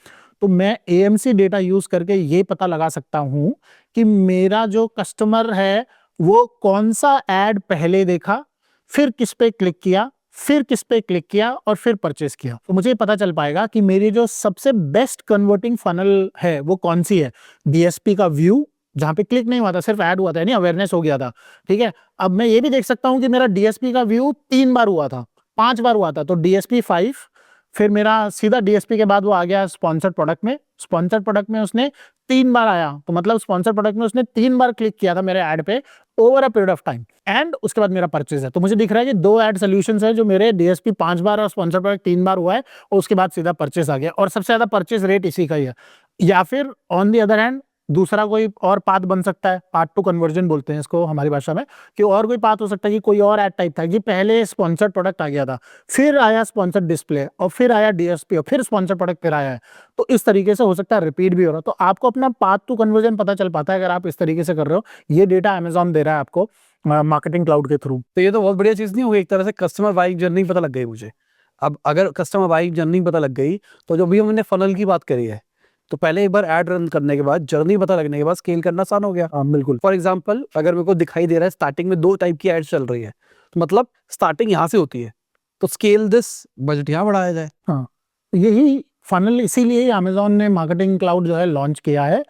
तो मैं एएमसी डेटा यूज करके ये पता लगा सकता हूँ कि मेरा जो कस्टमर है वो कौन सा एड पहले देखा, फिर किस पे क्लिक किया, फिर किस पे क्लिक किया, और फिर परचेस किया। तो मुझे पता चल पाएगा कि मेरी जो सबसे बेस्ट कन्वर्टिंग फनल है वो कौन सी है। डीएसपी का व्यू, जहां पे क्लिक नहीं हुआ था, सिर्फ ऐड हुआ था, यानी अवेयरनेस हो गया था, ठीक है। अब मैं ये भी देख सकता हूं कि मेरा डीएसपी का व्यू 3 बार हुआ था, 5 बार हुआ था, तो डीएसपी 5, फिर मेरा सीधा डीएसपी के बाद वो आ गया स्पॉन्सर प्रोडक्ट में। स्पॉन्सर प्रोडक्ट में उसने 3 बार आया, तो मतलब स्पॉन्सर प्रोडक्ट में उसने 3 बार क्लिक किया था मेरे ऐड पे over a period of time, and उसके बाद मेरा परचेज है। तो मुझे दिख रहा है कि 2 ऐड सॉल्यूशंस है जो मेरे डीएसपी 5 बार और स्पॉन्सर प्रोडक्ट 3 बार हुआ है, और उसके बाद सीधा परचेज आ गया, और सबसे ज्यादा परचेज रेट इसी का ही है। या फिर ऑन दी अदर हैंड दूसरा कोई और पाथ बन सकता है, पाथ टू कन्वर्जन बोलते हैं इसको हमारी भाषा में, कि और कोई पाथ हो सकता है कि कोई और ऐड टाइप था कि पहले स्पॉन्सर्ड प्रोडक्ट आ गया था, फिर आया स्पॉन्सर्ड डिस्प्ले, और फिर आया डीएसपी, और फिर स्पॉन्सर्ड प्रोडक्ट फिर आया है। तो इस तरीके से हो सकता है रिपीट भी हो रहा, तो आपको अपना पाथ टू कन्वर्जन पता चल पाता है अगर आप इस तरीके से कर रहे हो। ये डेटा अमेजॉन दे रहा है आपको मार्केटिंग क्लाउड के थ्रू। तो ये तो बहुत बढ़िया चीज नहीं होगी, एक तरह से कस्टमर बाइंग जर्नी पता लग गई मुझे। अब अगर कस्टमर बाइंग जर्नी पता लग गई, तो जो भी हमने फनल की बात करी है, तो पहले एक बार ऐड रन करने के बाद, जर्नी पता लगने के बाद स्केल करना आसान हो गया। बिल्कुल। फॉर एग्जाम्पल, अगर मेरे को दिखाई दे रहा है स्टार्टिंग में 2 टाइप की एड्स चल रही है, तो मतलब स्टार्टिंग यहाँ से होती है, तो स्केल दिस बजट यहाँ बढ़ाया जाए। हाँ, यही फनल, इसीलिए अमेजोन ने मार्केटिंग क्लाउड जो है लॉन्च किया है।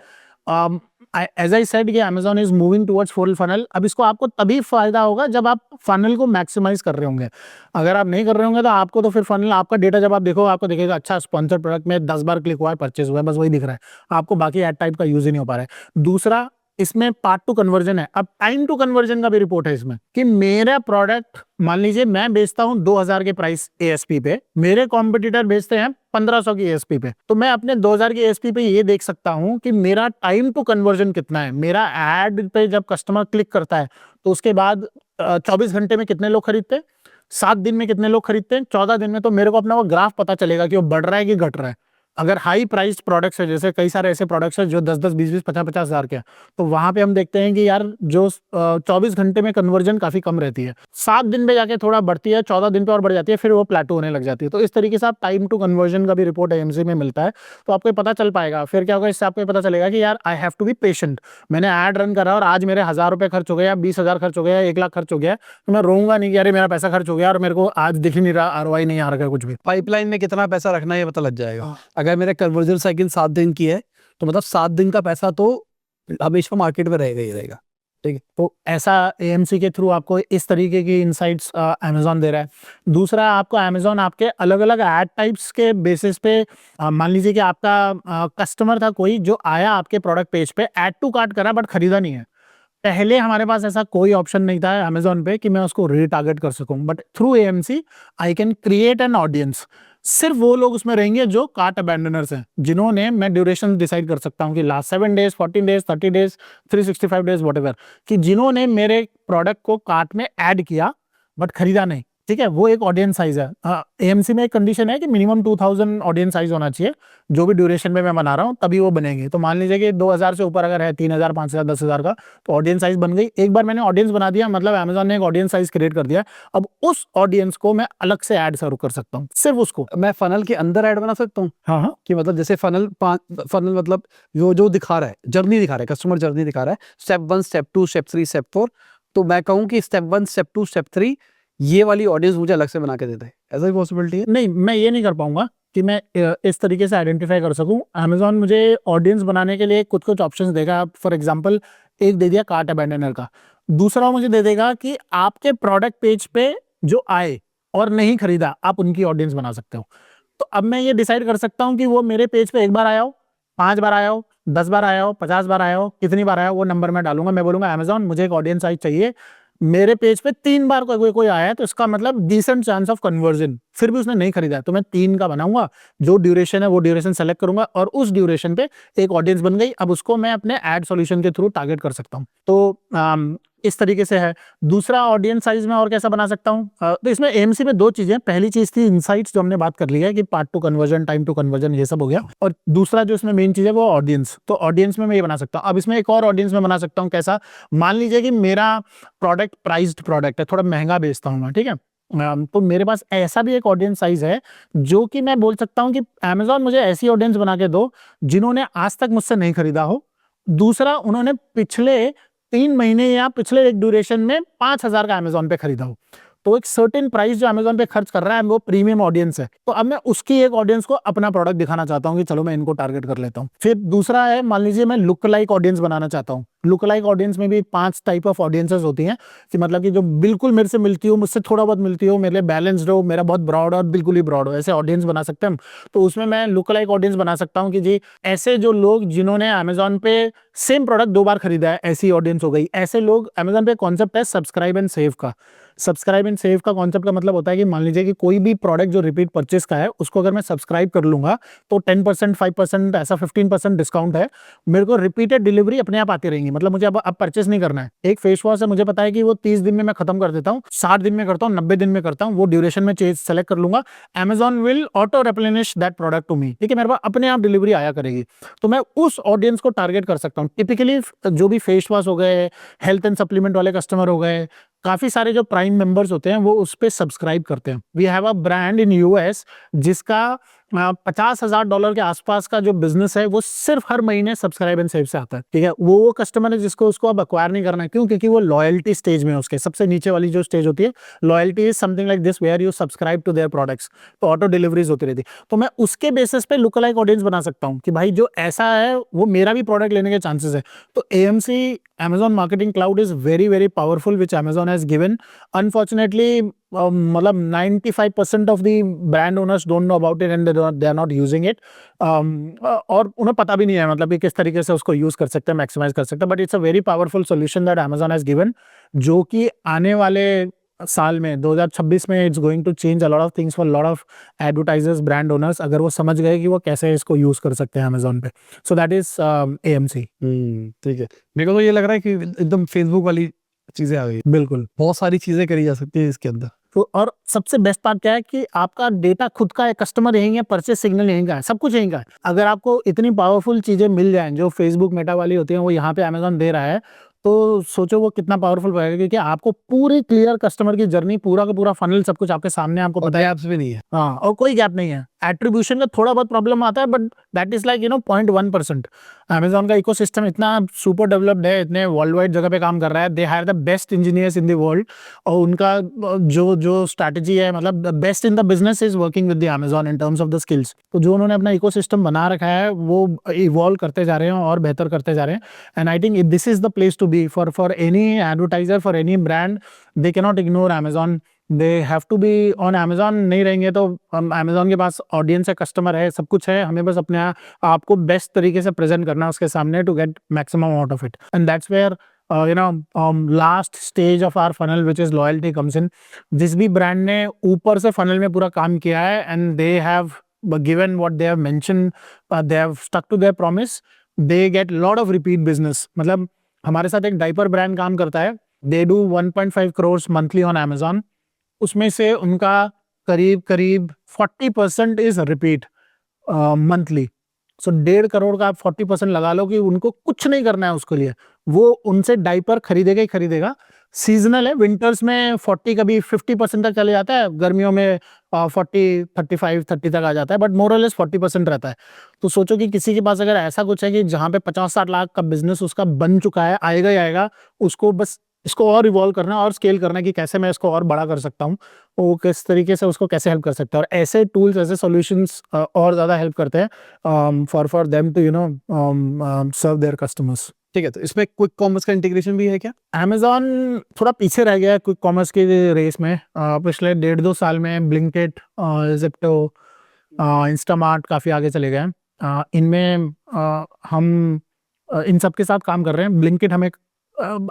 एज आई सेड, ये Amazon is moving towards full funnel. अब इसको आपको तभी फायदा होगा जब आप फनल को मैक्सिमाइज कर रहे होंगे। अगर आप नहीं कर रहे होंगे तो आपको तो फिर फनल, आपका डेटा जब आप देखो, आपको दिखेगा अच्छा स्पॉन्सर प्रोडक्ट में 10 बार क्लिक हुआ है, परचेज हुआ है, बस वही दिख रहा है, आपको बाकी एड टाइप का यूज ही नहीं हो पा रहा है। दूसरा, इसमें पार्ट टू कन्वर्जन है। अब टाइम टू कन्वर्जन का भी रिपोर्ट है इसमें, कि मेरा प्रोडक्ट, मान लीजिए मैं बेचता हूं 2000 के प्राइस एएसपी पे, मेरे कॉम्पिटिटर बेचते हैं 1500 की एएसपी पे, तो मैं अपने 2000 की एएसपी पे ये देख सकता हूं कि मेरा टाइम टू कन्वर्जन कितना है। मेरा एड पे जब कस्टमर क्लिक करता है तो उसके बाद 24 घंटे में कितने लोग खरीदते हैं, 7 दिन में कितने लोग खरीदते हैं, 14 दिन में, तो मेरे को अपना वो ग्राफ पता चलेगा कि वो बढ़ रहा है कि घट रहा है। अगर हाई प्राइस प्रोडक्ट्स है, जैसे कई सारे ऐसे प्रोडक्ट्स हैं जो 10-10, 20-20, 50-50 हजार के हैं, तो वहां पे हम देखते हैं कि यार जो 24 घंटे में कन्वर्जन काफी कम रहती है, 7 दिन में जाके थोड़ा बढ़ती है, 14 दिन पे और बढ़ जाती है, फिर वो प्लेटो होने लग जाती है। तो इस तरीके से आप टाइम टू कन्वर्जन का भी रिपोर्ट एएमसी में मिलता है, तो आपको पता चल पाएगा। फिर क्या होगा, इससे आपको पता चलेगा कि यार I have to be patient, मैंने ऐड रन करा और आज मेरे 1000 रुपए खर्च हो गया, 20,000 खर्च हो गया, 1 लाख खर्च हो गया, तो मैं रोऊंगा नहीं कि अरे मेरा पैसा खर्च हो गया और मेरे को आज दिख ही नहीं रहा, आरओआई नहीं आ रहा कुछ भी। पाइपलाइन में कितना पैसा रखना है ये पता लग जाएगा। अगर मेरा कन्वर्जन साइकिल 7 दिन की है, तो मतलब 7 दिन का पैसा तो हमेशा मार्केट में रहेगा ही रहेगा। ठीक है, तो ऐसा एएमसी के थ्रू आपको इस तरीके की इनसाइट्स अमेजोन दे रहा है। दूसरा, आपको अमेजोन आपके अलग अलग ऐड टाइप्स के बेसिस पे, मान लीजिए कि आपका कस्टमर था कोई जो आया आपके प्रोडक्ट पेज पे, ऐड टू कार्ट करा बट खरीदा नहीं है। पहले हमारे पास ऐसा कोई ऑप्शन नहीं था अमेजोन पे कि मैं उसको रीटारगेट कर सकूं, but through AMC I can create an audience. सिर्फ वो लोग उसमें रहेंगे जो कार्ट अबैंडनर्स हैं, जिन्होंने, मैं ड्यूरेशन डिसाइड कर सकता हूं कि last 7 days, 14 days, 30 days, 365 days, whatever, कि जिन्होंने मेरे प्रोडक्ट को कार्ट में ऐड किया बट खरीदा नहीं। ठीक है, वो एक ऑडियंस साइज है। एएमसी में एक कंडीशन है कि मिनिमम 2000 ऑडियंस साइज होना चाहिए, जो भी ड्यूरेशन में मैं बना रहा हूँ तभी वो बनेगी। तो मान लीजिए कि 2000 से ऊपर अगर है, 3000, 5000, 10,000 का, तो ऑडियंस साइज बन गई। एक बार मैंने ऑडियंस बना दिया, मतलब अमेजोन ने एक ऑडियंस साइज क्रिएट कर दिया। अब उस ऑडियंस को मैं अलग से ऐड सर्व कर सकता हूँ, सिर्फ उसको। मैं फनल के अंदर ऐड बना सकता हूँ। हाँ हाँ, कि मतलब जैसे फनल मतलब जो दिखा रहा है, जर्नी दिखा रहा है, कस्टमर जर्नी दिखा रहा है, स्टेप 1, स्टेप 2, स्टेप 3, स्टेप 4, तो मैं कहूँ कि स्टेप 1, स्टेप 2, स्टेप 3 ये वाली ऑडियंस मुझे अलग से बना के देता है। ऐसा भी पॉसिबिलिटी है? नहीं, मैं ये नहीं कर पाऊंगा कि मैं इस तरीके से आइडेंटिफाई कर सकूं। अमेजोन मुझे ऑडियंस बनाने के लिए कुछ कुछ ऑप्शंस देगा। फॉर एग्जांपल, एक दे दिया कार्ट अबैंडनर का, दूसरा वो मुझे दे देगा कि आपके प्रोडक्ट पेज पे जो आए और नहीं खरीदा, आप उनकी ऑडियंस बना सकते हो। तो अब मैं ये डिसाइड कर सकता हूँ कि वो मेरे पेज पे एक बार आया हो, 5 बार आया हो, 10 बार आया हो, 50 बार आया हो, कितनी बार आया हो, वो नंबर मैं डालूंगा। मैं बोलूंगा अमेजॉन मुझे एक ऑडियंस साइज चाहिए, मेरे पेज पे 3 बार कोई आया है, तो इसका मतलब डिसेंट चांस ऑफ कन्वर्जन, फिर भी उसने नहीं खरीदा है, तो मैं 3 का बनाऊंगा, जो ड्यूरेशन है वो ड्यूरेशन सेलेक्ट करूंगा और उस ड्यूरेशन पे एक ऑडियंस बन गई। अब उसको मैं अपने एड सॉल्यूशन के थ्रू टारगेट कर सकता हूँ। तो इस तरीके से है। दूसरा ऑडियंस साइज में और कैसा बना सकता हूँ, तो इसमें एएमसी में 2 चीजें, पहली चीज थी इनसाइट्स जो हमने बात कर ली है कि part to conversion, time to conversion, ये सब हो गया, और दूसरा जो इसमें मेन चीज है वो ऑडियंस। तो ऑडियंस में मैं ये बना सकता हूँ। अब इसमें एक और ऑडियंस में बना सकता हूँ, कैसा, मान लीजिए कि मेरा प्रोडक्ट प्राइस्ड प्रोडक्ट है, थोड़ा महंगा बेचता हूँ मैं, ठीक है, तो मेरे पास ऐसा भी एक ऑडियंस साइज है जो कि मैं बोल सकता हूँ कि अमेजॉन मुझे ऐसी ऑडियंस बना के दो जिन्होंने आज तक मुझसे नहीं खरीदा हो, दूसरा उन्होंने पिछले 3 महीने या पिछले एक ड्यूरेशन में 5,000 का अमेजॉन पे खरीदा हो। तो एक सर्टेन प्राइस जो अमेजॉन पे खर्च कर रहा है वो प्रीमियम ऑडियंस है, तो अब मैं उसकी एक ऑडियंस को अपना प्रोडक्ट दिखाना चाहता हूँ कि चलो मैं इनको टारगेट कर लेता हूँ। फिर दूसरा है, मान लीजिए मैं लुक लाइक ऑडियंस बनाना चाहता हूँ। लुक लाइक ऑडियंस में भी 5 टाइप ऑफ ऑडियंसेस होती हैं, कि मतलब कि जो बिल्कुल मेरे से मिलती हो, मुझसे थोड़ा बहुत मिलती हो, मेरे लिए बैलेंस्ड हो, मेरा बहुत ब्रॉड और बिल्कुल ही ब्रॉड हो, ऐसे ऑडियंस बना सकते हैं हम। तो उसमें मैं लुक लाइक ऑडियंस बना सकता हूँ कि जी ऐसे जो लोग जिन्होंने अमेजॉन पे सेम प्रोडक्ट 2 बार खरीदा है, ऐसी ऑडियंस हो गई। ऐसे लोग, अमेजॉन पे कॉन्सेप्ट है सब्सक्राइब एंड सेव का। सब्सक्राइब एंड सेव का कॉन्सेप्ट का मतलब होता है कि मान लीजिए कि कोई भी प्रोडक्ट जो रिपीट परचेस का है, उसको अगर मैं सब्सक्राइब कर लूंगा तो 10%, 5%, ऐसा 15% डिस्काउंट है, मेरे को रिपीटेड डिलीवरी अपने आप आती रहेंगी। मतलब मुझे अब परचेस नहीं करना है। एक फेस वॉश है, मुझे पता है कि वो 30 दिन में मैं खत्म कर देता हूँ, 60 दिन में करता हूँ, 90 दिन में करता हूँ, वो ड्यूरेशन में चेंज सेलेक्ट कर लूंगा, Amazon will auto replenish that product to me, ठीक है, मेरे पास अपने आप डिलीवरी आया करेगी। तो मैं उस ऑडियंस को टारगेट कर सकता हूँ। टिपिकली जो भी फेस वॉश हो गए, हेल्थ एंड सप्लीमेंट वाले कस्टमर हो गए, काफी सारे जो प्राइम मेंबर्स होते हैं वो उस पे सब्सक्राइब करते हैं। We have a brand in US जिसका $50,000 के आसपास का जो बिजनेस है वो सिर्फ हर महीने सब्सक्राइब एंड सेव से आता है, ठीक है। वो कस्टमर है जिसको उसको अब अक्वायर नहीं करना है, क्यों, क्योंकि वो लॉयल्टी स्टेज में है, उसके सबसे नीचे वाली जो स्टेज होती है, loyalty is something like this where you subscribe to their products, तो ऑटो डिलीवरीज होती रहती। तो मैं उसके बेसिस पे लुक लाइक ऑडियंस बना सकता हूँ कि भाई जो ऐसा है वो मेरा भी प्रोडक्ट लेने के चांसेस है। तो AMC, Amazon Marketing Cloud is very, very powerful, which Amazon has given. Unfortunately, मतलब 95% of the brand owners don't know about it and they are not using it. और उन्हें पता भी नहीं है मतलब कि किस तरीके से उसको यूज कर सकते हैं, मैक्सिमाइज कर सकते हैं। But it's a very powerful solution that Amazon has given, जो कि आने वाले साल में 2026 में it's going to change a lot of things for lot of advertisers, brand owners, अगर वो समझ गए कि वो कैसे इसको यूज कर सकते हैं अमेजोन पे। सो दैट इज एएमसी। ठीक है। मेरे को तो ये लग रहा है कि एकदम फेसबुक वाली चीजें आ गई, बिल्कुल, बहुत सारी चीजें करी जा सकती है इसके अंदर। तो और सबसे बेस्ट पार्ट क्या है कि आपका डेटा खुद का है, कस्टमर यहीं है, परचेस सिग्नल यहीं का है, सब कुछ यहीं का है। अगर आपको इतनी पावरफुल चीजें मिल जाएं जो फेसबुक मेटा वाली होती हैं, वो यहाँ पे अमेजोन दे रहा है, तो सोचो वो कितना पावरफुल रहेगा, क्योंकि आपको पूरी क्लियर कस्टमर की जर्नी, पूरा का पूरा फनल, सब कुछ आपके सामने, आपको पता है, गैप्स भी नहीं है। हाँ, और कोई गैप नहीं है। एट्रीब्यूशन का थोड़ा बहुत प्रॉब्लम आता है, but that is like 0.1%। Amazon का इकोसिस्टम इतना सुपर डेवलप्ड है, इतने वर्ल्ड वाइड जगह पे काम कर रहा है, they hire the best engineers in the world, और उनका जो स्ट्रैटेजी है, मतलब best in the business is working with the Amazon in terms of the skills. तो जो उन्होंने अपना इकोसिस्टम बना रखा है वो इवॉल्व करते जा रहे हैं और बेहतर करते जा रहे हैं। And I think this is the place to be for any advertiser, for any brand. They cannot ignore Amazon, they have to be on Amazon. नहीं रहेंगे तो अमेजॉन के पास ऑडियंस है, कस्टमर है, सब कुछ है, हमें बस अपने आपको बेस्ट तरीके से प्रेजेंट करना है उसके सामने to get maximum out of it. And that's where last stage of our funnel which is loyalty comes in. जिस भी ब्रांड ने ऊपर से फनल में पूरा काम किया है and they have given what they have mentioned, they have stuck to their promise, they get lot of repeat business। मतलब हमारे साथ एक डाइपर ब्रांड काम करता है, they do 1.5 crores monthly on Amazon, उसमें से उनका करीब करीब 40% इज रिपीट मंथली। सो 1.5 करोड़ का आप 40% लगा लो कि उनको कुछ नहीं करना है उसके लिए, वो उनसे डाइपर खरीदेगा ही खरीदेगा। सीजनल है, विंटर्स में 40, कभी 50% तक चले जाता है, गर्मियों में 40, 35, 30 तक आ जाता है, बट मोर और लेस 40% रहता है। तो सोचो कि किसी के पास अगर ऐसा कुछ है कि जहाँ पे 50-60 लाख का बिजनेस उसका बन चुका है, आएगा ही आएगा, उसको बस इसको और इवॉल्व करना और स्केल करना कि कैसे मैं इसको और बड़ा कर सकता हूँ, वो किस तरीके से उसको कैसे हेल्प कर सकता है। और ऐसे टूल्स, ऐसे सॉल्यूशंस और ज़्यादा हेल्प करते हैं for them to serve their customers. ठीक है, तो इसमें क्विक कॉमर्स का इंटीग्रेशन भी है क्या? अमेजोन थोड़ा पीछे रह गया है क्विक कॉमर्स की रेस में। पिछले 1.5-2 साल में ब्लिंकिट, ज़ेप्टो, इंस्टामार्ट काफ़ी आगे चले गए हैं। इनमें हम इन सब के साथ काम कर रहे हैं। ब्लिंकिट हमें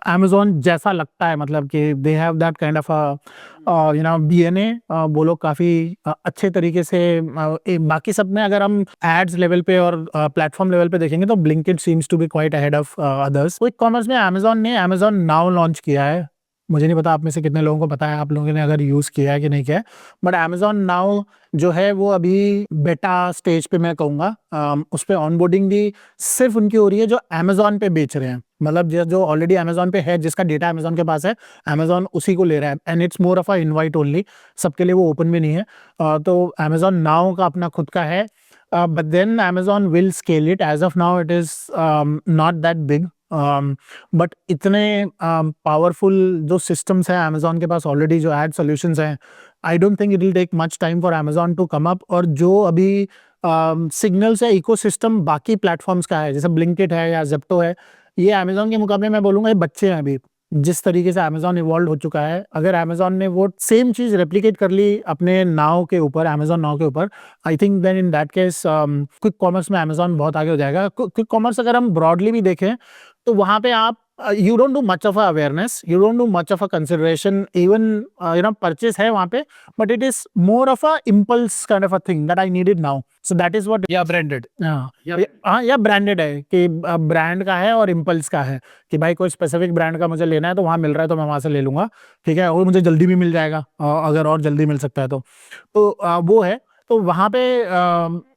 अमेजोन जैसा लगता है, मतलब कि they have that kind of DNA. वो लोग काफ़ी अच्छे तरीके से बाकी सब में अगर हम एड्स लेवल पे और प्लेटफॉर्म लेवल पे देखेंगे तो Blinkit seems to be quite ahead of others. Quick commerce में अमेजोन ने अमेजोन नाउ लॉन्च किया है। मुझे नहीं पता आप में से कितने लोगों को पता है, आप लोगों ने अगर यूज़ किया है कि नहीं किया है, बट अमेजोन नाउ जो है वो अभी बेटा स्टेज पे मैं कहूँगा। उस पर ऑनबोर्डिंग भी सिर्फ उनकी हो रही है जो अमेजोन पे बेच रहे हैं, मतलब जो ऑलरेडी अमेजोन पे है, जिसका डेटा अमेजोन के पास है, अमेजोन उसी को ले रहा है। And it's more of a invite only, सबके लिए वो ओपन भी नहीं है। तो अमेजोन नाउ का अपना खुद का है, but then Amazon will scale it. As of now it is not that big, but इतने पावरफुल जो सिस्टम्स हैं अमेजोन के पास ऑलरेडी, जो एड सॉल्यूशंस हैं, I don't think it will take much time for Amazon to come up. और जो अभी सिग्नल्स है इकोसिस्टम बाकी प्लेटफॉर्म्स का है, जैसे ब्लिंकिट है या ज़ेप्टो है, ये अमेजोन के मुकाबले मैं बोलूँगा ये बच्चे हैं अभी। जिस तरीके से अमेजोन इवॉल्व हो चुका है, अगर अमेजोन ने वो सेम चीज़ रेप्लिकेट कर ली अपने नाउ के ऊपर, अमेजोन नाउ के ऊपर, I think then in that case quick commerce में अमेजोन बहुत आगे हो जाएगा। क्विक कॉमर्स अगर हम ब्रॉडली भी देखें तो वहाँ पे आप you don't do much of a awareness, you don't do much of a consideration, even purchase है वहाँ पे, but it is more of a impulse kind of a thing that I need it now, so that is what। या branded? हाँ, या branded है कि brand का है और इम्पल्स का है कि भाई कोई स्पेसिफिक ब्रांड का मुझे लेना है तो वहाँ मिल रहा है तो मैं वहाँ से ले लूँगा, ठीक है, और मुझे जल्दी भी मिल जाएगा, अगर और जल्दी मिल सकता है तो वो है। तो वहाँ पे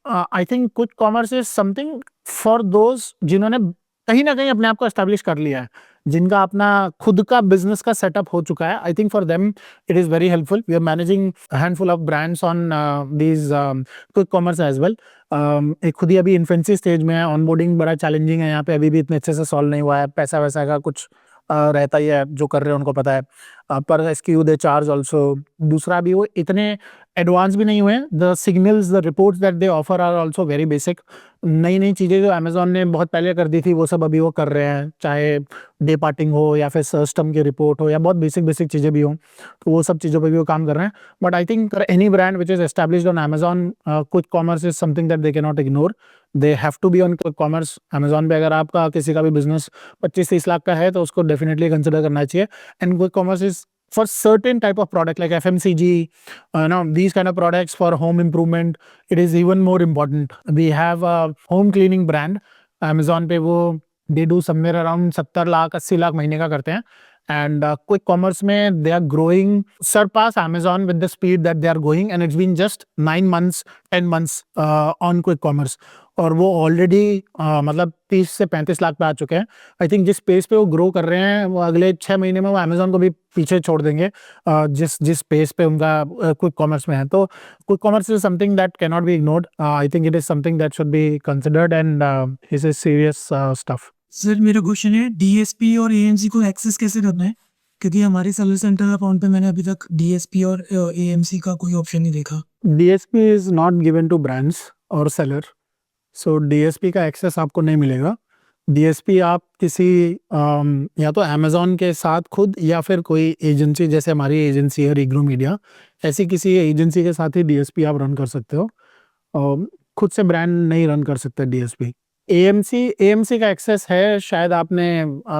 I think quick commerce is something for those जिन्होंने कहीं ना कहीं अपने आप को एस्टैब्लिश कर लिया है, जिनका अपना खुद का बिजनेस का सेटअप हो चुका है। I think for them it is very helpful. We are managing handful of brands on these quick commerce as well. एक खुद ही अभी इन्फेंसी स्टेज में है, ऑनबोर्डिंग बड़ा चैलेंजिंग है यहाँ पे, अभी भी इतने अच्छे से सॉल्व नहीं हुआ है। पैसा वैसा का कुछ रहता ही है, जो कर रहे हैं उनको पता है, पर एसक्यू दे चार्ज ऑल्सो। दूसरा भी वो इतने एडवांस भी नहीं हुए हैं। The signals, the reports that they offer are also very basic. नई नई चीज़ें जो अमेजोन ने बहुत पहले कर दी थी वो सब अभी वो कर रहे हैं, चाहे डे पार्टिंग हो या फिर सिस्टम की रिपोर्ट हो या बहुत बेसिक बेसिक चीज़ें भी हों, तो वो सब चीज़ों पे भी वो काम कर रहे हैं। But I think any brand which is established on Amazon, quick commerce is something that they can not ignore. They have to be on quick commerce. Amazon पे अगर आपका किसी का भी बिजनेस 25-30 लाख का है तो उसको डेफिनेटली कंसिडर करना चाहिए। And quick commerce is for certain type of product like FMCG, these kind of products for home improvement, it is even more important. We have a home cleaning brand Amazon पे, वो they do somewhere around 70 lakh 80 lakh महीने का करते हैं। And quick commerce में they are growing surpass Amazon with the speed that they are going, and it's been just 9 months 10 months on quick commerce, और वो already मतलब 30 से 35 लाख पे आ चुके हैं। आई थिंक जिस पेस पे वो ग्रो कर रहे हैं वो अगले 6 महीने में वो अमेजोन को भी पीछे छोड़ देंगे, जिस पेस पे उनका क्विक कॉमर्स में है। तो quick commerce is something that can not be ignored. I think it is something that should be considered and is a serious stuff. Sir मेरा क्वेश्चन है, डीएसपी और एएमसी को एक्सेस कैसे करना है? क्योंकि हमारे सर्विस सेंटर अकाउंट पे मैंने अभी तक डीएसपी और एएमसी का कोई ऑप्शन नहीं देखा। DSP is not given to brands और सेलर, सो DSP का एक्सेस आपको नहीं मिलेगा। DSP आप किसी या तो अमेजोन के साथ खुद या फिर कोई एजेंसी, जैसे हमारी एजेंसी है रिग्रो मीडिया, ऐसी किसी एजेंसी के साथ ही DSP आप रन कर सकते हो। खुद से ब्रांड नहीं रन कर सकते DSP। AMC का एक्सेस है, शायद आपने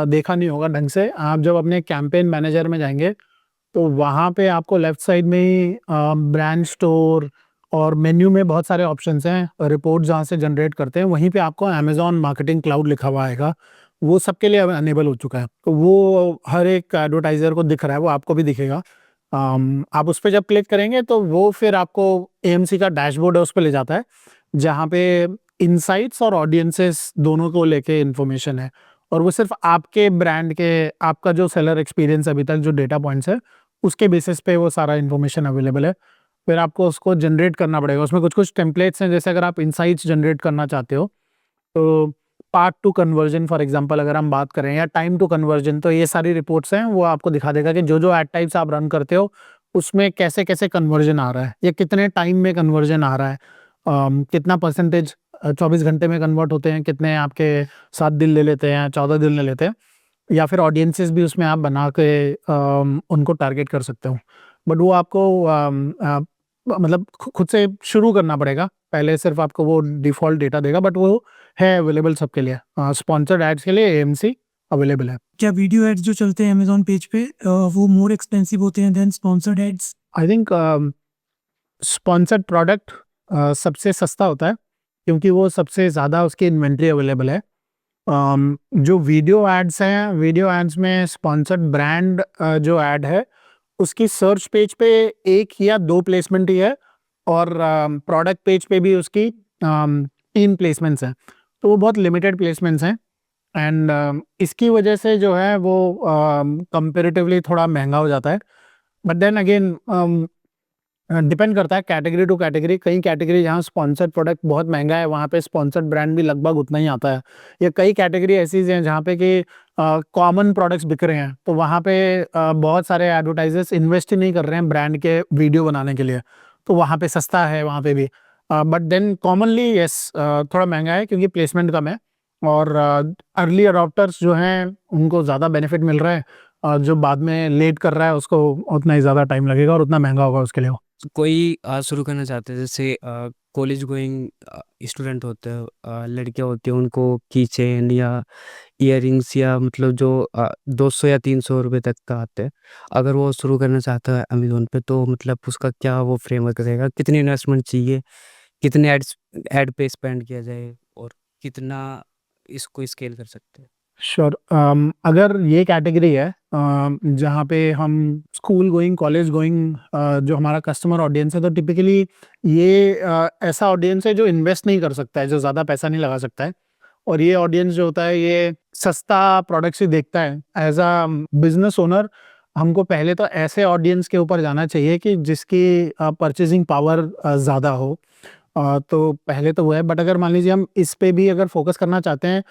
देखा नहीं होगा ढंग से। आप जब अपने कैंपेन मैनेजर में जाएंगे तो वहाँ पे आपको लेफ्ट साइड में ही ब्रांड स्टोर और मेन्यू में बहुत सारे ऑप्शंस हैं, रिपोर्ट जहाँ से जनरेट करते हैं, वहीं पे आपको अमेजॉन मार्केटिंग क्लाउड लिखा हुआ आएगा। वो सबके लिए अनेबल हो चुका है, तो वो हर एक एडवर्टाइज़र को दिख रहा है, वो आपको भी दिखेगा। आप उस पर जब क्लिक करेंगे तो वो फिर आपको AMC का डैशबोर्ड है उस पर ले जाता है, जहाँ पे इनसाइट्स और ऑडियंसेस दोनों को लेके इन्फॉर्मेशन है, और वो सिर्फ आपके ब्रांड के, आपका जो सेलर एक्सपीरियंस अभी तक जो डेटा पॉइंट्स है उसके बेसिस पे वो सारा इन्फॉर्मेशन अवेलेबल है। फिर आपको उसको जनरेट करना पड़ेगा। उसमें कुछ कुछ टेम्पलेट्स हैं, जैसे अगर आप इनसाइट्स जनरेट करना चाहते हो तो part to conversion for example अगर हम बात करें, या टाइम टू कन्वर्जन, तो ये सारी रिपोर्ट्स हैं, वो आपको दिखा देगा कि जो जो एड टाइप्स आप रन करते हो उसमें कैसे कैसे कन्वर्जन आ रहा है, या कितने टाइम में कन्वर्जन आ रहा है, कितना परसेंटेज 24 घंटे में कन्वर्ट होते हैं, कितने आपके 7 दिन ले लेते हैं, 14 दिन ले लेते हैं, या फिर ऑडियंसेस भी उसमें आप बना के उनको टारगेट कर सकते हो। बट वो आपको मतलब खुद से शुरू करना पड़ेगा, पहले सिर्फ आपको वो डिफ़ॉल्ट डेटा देगा, बट वो है अवेलेबल सबके लिए। स्पॉन्सर्ड एड्स के लिए एएमसी अवेलेबल है। क्या वीडियो एड्स जो चलते हैं अमेजोन पेज पे वो मोर एक्सपेंसिव होते हैं then sponsored ads? I think sponsored product सबसे सस्ता होता है, क्योंकि वो सबसे ज़्यादा उसकी इन्वेंट्री अवेलेबल है। जो वीडियो एड्स हैं, वीडियो एड्स में स्पॉन्सर्ड ब्रांड जो ऐड है, उसकी सर्च पेज पे 1 या 2 प्लेसमेंट ही है, और प्रोडक्ट पेज पे भी उसकी 3 प्लेसमेंट्स हैं, तो वो बहुत लिमिटेड प्लेसमेंट्स हैं। एंड इसकी वजह से जो है वो कंपैरेटिवली थोड़ा महंगा हो जाता है। बट देन अगेन डिपेंड करता है कैटेगरी टू कैटेगरी। कई कैटेगरी जहाँ स्पॉन्सर्ड प्रोडक्ट बहुत महंगा है, वहाँ पे स्पॉन्सर्ड ब्रांड भी लगभग उतना ही आता है। या कई कैटेगरी ऐसी हैं जहाँ पे कि कॉमन प्रोडक्ट्स बिक रहे हैं, तो वहाँ पे बहुत सारे एडवर्टाइजर्स इन्वेस्ट ही नहीं कर रहे हैं ब्रांड के वीडियो बनाने के लिए, तो वहाँ पे सस्ता है वहाँ पे भी। बट देन कॉमनली यस थोड़ा महंगा है, क्योंकि प्लेसमेंट कम है, और अर्ली अडॉप्टर्स जो हैं उनको ज़्यादा बेनिफिट मिल रहा है, और जो बाद में लेट कर रहा है उसको उतना ही ज़्यादा टाइम लगेगा और उतना महंगा होगा उसके लिए। कोई शुरू करना चाहते हैं, जैसे कॉलेज गोइंग स्टूडेंट होते हैं, लड़कियां होती हैं, उनको की चेन या इयररिंग्स या मतलब जो 200 या 300 रुपए तक का आते हैं, अगर वो शुरू करना चाहता है अमेजोन पे, तो मतलब उसका क्या वो फ्रेमवर्क रहेगा, कितनी इन्वेस्टमेंट चाहिए, कितने एड पे स्पेंड किया जाए, और कितना इसको स्केल कर सकते हैं? श्योर। अगर ये कैटेगरी है जहाँ पे हम स्कूल गोइंग, कॉलेज गोइंग जो हमारा कस्टमर ऑडियंस है, तो टिपिकली ये ऐसा ऑडियंस है जो इन्वेस्ट नहीं कर सकता है, जो ज़्यादा पैसा नहीं लगा सकता है, और ये ऑडियंस जो होता है ये सस्ता प्रोडक्ट्स ही देखता है। एज अ बिजनेस ओनर हमको पहले तो ऐसे ऑडियंस के ऊपर जाना चाहिए कि जिसकी परचेजिंग पावर ज़्यादा हो। तो पहले तो वो है, बट अगर मान लीजिए हम इस पे भी अगर फोकस करना चाहते हैं,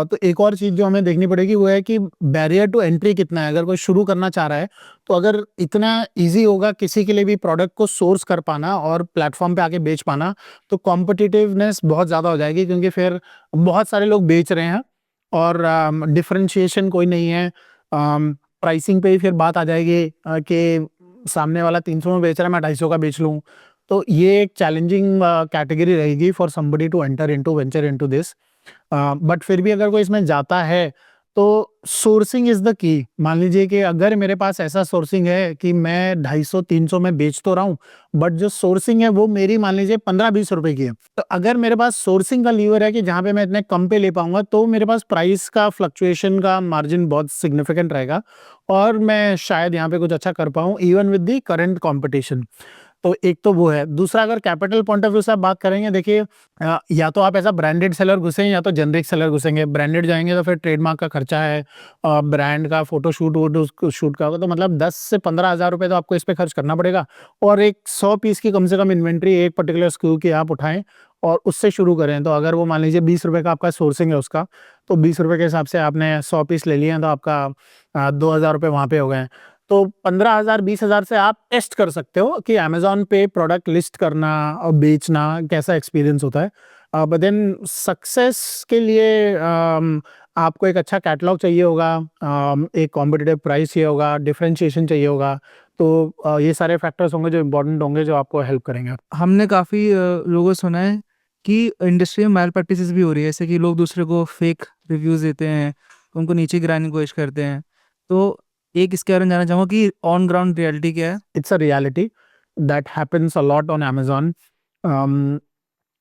तो एक और चीज़ जो हमें देखनी पड़ेगी वो है कि बैरियर टू एंट्री कितना है। अगर कोई शुरू करना चाह रहा है, तो अगर इतना इजी होगा किसी के लिए भी प्रोडक्ट को सोर्स कर पाना और प्लेटफॉर्म पे आके बेच पाना, तो कॉम्पिटिटिवनेस बहुत ज़्यादा हो जाएगी, क्योंकि फिर बहुत सारे लोग बेच रहे हैं और डिफरेंशिएशन कोई नहीं है। प्राइसिंग पे ही फिर बात आ जाएगी कि सामने वाला 300 में बेच रहा है, मैं 250 का बेच लूँ। तो ये एक चैलेंजिंग कैटेगरी रहेगी for somebody to venture into this. But फिर भी अगर कोई इसमें जाता है, तो सोर्सिंग इज द की। मान लीजिए कि अगर मेरे पास ऐसा सोर्सिंग है कि मैं 250-300 में बेच तो रहा हूँ, बट जो सोर्सिंग है वो मेरी मान लीजिए 15-20 रुपए की है, तो अगर मेरे पास सोर्सिंग का लीवर है कि जहाँ पे मैं इतने कम पे ले पाऊंगा, तो मेरे पास प्राइस का फ्लक्चुएशन का मार्जिन बहुत सिग्निफिकेंट रहेगा, और मैं शायद यहाँ पे कुछ अच्छा कर पाऊँ even with the current competition. तो एक तो वो है। दूसरा, अगर कैपिटल पॉइंट ऑफ व्यू से आप बात करेंगे, देखिए या तो आप ऐसा ब्रांडेड सेलर घुसेंगे या तो जेनरिक सेलर घुसेंगे। ब्रांडेड जाएंगे तो फिर ट्रेडमार्क का खर्चा है, ब्रांड का फोटो शूट का होगा, तो मतलब 10 से 15 हज़ार रुपये तो आपको इस पर खर्च करना पड़ेगा, और एक 100 पीस की कम से कम इन्वेंट्री एक पर्टिकुलर स्क्रू की आप उठाएं और उससे शुरू करें। तो अगर वो मान लीजिए 20 रुपये का आपका सोर्सिंग है उसका, तो 20 रुपये के हिसाब से आपने 100 पीस ले लिए हैं, तो आपका 2,000 रुपये वहाँ पे हो गए हैं। तो 15,000 20,000 से आप टेस्ट कर सकते हो कि अमेजोन पे प्रोडक्ट लिस्ट करना और बेचना कैसा एक्सपीरियंस होता है। बट देन सक्सेस के लिए आपको एक अच्छा कैटलॉग चाहिए होगा, एक कॉम्पिटिटिव प्राइस चाहिए होगा, डिफरेंशिएशन चाहिए होगा। तो ये सारे फैक्टर्स होंगे जो इम्पोर्टेंट होंगे, जो आपको हेल्प करेंगे। हमने काफ़ी लोगों से सुना है कि इंडस्ट्री में मैल प्रैक्टिसेस भी हो रही है, जैसे कि लोग दूसरे को फेक रिव्यूज़ देते हैं, उनको नीचे गिराने की कोशिश करते हैं। तो एक इसके बारे में जानना चाहूँगा कि ऑन ग्राउंड रियलिटी क्या है? It's a reality that happens a lot on Amazon.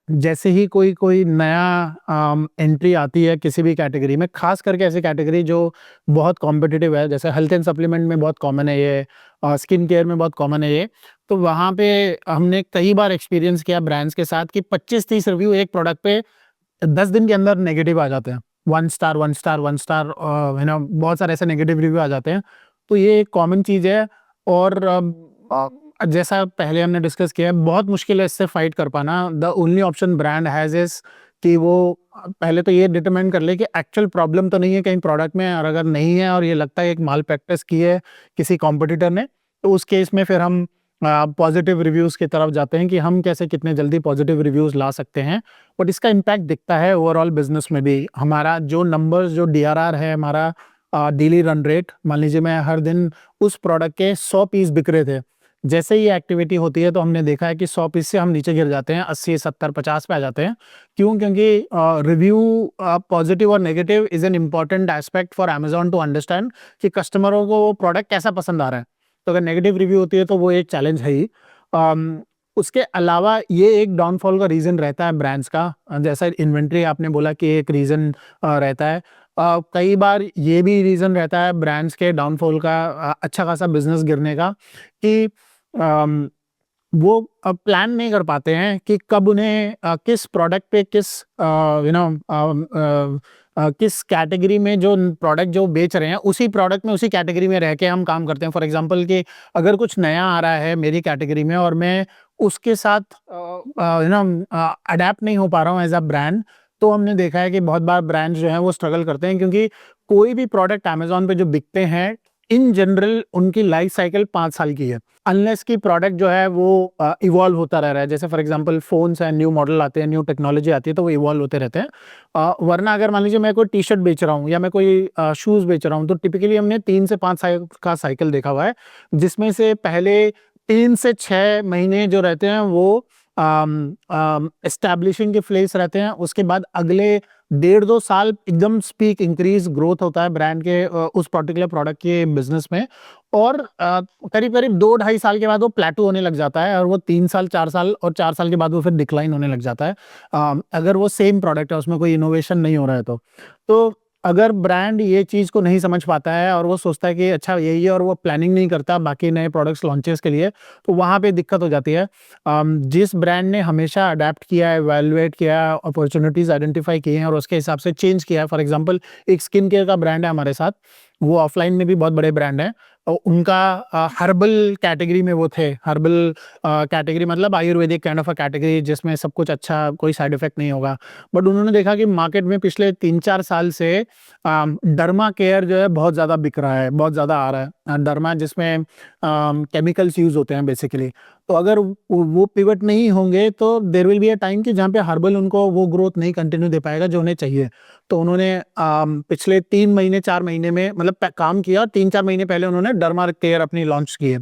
जैसे ही कोई नया एंट्री आती है किसी भी कैटेगरी में, खास करके ऐसी कैटेगरी जो बहुत कॉम्पिटिटिव है, जैसे हेल्थ एंड सप्लीमेंट में बहुत कॉमन है ये, स्किन केयर में बहुत कॉमन है ये, तो वहाँ पे हमने कई बार एक्सपीरियंस किया ब्रांड्स के साथ कि 25-30 रिव्यू एक प्रोडक्ट पे 10 दिन के अंदर नेगेटिव आ जाते हैं। 1 star 1 star 1 star, you know, बहुत सारे ऐसे नेगेटिव रिव्यू आ जाते हैं। तो ये एक कॉमन चीज़ है, और जैसा पहले हमने डिस्कस किया है, बहुत मुश्किल है इससे फाइट कर पाना। The only option brand has is कि वो पहले तो ये डिटरमाइन कर ले कि एक्चुअल प्रॉब्लम तो नहीं है कहीं प्रोडक्ट में, और अगर नहीं है और ये लगता है एक माल प्रैक्टिस की है किसी कॉम्पिटिटर ने, तो उस केस में फिर हम पॉजिटिव रिव्यूज़ की तरफ जाते हैं कि हम कैसे कितने जल्दी पॉजिटिव रिव्यूज़ ला सकते हैं, बट इसका इम्पैक्ट दिखता है ओवरऑल बिजनेस में भी। हमारा जो नंबर्स, जो DRR है, हमारा डेली रन रेट, मान लीजिए मैं हर दिन उस प्रोडक्ट के 100 पीस बिक रहे थे, जैसे ही एक्टिविटी होती है तो हमने देखा है कि 100 पीस से हम नीचे गिर जाते हैं, 80 70 50 पे आ जाते हैं। क्यों? क्योंकि रिव्यू पॉजिटिव और negative is an important aspect for Amazon to understand कि कस्टमरों को वो प्रोडक्ट कैसा पसंद आ रहा है। तो अगर नेगेटिव रिव्यू होती है तो वो एक चैलेंज है ही। उसके अलावा ये एक डाउनफॉल का रीज़न रहता है ब्रांड्स का, जैसा इन्वेंट्री आपने बोला कि एक रीज़न रहता है। कई बार ये भी रीज़न रहता है ब्रांड्स के डाउनफॉल का, अच्छा खासा बिजनेस गिरने का, कि वो प्लान नहीं कर पाते हैं कि कब उन्हें किस प्रोडक्ट पे किस किस कैटेगरी में जो प्रोडक्ट जो बेच रहे हैं उसी प्रोडक्ट में उसी कैटेगरी में रह के हम काम करते हैं। फॉर एग्जांपल कि अगर कुछ नया आ रहा है मेरी कैटेगरी में और मैं उसके साथ अडेप्ट नहीं हो पा रहा हूँ एज अ ब्रांड, तो हमने देखा है कि बहुत बार ब्रांड्स जो हैं वो स्ट्रगल करते हैं, क्योंकि कोई भी प्रोडक्ट अमेज़न पे जो बिकते हैं इन जनरल उनकी लाइफ साइकिल 5 साल की है, अनलेस की प्रोडक्ट जो है वो इवॉल्व होता रह रहा है। जैसे फॉर एग्जांपल फ़ोन्स हैं, न्यू मॉडल आते हैं, न्यू टेक्नोलॉजी आती है तो वो इवॉल्व होते रहते हैं। वरना अगर मान लीजिए मैं कोई टी-शर्ट बेच रहा हूँ या मैं कोई शूज़ बेच रहा हूँ, तो टिपिकली हमने 3 से 5 साल का साइकिल देखा हुआ है, जिसमें से पहले 3 से 6 महीने जो रहते हैं वो एस्टैब्लिशिंग के फेज़ रहते हैं। उसके बाद अगले 1.5-2 साल एकदम स्पीक इंक्रीज ग्रोथ होता है ब्रांड के उस पर्टिकुलर प्रोडक्ट के बिजनेस में, और करीब-करीब 2 ढाई साल के बाद वो प्लेटू होने लग जाता है और वो 3 साल 4 साल और 4 साल के बाद वो फिर डिक्लाइन होने लग जाता है, अगर वो सेम प्रोडक्ट है, उसमें कोई इनोवेशन नहीं हो रहा है तो अगर ब्रांड ये चीज़ को नहीं समझ पाता है और वो सोचता है कि अच्छा यही है और वो प्लानिंग नहीं करता बाकी नए प्रोडक्ट्स लॉन्चेस के लिए, तो वहाँ पे दिक्कत हो जाती है। जिस ब्रांड ने हमेशा अडैप्ट किया है, इवैल्यूएट किया है, अपॉर्चुनिटीज़ आइडेंटिफाई किए हैं और उसके हिसाब से चेंज किया है। फॉर एग्जांपल एक स्किन केयर का ब्रांड है हमारे साथ, वो ऑफलाइन में भी बहुत बड़े ब्रांड हैं और उनका हर्बल कैटेगरी में वो थे। हर्बल कैटेगरी मतलब Ayurvedic kind of a category जिसमें सब कुछ अच्छा, कोई साइड इफेक्ट नहीं होगा। बट उन्होंने देखा कि मार्केट में पिछले 3-4 साल से डर्मा केयर जो है बहुत ज़्यादा बिक रहा है, बहुत ज़्यादा आ रहा है। डर्मा जिसमें केमिकल्स यूज़ होते हैं बेसिकली। तो अगर वो पिवट नहीं होंगे तो there will be a time कि जहाँ पे हर्बल उनको वो ग्रोथ नहीं कंटिन्यू दे पाएगा जो उन्हें चाहिए। तो उन्होंने पिछले 3 महीने 4 महीने में मतलब काम किया, 3-4 महीने पहले उन्होंने डर्मा केयर अपनी लॉन्च की है।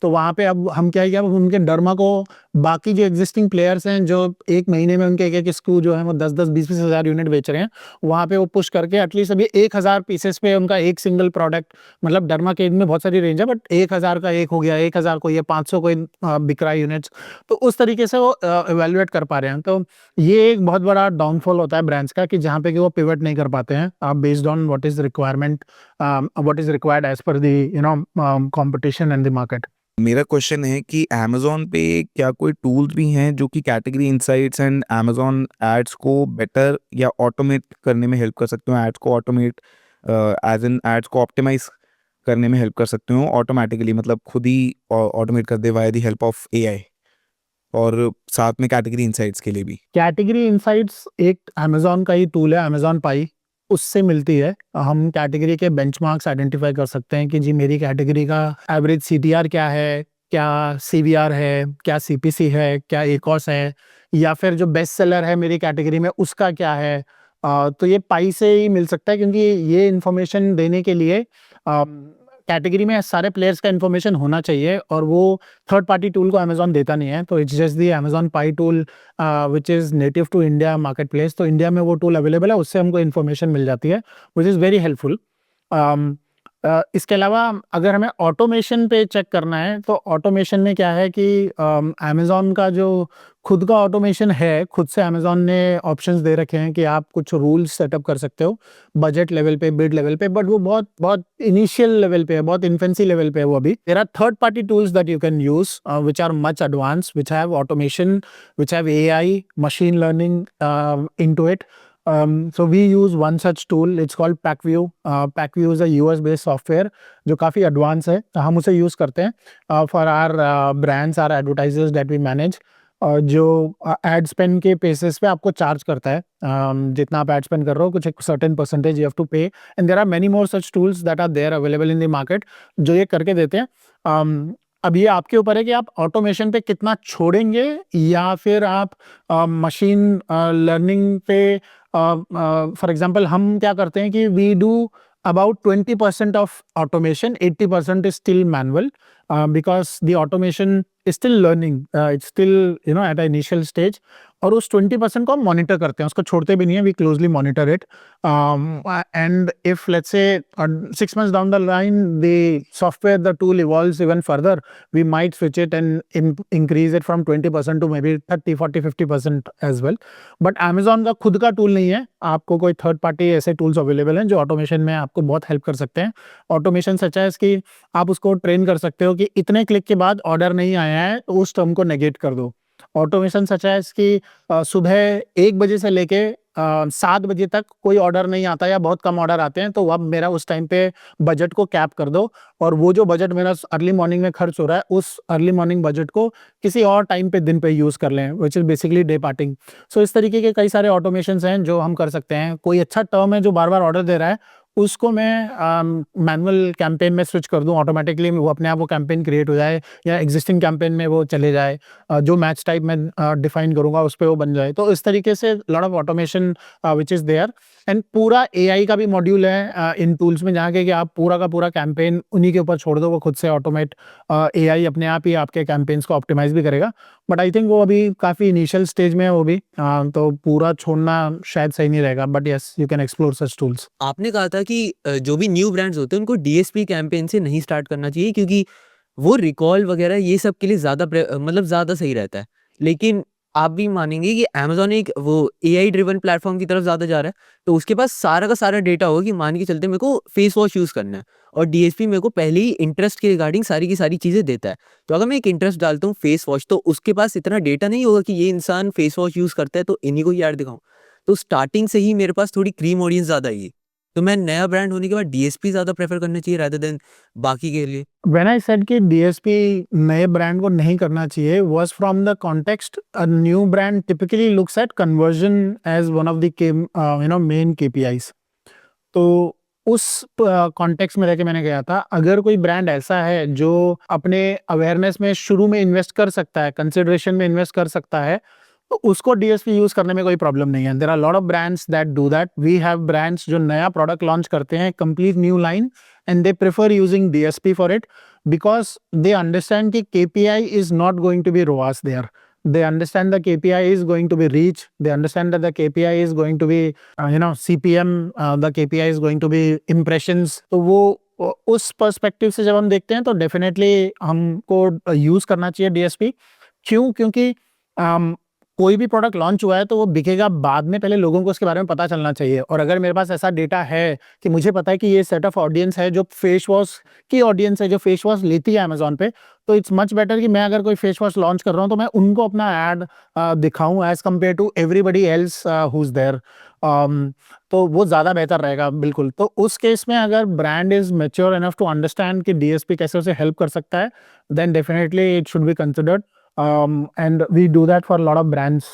तो वहाँ पे अब हम क्या किया, अब उनके डर्मा को बाकी जो एग्जिस्टिंग प्लेयर्स हैं जो 1 महीने में उनके एक-एक स्क्रू जो है वो 10-10 20-20 हज़ार यूनिट बेच रहे हैं, वहाँ पे वो पुश करके एटलीस्ट अभी 1000 पीसेस पे उनका एक सिंगल प्रोडक्ट, मतलब डर्मा केयर में बहुत सारी रेंज है बट 1000 का एक हो गया, 1000 कोई है, 500 कोई बिक रहा है यूनिट्स। तो उस तरीके से वो इवैल्यूएट कर पा रहे हैं। तो ये एक बहुत बड़ा डाउनफॉल होता है ब्रांड्स का कि जहाँ पे कि वो पिवट नहीं कर पाते हैं based on what is requirement, what is required as per the competition in the market. मेरा क्वेश्चन है कि अमेज़न पे क्या कोई टूल्स भी हैं जो कि category insights and Amazon ads को बेटर या ऑटोमेट करने में हेल्प कर सकते हो? एड्स को ऑटोमेट एज़ इन एड्स को ऑप्टिमाइज़ करने में हेल्प कर सकते हो ऑटोमैटिकली, मतलब खुद ही ऑटोमेट कर दे via the help of AI, और साथ में कैटेगरी इनसाइट्स के लिए भी? कैटेगरी इनसाइट्स एक अमेज़न का ही टूल है, अमेज़न पाई, उससे मिलती है। हम कैटेगरी के बेंचमार्क्स आइडेंटिफाई कर सकते हैं कि जी मेरी कैटेगरी का एवरेज सीटीआर क्या है, क्या सीवीआर है, क्या सीपीसी है, क्या एकोस है, या फिर जो बेस्ट सेलर है मेरी कैटेगरी में उसका क्या है। तो ये पाई से ही मिल सकता है, क्योंकि ये इन्फॉर्मेशन देने के लिए कैटेगरी में सारे प्लेयर्स का इन्फॉर्मेशन होना चाहिए और वो थर्ड पार्टी टूल को अमेज़न देता नहीं है। तो it's just the Amazon Pi tool which is native to India marketplace. तो इंडिया में वो टूल अवेलेबल है, उससे हमको इन्फॉर्मेशन मिल जाती है व्हिच इज़ वेरी हेल्पफुल। इसके अलावा अगर हमें ऑटोमेशन पे चेक करना है तो ऑटोमेशन में क्या है कि अमेज़न का जो खुद का ऑटोमेशन है, खुद से अमेज़न ने ऑप्शंस दे रखे हैं कि आप कुछ रूल्स सेटअप कर सकते हो बजट लेवल पे, बिड लेवल पे, बट वो बहुत बहुत इनिशियल लेवल पे है, बहुत इन्फेंसी लेवल पे है वो अभी। There are third party tools that you can use which are much advanced, which have automation, which have AI, machine learning into it. So we use one such tool. It's called PackView. PackView is a US-based software जो काफ़ी advance है. हम उसे use करते हैं for our brands, our advertisers that we manage. जो ad spend के basis पे आपको चार्ज करता है, जितना आप एड स्पेंड कर रहे हो कुछ एक certain percentage you have to pay, and there are many more such tools that are there available in the market जो ये करके देते हैं. अब ये आपके ऊपर है कि आप ऑटोमेशन पे कितना छोड़ेंगे या फिर आप मशीन लर्निंग पे फॉर एग्जांपल हम क्या करते हैं कि we do about 20% of automation, 80% is still manual because the automation is still learning, it's still at an initial stage. और उस 20% को हम मॉनिटर करते हैं, उसको छोड़ते भी नहीं है, we closely monitor it and if let's say 6 months down the line the software, the tool evolves even further, we might switch it and increase it from 20% to maybe 30, 40, 50% as well. But Amazon का खुद का tool नहीं है, आपको कोई third party ऐसे tools available हैं जो ऑटोमेशन में आपको बहुत हेल्प कर सकते हैं. ऑटोमेशन सच है कि आप उसको ट्रेन कर सकते हो कि इतने क्लिक के बाद ऑर्डर नहीं आया है तो उस टर्म को नेगेट कर दो. ऑटोमेशन सच है कि सुबह 1 बजे से लेके 7 बजे तक कोई ऑर्डर नहीं आता या बहुत कम ऑर्डर आते हैं, तो अब मेरा उस टाइम पे बजट को कैप कर दो और वो जो बजट मेरा अर्ली मॉर्निंग में खर्च हो रहा है उस अर्ली मॉर्निंग बजट को किसी और टाइम पे दिन पे यूज़ कर लें, which is basically day parting. So इस तरीके के कई सारे ऑटोमेशंस हैं जो हम कर सकते हैं. कोई अच्छा टर्म है जो बार बार ऑर्डर दे रहा है, उसको मैं मैनुअल कैंपेन में स्विच कर दूं, ऑटोमेटिकली वो अपने आप वो कैंपेन क्रिएट हो जाए या एग्जिस्टिंग कैंपेन में वो चले जाए, जो मैच टाइप मैं डिफाइन करूंगा उस पर वो बन जाए. तो इस तरीके से lot of automation which is there. And पूरा एआई का भी मॉड्यूल है इन टूल्स में, जहाँ के कि आप पूरा का पूरा कैंपेन उन्हीं के ऊपर छोड़ दो, वो खुद से ऑटोमेट, एआई अपने आप ही आपके कैंपेन्स को ऑप्टिमाइज भी करेगा. बट आई थिंक वो अभी काफ़ी इनिशियल स्टेज में है वो भी, तो पूरा छोड़ना शायद सही नहीं रहेगा. But yes, you can explore such tools. आपने कहा था कि जो भी न्यू ब्रांड्स होते हैं उनको डीएसपी कैंपेन से नहीं स्टार्ट करना चाहिए क्योंकि वो रिकॉल वगैरह ये सब के लिए मतलब ज़्यादा सही रहता है. लेकिन आप भी मानेंगे कि अमेज़न एक वो एआई ड्रिवन प्लेटफॉर्म की तरफ ज़्यादा जा रहा है, तो उसके पास सारा का सारा डेटा होगा कि मान के चलते मेरे को फेस वॉश यूज़ करना है और डीएसपी मेरे को पहले ही इंटरेस्ट के रिगार्डिंग सारी की सारी चीज़ें देता है. तो अगर मैं एक इंटरेस्ट डालता हूँ फेस वॉश, तो उसके पास इतना डेटा नहीं होगा कि ये इंसान फेस वॉश यूज़ करता है तो इन्हीं को ही ऐड दिखाऊँ. तो स्टार्टिंग से ही मेरे पास थोड़ी क्रीम ऑडियंस ज़्यादा आएगी, तो मैं नया ब्रांड होने के बाद डीएसपी ज़्यादा प्रेफर करना चाहिए रादर देन बाकी के लिए. When I said कि DSP नए ब्रांड को नहीं करना चाहिए was from the context a new brand typically looks at conversion as one of the main KPIs. तो उस कॉन्टेक्स्ट में रहकर मैंने कहा था, अगर कोई ब्रांड ऐसा है जो अपने अवेयरनेस में शुरू में इन्वेस्ट कर सकता है, कंसिडरेशन में इन्वेस्ट कर सकता है, तो उसको डीएसपी यूज करने में कोई प्रॉब्लम नहीं है. There are lot of brands that do that. We have brands जो नया प्रोडक्ट लॉन्च करते हैं, complete new line, and they prefer using DSP for it because they understand कि KPI is not going to be ROAS there. They understand the KPI is going to be reach. They understand that the KPI is going to be, CPM. The KPI is going to be impressions. तो वो उस perspective से जब हम देखते हैं तो definitely हमको यूज करना चाहिए DSP. क्यों? क्योंकि कोई भी प्रोडक्ट लॉन्च हुआ है तो वो बिकेगा बाद में, पहले लोगों को उसके बारे में पता चलना चाहिए. और अगर मेरे पास ऐसा डेटा है कि मुझे पता है कि ये सेट ऑफ ऑडियंस है जो फेस वॉश की ऑडियंस है, जो फेस वॉश लेती है अमेजोन पे, तो इट्स मच बेटर कि मैं अगर कोई फेस वॉश लॉन्च कर रहा हूँ तो मैं उनको अपना ऐड दिखाऊं as compare to everybody else who is there. तो वो ज़्यादा बेहतर रहेगा. बिल्कुल. तो उस केस में अगर brand is mature enough to understand कि डीएसपी कैसे उसे हेल्प कर सकता है, then definitely it should be considered. And we do that for a lot of brands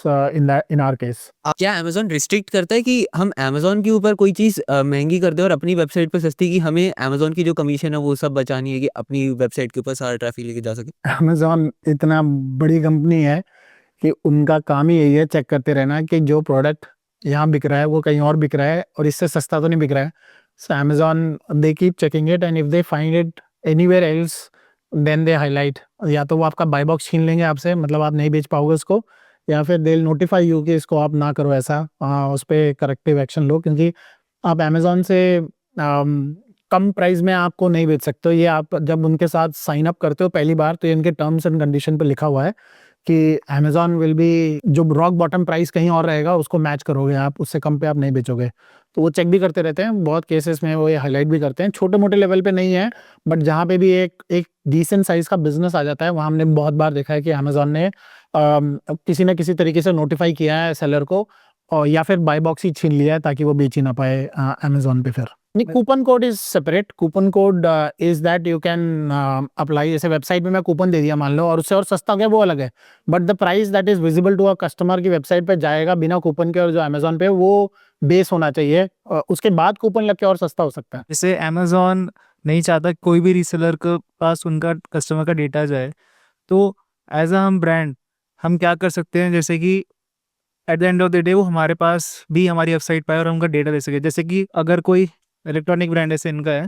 in our case. क्या अमेज़न रिस्ट्रिक्ट करता है कि हम अमेज़न के ऊपर कोई चीज़ महंगी कर दें और अपनी वेबसाइट पर सस्ती, कि हमें अमेज़न की जो कमीशन है वो सब बचानी है कि अपनी वेबसाइट के ऊपर सारा ट्रैफिक लेके जा सके? Amazon इतना बड़ी कंपनी है कि उनका काम ही यही है चेक करते रहना कि जो प्रोडक्ट यहाँ बिक रहा है वो कहीं और बिक रहा है और इससे सस्ता तो नहीं बिक रहा है. So Amazon, they keep checking it and if they find it anywhere else, then they highlight. या तो वो आपका बाय बॉक्स छीन लेंगे आपसे, मतलब आप नहीं बेच पाओगे उसको, या फिर दे विल नोटिफाई यू कि इसको आप ना करो ऐसा, उस पर करेक्टिव एक्शन लो. क्योंकि आप अमेजोन से कम प्राइस में आपको नहीं बेच सकते हो. ये आप जब उनके साथ साइन अप करते हो पहली बार तो ये इनके टर्म्स एंड कंडीशन पे लिखा हुआ है कि अमेजोन विल बी, जो रॉक बॉटम प्राइस कहीं और रहेगा उसको मैच करोगे आप, उससे कम पे आप नहीं बेचोगे. तो वो चेक भी करते रहते हैं. बहुत केसेस में वो ये हाईलाइट भी करते हैं. छोटे मोटे लेवल पे नहीं है, बट जहाँ पे भी एक डिसेंट साइज का बिजनेस आ जाता है वहाँ हमने बहुत बार देखा है कि अमेजोन ने किसी न किसी तरीके से नोटिफाई किया है सेलर को, और या फिर बाय बॉक्स ही छीन लिया है ताकि वो बेच ही ना पाए अमेजोन पे. फिर coupon code is separate. Coupon code is that you can apply. जैसे वेबसाइट में मैं कूपन दे दिया मान लो और उससे और सस्ता हो गया, वो अलग है. But the price that is visible to a customer की वेबसाइट पे जाएगा बिना कूपन के, और जो अमेजोन पे वो बेस होना चाहिए. उसके बाद कूपन लग के और सस्ता हो सकता है. जैसे अमेजोन नहीं चाहता कि कोई भी रीसेलर के पास उनका कस्टमर का डेटा जाए। तो एज अ हम ब्रांड हम क्या कर सकते हैं, जैसे कि eight the end of the day वो हमारे पास भी हमारी वेबसाइट पाए और उनका डेटा दे सके। जैसे कि अगर कोई इलेक्ट्रॉनिक ब्रांड ऐसे इनका है,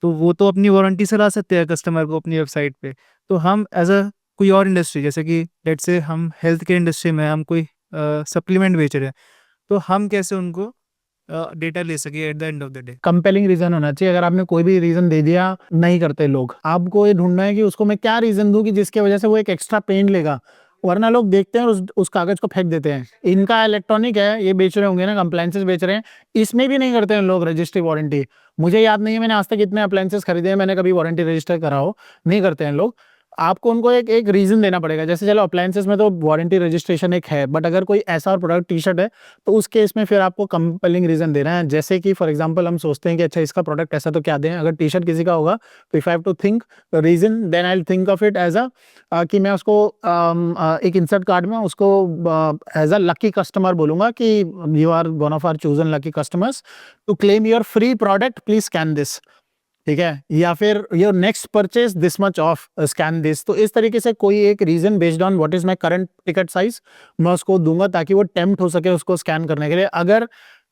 तो वो तो अपनी वारंटी से ला सकते हैं कस्टमर को अपनी वेबसाइट पे। तो हम एज अ कोई और इंडस्ट्री, जैसे कि लेट्स से हम हेल्थ केयर इंडस्ट्री में हम कोई सप्लीमेंट बेच रहे हैं, तो हम कैसे उनको डेटा ले सके at the end of the day. Compelling reason होना चाहिए। अगर आपने कोई भी रीजन दे दिया, नहीं करते लोग। आपको ये ढूंढना है कि उसको मैं क्या रीजन दूं कि जिसकी वजह से वो एक एक्स्ट्रा पेन लेगा, वरना लोग देखते हैं और उस कागज को फेंक देते हैं। इनका इलेक्ट्रॉनिक है, ये बेच रहे होंगे ना, अप्लायंसेस बेच रहे हैं, इसमें भी नहीं करते हैं लोग रजिस्ट्री वारंटी। मुझे याद नहीं है मैंने आज तक इतने अप्लायंसेस खरीदे हैं, मैंने कभी वारंटी रजिस्टर करा हो, नहीं करते हैं लोग। आपको उनको एक रीजन देना पड़ेगा। जैसे चलो अप्लायंसेस में तो वारंटी रजिस्ट्रेशन एक है, बट अगर कोई ऐसा और प्रोडक्ट टी शर्ट है, तो उस केस में फिर आपको कंपेलिंग रीजन देना है। जैसे कि फॉर एग्जांपल हम सोचते हैं कि अच्छा इसका प्रोडक्ट ऐसा तो क्या दें। अगर टी शर्ट किसी का होगा तो if I have to think reason, then I will think of it as कि मैं उसको एक इंसर्ट कार्ड में उसको एज अ लकी कस्टमर बोलूंगा कि you are one of our chosen lucky customers, to claim your free product please scan this, ठीक है, या फिर your next purchase this much off scan this. तो इस तरीके से कोई एक reason based on what is my current ticket size मैं उसको दूंगा, ताकि वो टेम्प्ट हो सके उसको स्कैन करने के लिए। अगर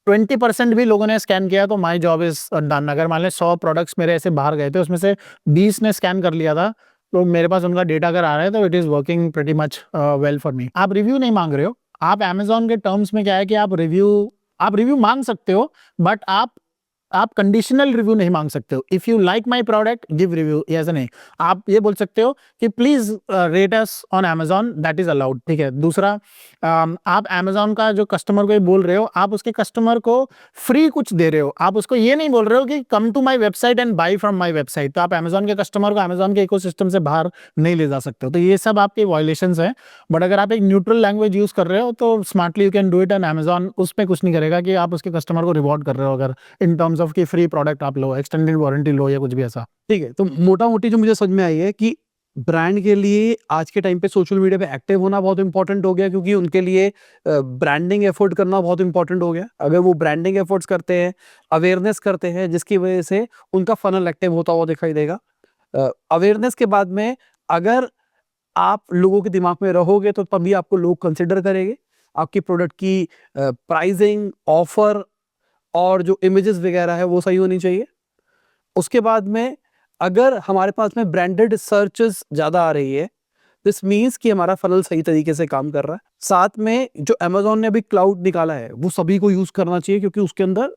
20% भी लोगों ने स्कैन किया तो माय जॉब इज डन। अगर मान लें 100 प्रोडक्ट्स मेरे ऐसे बाहर गए थे, उसमें से 20 ने स्कैन कर लिया था, तो मेरे पास उनका डेटा अगर आ रहा है तो it is working pretty much well for me. आप रिव्यू नहीं मांग रहे हो। आप अमेजोन के टर्म्स में क्या है कि आप रिव्यू मांग सकते हो, बट आप कंडीशनल रिव्यू नहीं मांग सकते हो। If you like my product give review, ऐसा नहीं। आप ये बोल सकते हो कि please rate us on Amazon, that is allowed, ठीक है। दूसरा, आप अमेजोन का जो कस्टमर को ये बोल रहे हो, आप उसके कस्टमर को फ्री कुछ दे रहे हो। आप उसको ये नहीं बोल रहे हो कि come to my website and buy from my website. तो आप अमेजोन के कस्टमर को अमेजोन के इकोसिस्टम से बाहर नहीं ले जा सकते हो। तो ये सब आपके वायलेशंस हैं। बट अगर आप एक न्यूट्रल लैंग्वेज यूज कर रहे हो तो smartly you can do it, and Amazon उसमें कुछ नहीं करेगा कि आप उसके कस्टमर को रिवॉर्ड कर रहे हो, अगर इन टर्म्स ऑफ कि फ्री प्रोडक्ट आप लो, एक्सटेंडेड वारंटी लो या कुछ भी ऐसा। ठीक है, तो मोटा मोटी जो मुझे समझ में आई है कि ब्रांड के लिए आज के टाइम पे सोशल मीडिया पे एक्टिव होना बहुत इंपॉर्टेंट हो गया, क्योंकि उनके लिए ब्रांडिंग एफर्ट करना बहुत इंपॉर्टेंट हो गया। अगर वो ब्रांडिंग एफर्ट्स करते हैं, अवेयरनेस करते हैं, जिसकी वजह से उनका फनल एक्टिव होता हुआ दिखाई देगा। अवेयरनेस के बाद में अगर आप लोगों के दिमाग में रहोगे तो तभी आपको लोग कंसिडर करेंगे। आपकी प्रोडक्ट की प्राइसिंग, ऑफर और जो इमेजेस वगैरह है वो सही होनी चाहिए। उसके बाद में अगर हमारे पास में ब्रांडेड सर्चेस ज़्यादा आ रही है, दिस मीन्स कि हमारा फनल सही तरीके से काम कर रहा है। साथ में जो अमेजोन ने अभी क्लाउड निकाला है वो सभी को यूज़ करना चाहिए, क्योंकि उसके अंदर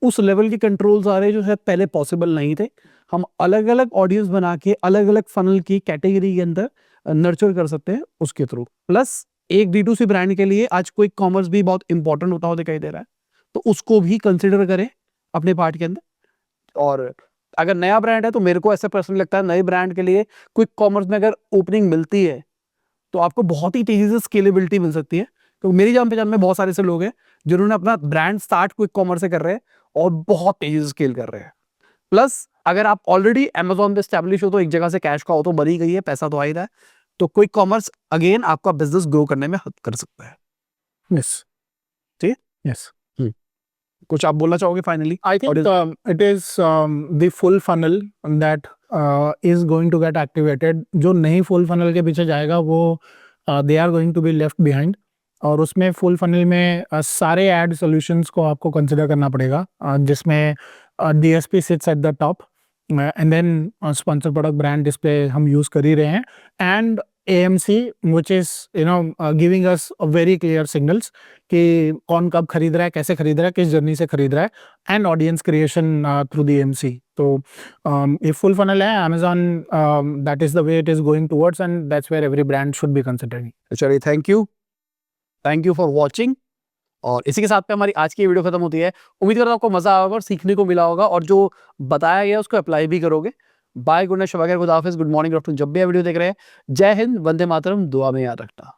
उस लेवल के कंट्रोल्स आ रहे हैं जो शायद पहले पॉसिबल नहीं थे। हम अलग अलग ऑडियंस बना के अलग अलग फनल की कैटेगरी के अंदर नर्चर कर सकते हैं उसके थ्रू। प्लस एक D2C ब्रांड के लिए आज क्विक कॉमर्स भी बहुत इंपॉर्टेंट होता हुआ दिखाई दे रहा है, तो उसको भी कंसिडर करें अपने पार्ट के अंदर। और अगर नया ब्रांड है तो मेरे को ऐसा पर्सनली लगता है नए ब्रांड के लिए क्विक कॉमर्स में अगर ओपनिंग मिलती है तो आपको बहुत ही तेजी से स्केलेबिलिटी मिल सकती है। तो मेरी जान पहचान में बहुत सारे ऐसे लोग हैं जिन्होंने अपना ब्रांड स्टार्ट क्विक कॉमर्स से कर रहे हैं और बहुत तेजी से स्केल कर रहे हैं। प्लस अगर आप ऑलरेडी अमेजोन पे एस्टैब्लिश हो तो एक जगह से कैश का हो तो बनी गई है, पैसा तो आ ही रहा है, तो क्विक कॉमर्स अगेन आपका बिजनेस ग्रो करने में हेल्प कर सकता है। यस, ठीक है? यस। कुछ आप बोलना चाहोगे finally? I think it is the full funnel that is going to get activated. जो नहीं full funnel के पीछे जाएगा वो they are going to be left behind. और उसमें full funnel में सारे ad solutions को आपको consider करना पड़ेगा, जिसमें DSP sits at the top, and then sponsor product brand display हम use कर ही रहे हैं, and AMC which is giving us a very clear signals कि कौन कब खरीद रहा है, कैसे खरीद रहा है, किस जर्नी से खरीद रहा है, and audience creation through the AMC। तो ये फुल फनल है Amazon, that is the way it is going towards, and that's where every brand should be considering. चलिए, थैंक यू फॉर वॉचिंग। और इसी के साथ पे हमारी आज की वीडियो खत्म होती है। उम्मीद करता हूं आपको मजा आया होगा और सीखने को मिला होगा, और जो बताया गया उसको अप्लाई भी करोगे। बाय, गुड नाइट, शब खुदा हाफिज़, गुड मॉर्निंग, आफ्टरनून, जब भी वीडियो देख रहे हैं। जय हिंद, वंदे मातरम, दुआ में याद रखना।